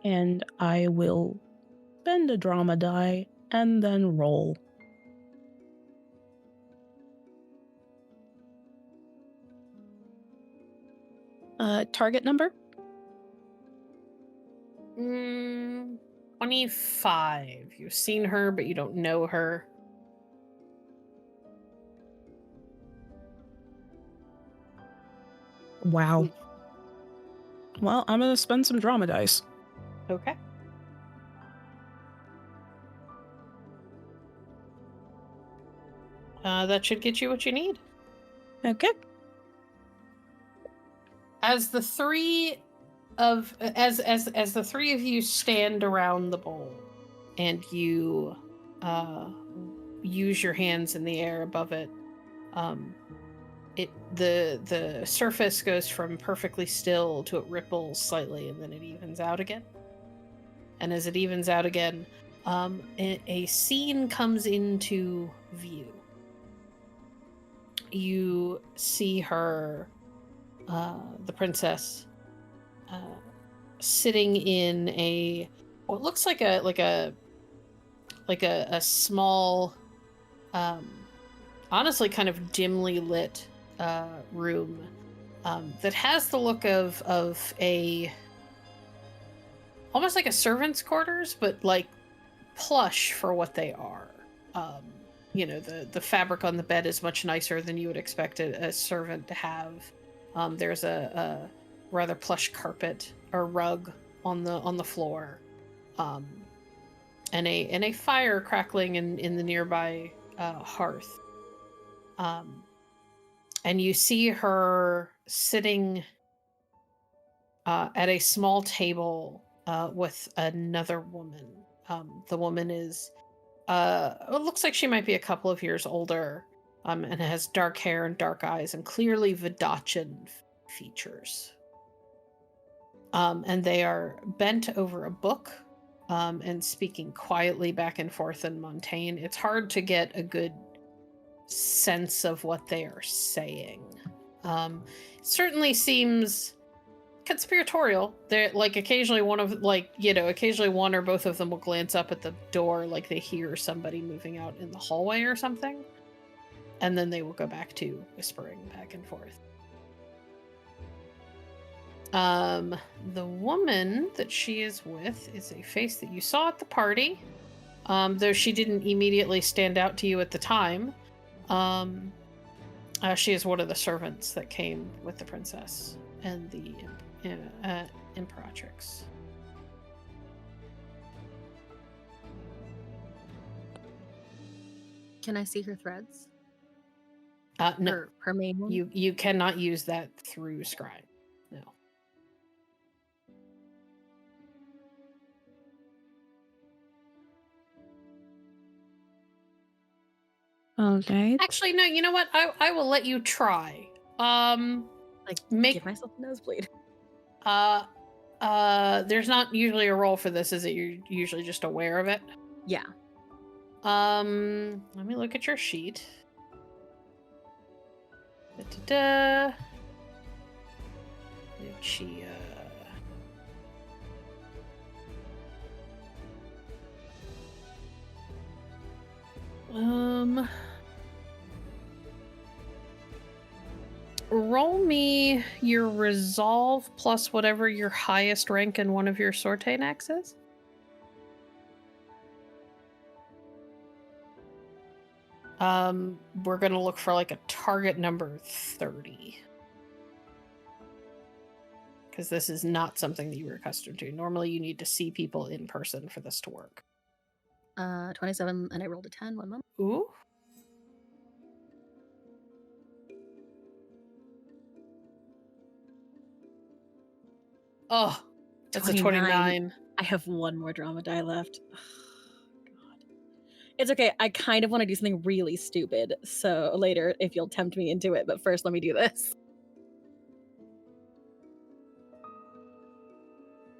And I will spend a drama die and then roll. Target number? 25. You've seen her, but you don't know her. Wow. Well, I'm gonna spend some drama dice. Okay. That should get you what you need. Okay. As the three of you stand around the bowl, and you use your hands in the air above it, The surface goes from perfectly still to it ripples slightly, and then it evens out again. And as it evens out again, a scene comes into view. You see her, the princess, sitting in what looks like a small, honestly kind of dimly lit room that has the look of almost like a servant's quarters, but like plush for what they are. The fabric on the bed is much nicer than you would expect a servant to have. There's a rather plush carpet or rug on the floor, and a fire crackling in the nearby hearth. And you see her sitting at a small table with another woman. The woman is, it looks like she might be a couple of years older, and has dark hair and dark eyes and clearly Vodachan features. And they are bent over a book and speaking quietly back and forth in Montaigne. It's hard to get a good sense of what they are saying. Certainly seems conspiratorial. They're like occasionally one or both of them will glance up at the door like they hear somebody moving out in the hallway or something, and then they will go back to whispering back and forth. The woman that she is with is a face that you saw at the party, though she didn't immediately stand out to you at the time. She is one of the servants that came with the princess and the Imperatrix. Can I see her threads? No. Her main one? You cannot use that through Scribe. No. Okay. Actually, no, you know what? I will let you try. Give myself a nosebleed. There's not usually a roll for this, is it? You're usually just aware of it? Yeah. Let me look at your sheet. Da-da-da. Lucia. Roll me your resolve plus whatever your highest rank in one of your sorte necks is. We're gonna look for like a target number 30. Because this is not something that you were accustomed to. Normally you need to see people in person for this to work. 27, and I rolled a 10. 1 moment. Ooh. Oh, that's 29. a 29. I have one more drama die left. Oh, God. It's okay. I kind of want to do something really stupid. So later, if you'll tempt me into it. But first, let me do this.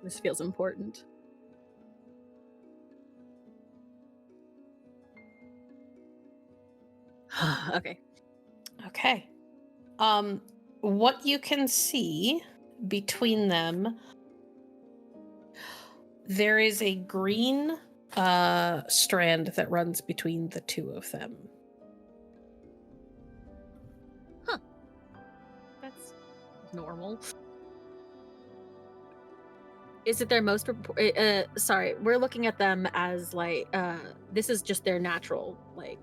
This feels important. Okay. Okay. What you can see between them, there is a green strand that runs between the two of them. Huh. That's normal. Is it their most... sorry, we're looking at them as, like, this is just their natural, like...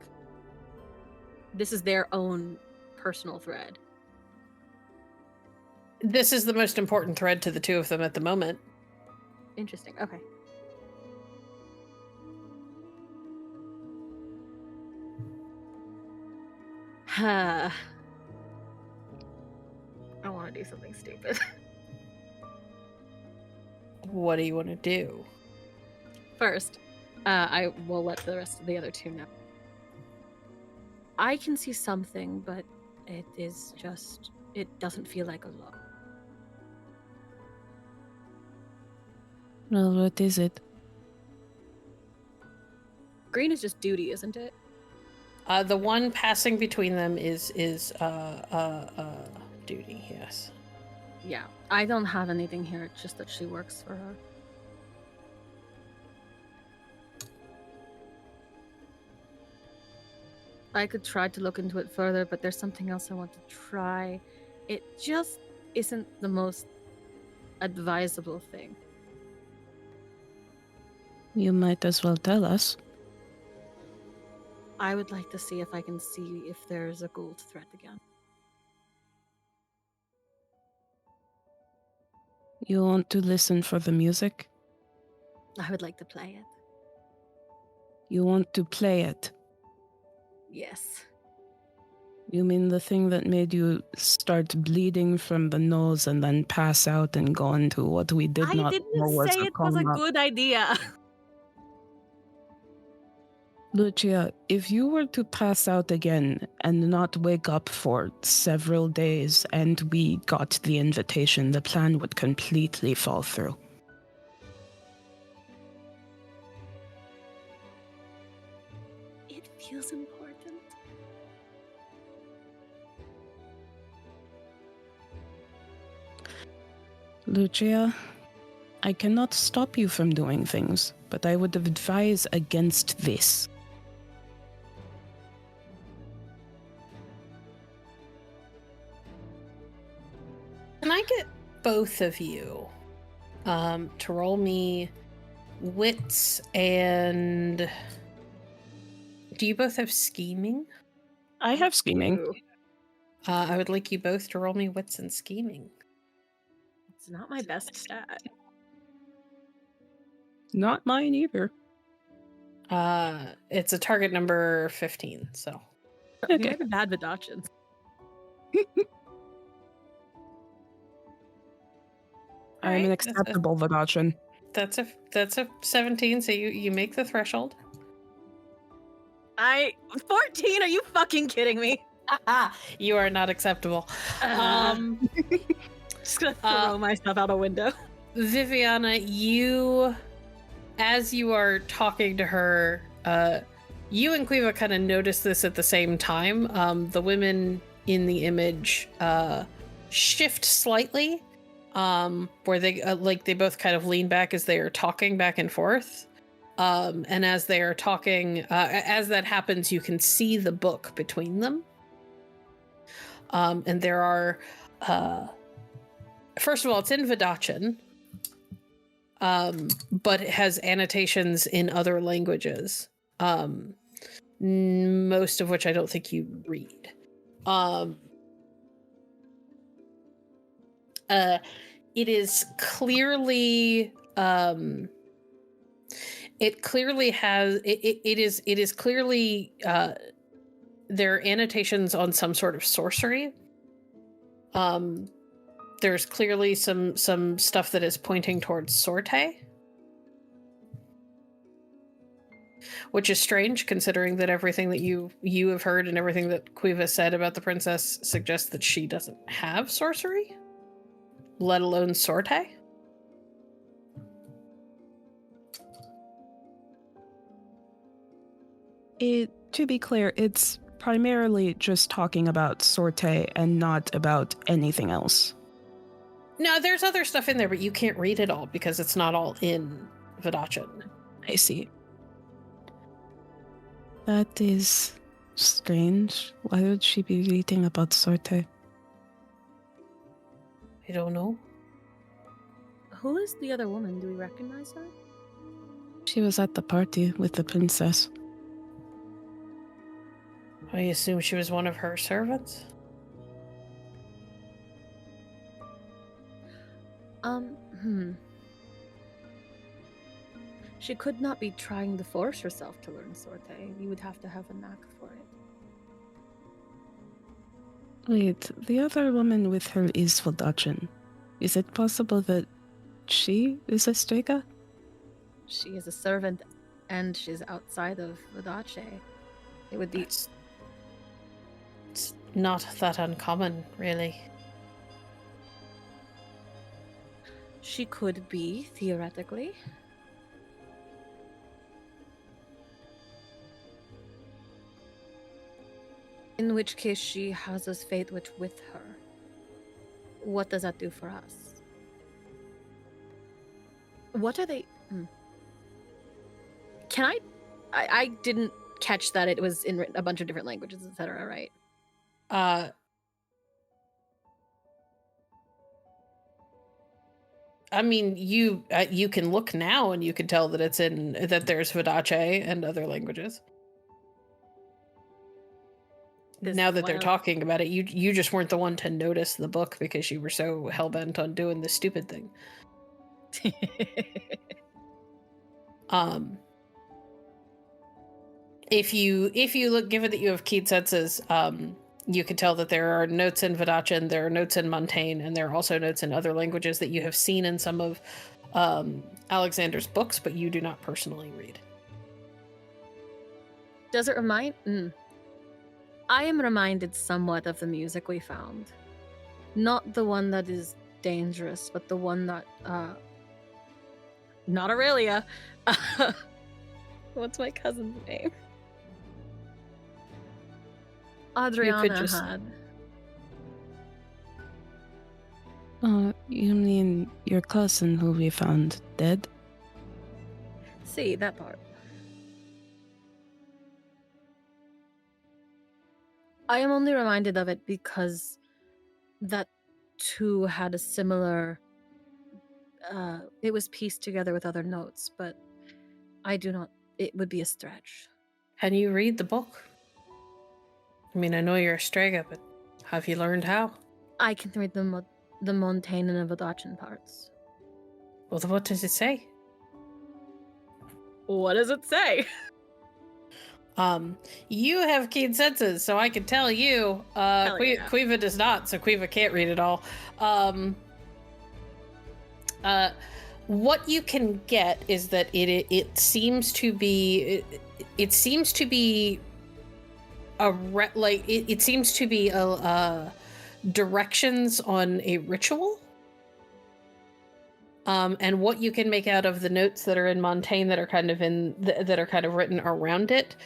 This is their own personal thread. This is the most important thread to the two of them at the moment. Interesting. Okay. I want to do something stupid. What do you want to do? First, I will let the rest of the other two know. I can see something, but it is just, it doesn't feel like a lot. Well, what is it? Green is just duty, isn't it? The one passing between them is duty. Yes. Yeah, I don't have anything here. It's just that she works for her. I could try to look into it further, but there's something else I want to try. It just isn't the most advisable thing. You might as well tell us. I would like to see if I can see if there's a gold thread again. You want to listen for the music? I would like to play it. You want to play it? Yes. You mean the thing that made you start bleeding from the nose and then pass out and go into what we did I not didn't know was say a it was a coma? good idea. Lucia, if you were to pass out again and not wake up for several days and we got the invitation, the plan would completely fall through. It feels important. Lucia, I cannot stop you from doing things, but I would advise against this. Can I get both of you to roll me wits and... Do you both have scheming? I have scheming. I would like you both to roll me wits and scheming. It's not my best stat. Not mine either. It's a target number 15, so... You Okay. might be bad with Dachshunds. I'm an acceptable Vadachan. That's a 17, so you make the threshold. 14? Are you fucking kidding me? You are not acceptable. Just gonna throw myself out a window. Viviana, you, as you are talking to her, you and Quiva kind of notice this at the same time. The women in the image shift slightly, where they they both kind of lean back as they are talking back and forth. And as they are talking, as that happens, you can see the book between them. And there are, first of all, it's in Vadachan, but it has annotations in other languages, most of which I don't think you read. It is clearly, it clearly has, it is clearly, there are annotations on some sort of sorcery. There's clearly some stuff that is pointing towards sorte, which is strange considering that everything that you have heard and everything that Quiva said about the princess suggests that she doesn't have sorcery, let alone sorte. To be clear, it's primarily just talking about sorte and not about anything else. No, there's other stuff in there, but you can't read it all because it's not all in Vadachan. I see. That is strange. Why would she be reading about sorte? I don't know. Who is the other woman? Do we recognize her? She was at the party with the princess. I assume she was one of her servants? She could not be trying to force herself to learn sorte. You would have to have a knack for it. Wait, the other woman with her is Vadachan. Is it possible that she is a Strega? She is a servant, and she's outside of Vadache. It would be not that uncommon, really. She could be, theoretically. In which case she has us fate with her. What does that do for us? What are they... Can I didn't catch that it was in a bunch of different languages, etc., right? I mean, you can look now and you can tell that that there's Vidace and other languages. Now that they're talking about it, you just weren't the one to notice the book because you were so hell-bent on doing this stupid thing. If you look, given that you have keen senses, you can tell that there are notes in Vidace, there are notes in Montaigne, and there are also notes in other languages that you have seen in some of Alexander's books, but you do not personally read. Does it remind... I am reminded somewhat of the music we found. Not the one that is dangerous, but the one that... Not Aurelia. What's my cousin's name? Adriana had. You mean your cousin who we found dead? See, that part. I am only reminded of it because that too had a similar... it was pieced together with other notes, but I do not... It would be a stretch. Can you read the book? I mean, I know you're a Strega, but have you learned how? I can read the Montaigne and the Vidacian parts. Well, what does it say? What does it say? You have keen senses, so I can tell you. Quiva does not, so Quiva can't read it all. What you can get is that it seems to be it seems to be directions on a ritual. And what you can make out of the notes that are in Montaigne that are kind of written around it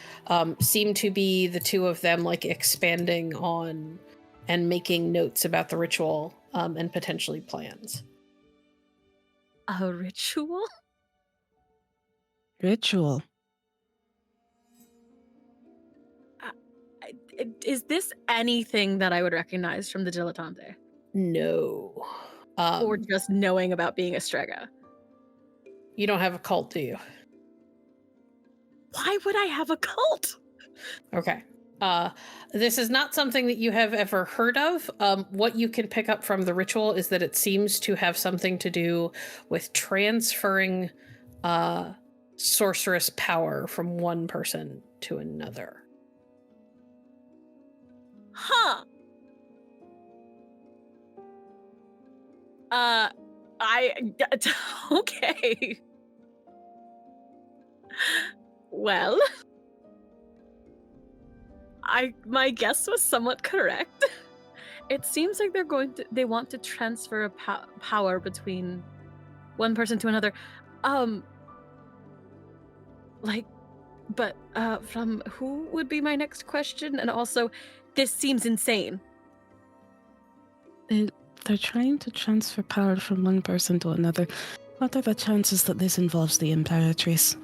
seem to be the two of them like expanding on and making notes about the ritual and potentially plans. A ritual? Ritual. Is this anything that I would recognize from the Dilettante? No. Or just knowing about being a Strega? You don't have a cult, do you? Why would I have a cult? Okay. This is not something that you have ever heard of. What you can pick up from the ritual is that it seems to have something to do with transferring sorceress power from one person to another. Huh. Okay. Well, my guess was somewhat correct. It seems like they want to transfer a power between one person to another. From who would be my next question? And also, this seems insane. They're trying to transfer power from one person to another. What are the chances that this involves the Imperatrice?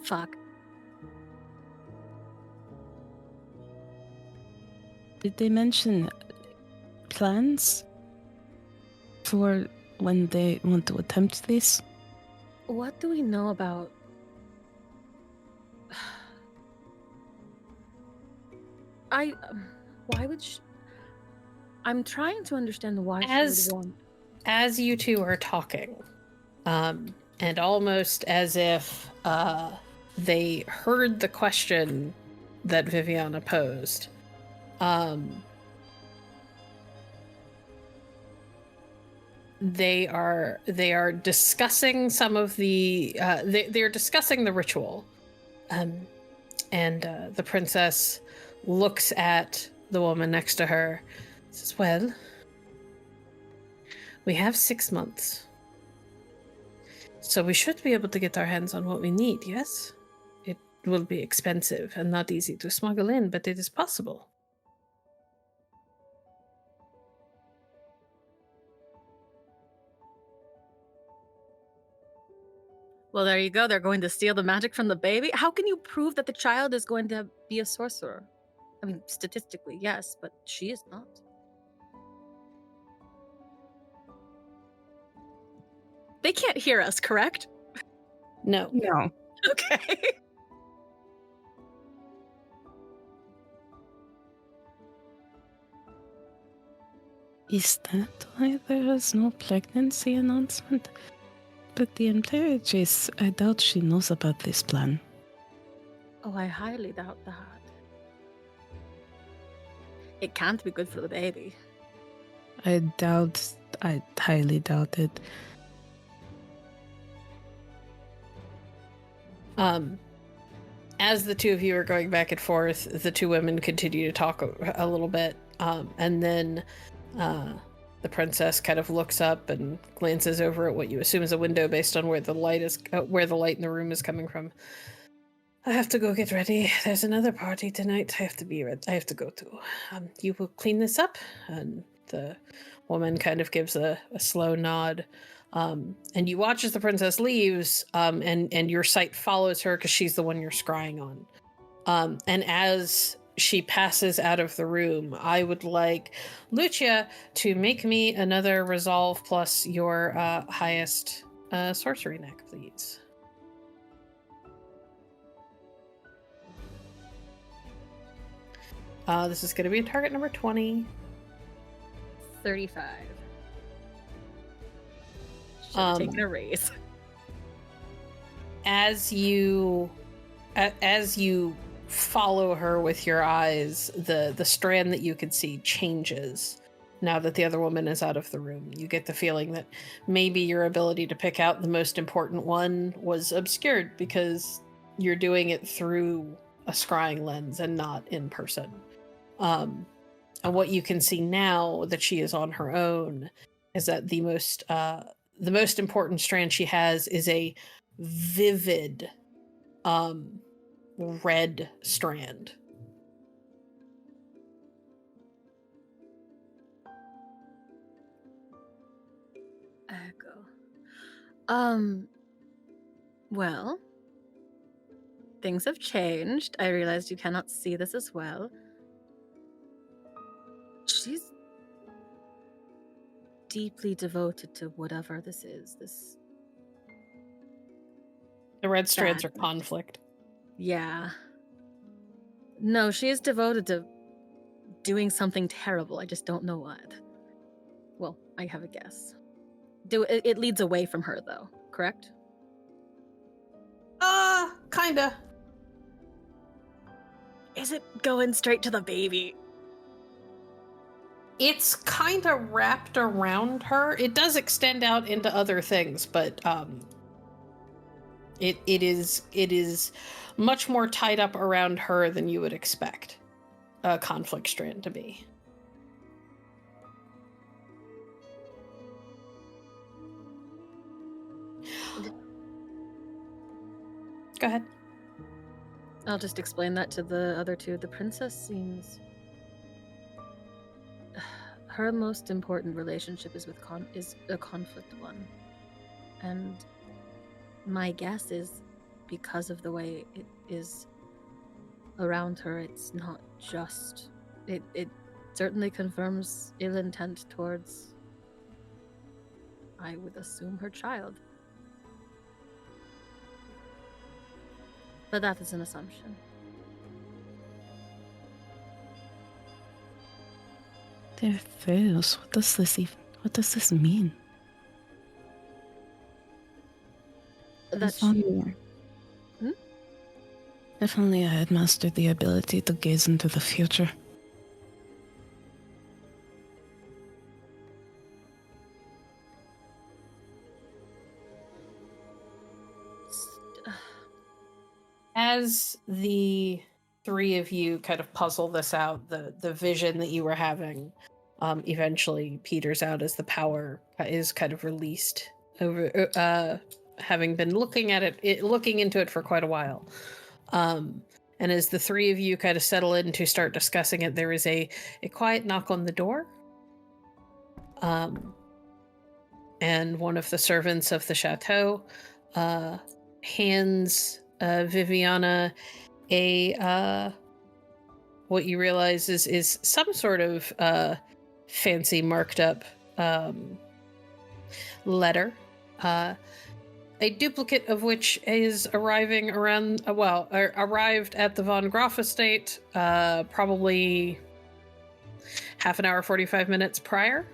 Fuck. Did they mention plans for when they want to attempt this? What do we know about... Why would she... I'm trying to understand why she would want... As you two are talking, and almost as if they heard the question that Viviana posed, they are discussing some of the they're discussing the ritual, and the princess looks at the woman next to her, says, well, we have 6 months. So we should be able to get our hands on what we need, yes? It will be expensive and not easy to smuggle in, but it is possible. Well, there you go. They're going to steal the magic from the baby. How can you prove that the child is going to be a sorcerer? I mean, statistically, yes, but she is not. They can't hear us, correct? No. No. Okay. Is that why there is no pregnancy announcement? But the Emperatrice, I doubt she knows about this plan. Oh, I highly doubt that. It can't be good for the baby. I highly doubt it. As the two of you are going back and forth, the two women continue to talk a little bit, and then the princess kind of looks up and glances over at what you assume is a window based on where the light is, where the light in the room is coming from. I have to go get ready. There's another party tonight. I have to be ready. I have to go to. You will clean this up, and the woman kind of gives a slow nod. And you watch as the princess leaves, and your sight follows her because she's the one you're scrying on. And as she passes out of the room, I would like Lucia to make me another resolve plus your highest sorcery neck, please. This is going to be target number 20. 35. Should have taken a raise. As you follow her with your eyes, the strand that you could see changes now that the other woman is out of the room. You get the feeling that maybe your ability to pick out the most important one was obscured because you're doing it through a scrying lens and not in person. And what you can see now that she is on her own is that the most important strand she has is a vivid red strand. Echo. Well, things have changed. I realized you cannot see this as well. She's deeply devoted to whatever this is. The red strands are Sadness. conflict. Yeah. No, she is devoted to doing something terrible. I just don't know what. Well, I have a guess. It leads away from her, though, correct? Kinda. Is it going straight to the baby? It's kind of wrapped around her. It does extend out into other things, but it is much more tied up around her than you would expect a conflict strand to be. Go ahead. I'll just explain that to the other two. The princess seems... Her most important relationship is is a conflict one. And my guess is because of the way it is around her, it's not just... It certainly confirms ill intent towards, I would assume, her child. But that is an assumption. They're fairs. What does this mean? That If only I had mastered the ability to gaze into the future. As the three of you kind of puzzle this out, the vision that you were having eventually peters out as the power is kind of released over having been looking into it for quite a while. And as the three of you kind of settle in to start discussing it, there is a quiet knock on the door. And one of the servants of the chateau hands Viviana a what you realize is some sort of fancy marked up letter. A duplicate of which is arriving around, arrived at the Von Groff estate probably half an hour, 45 minutes prior.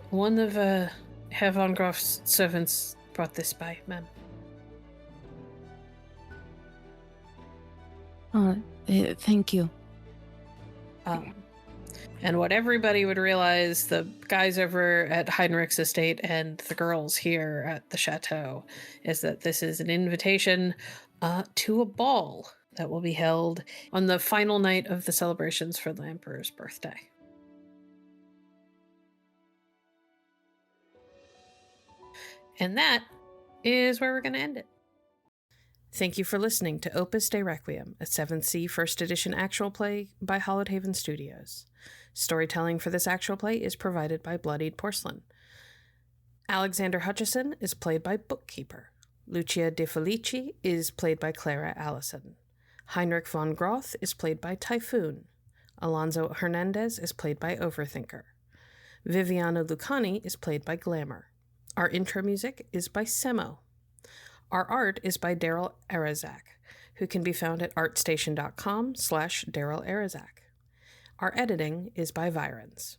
One of Herr Von Groff's servants brought this by, ma'am. Thank you. And what everybody would realize, the guys over at Heinrich's estate and the girls here at the chateau, is that this is an invitation to a ball that will be held on the final night of the celebrations for the Emperor's birthday. And that is where we're going to end it. Thank you for listening to Opus de Requiem, a 7th C First Edition actual play by Hollowhaven Studios. Storytelling for this actual play is provided by Bloodied Porcelain. Alexander Hutcheson is played by Bookkeeper. Lucia De Felici is played by Clara Allison. Heinrich von Groth is played by Typhoon. Alonso Hernandez is played by Overthinker. Viviana Lucani is played by Glamour. Our intro music is by Sémø. Our art is by Daryl Arazak, who can be found at artstation.com/Daryl Arazak. Our editing is by Virons.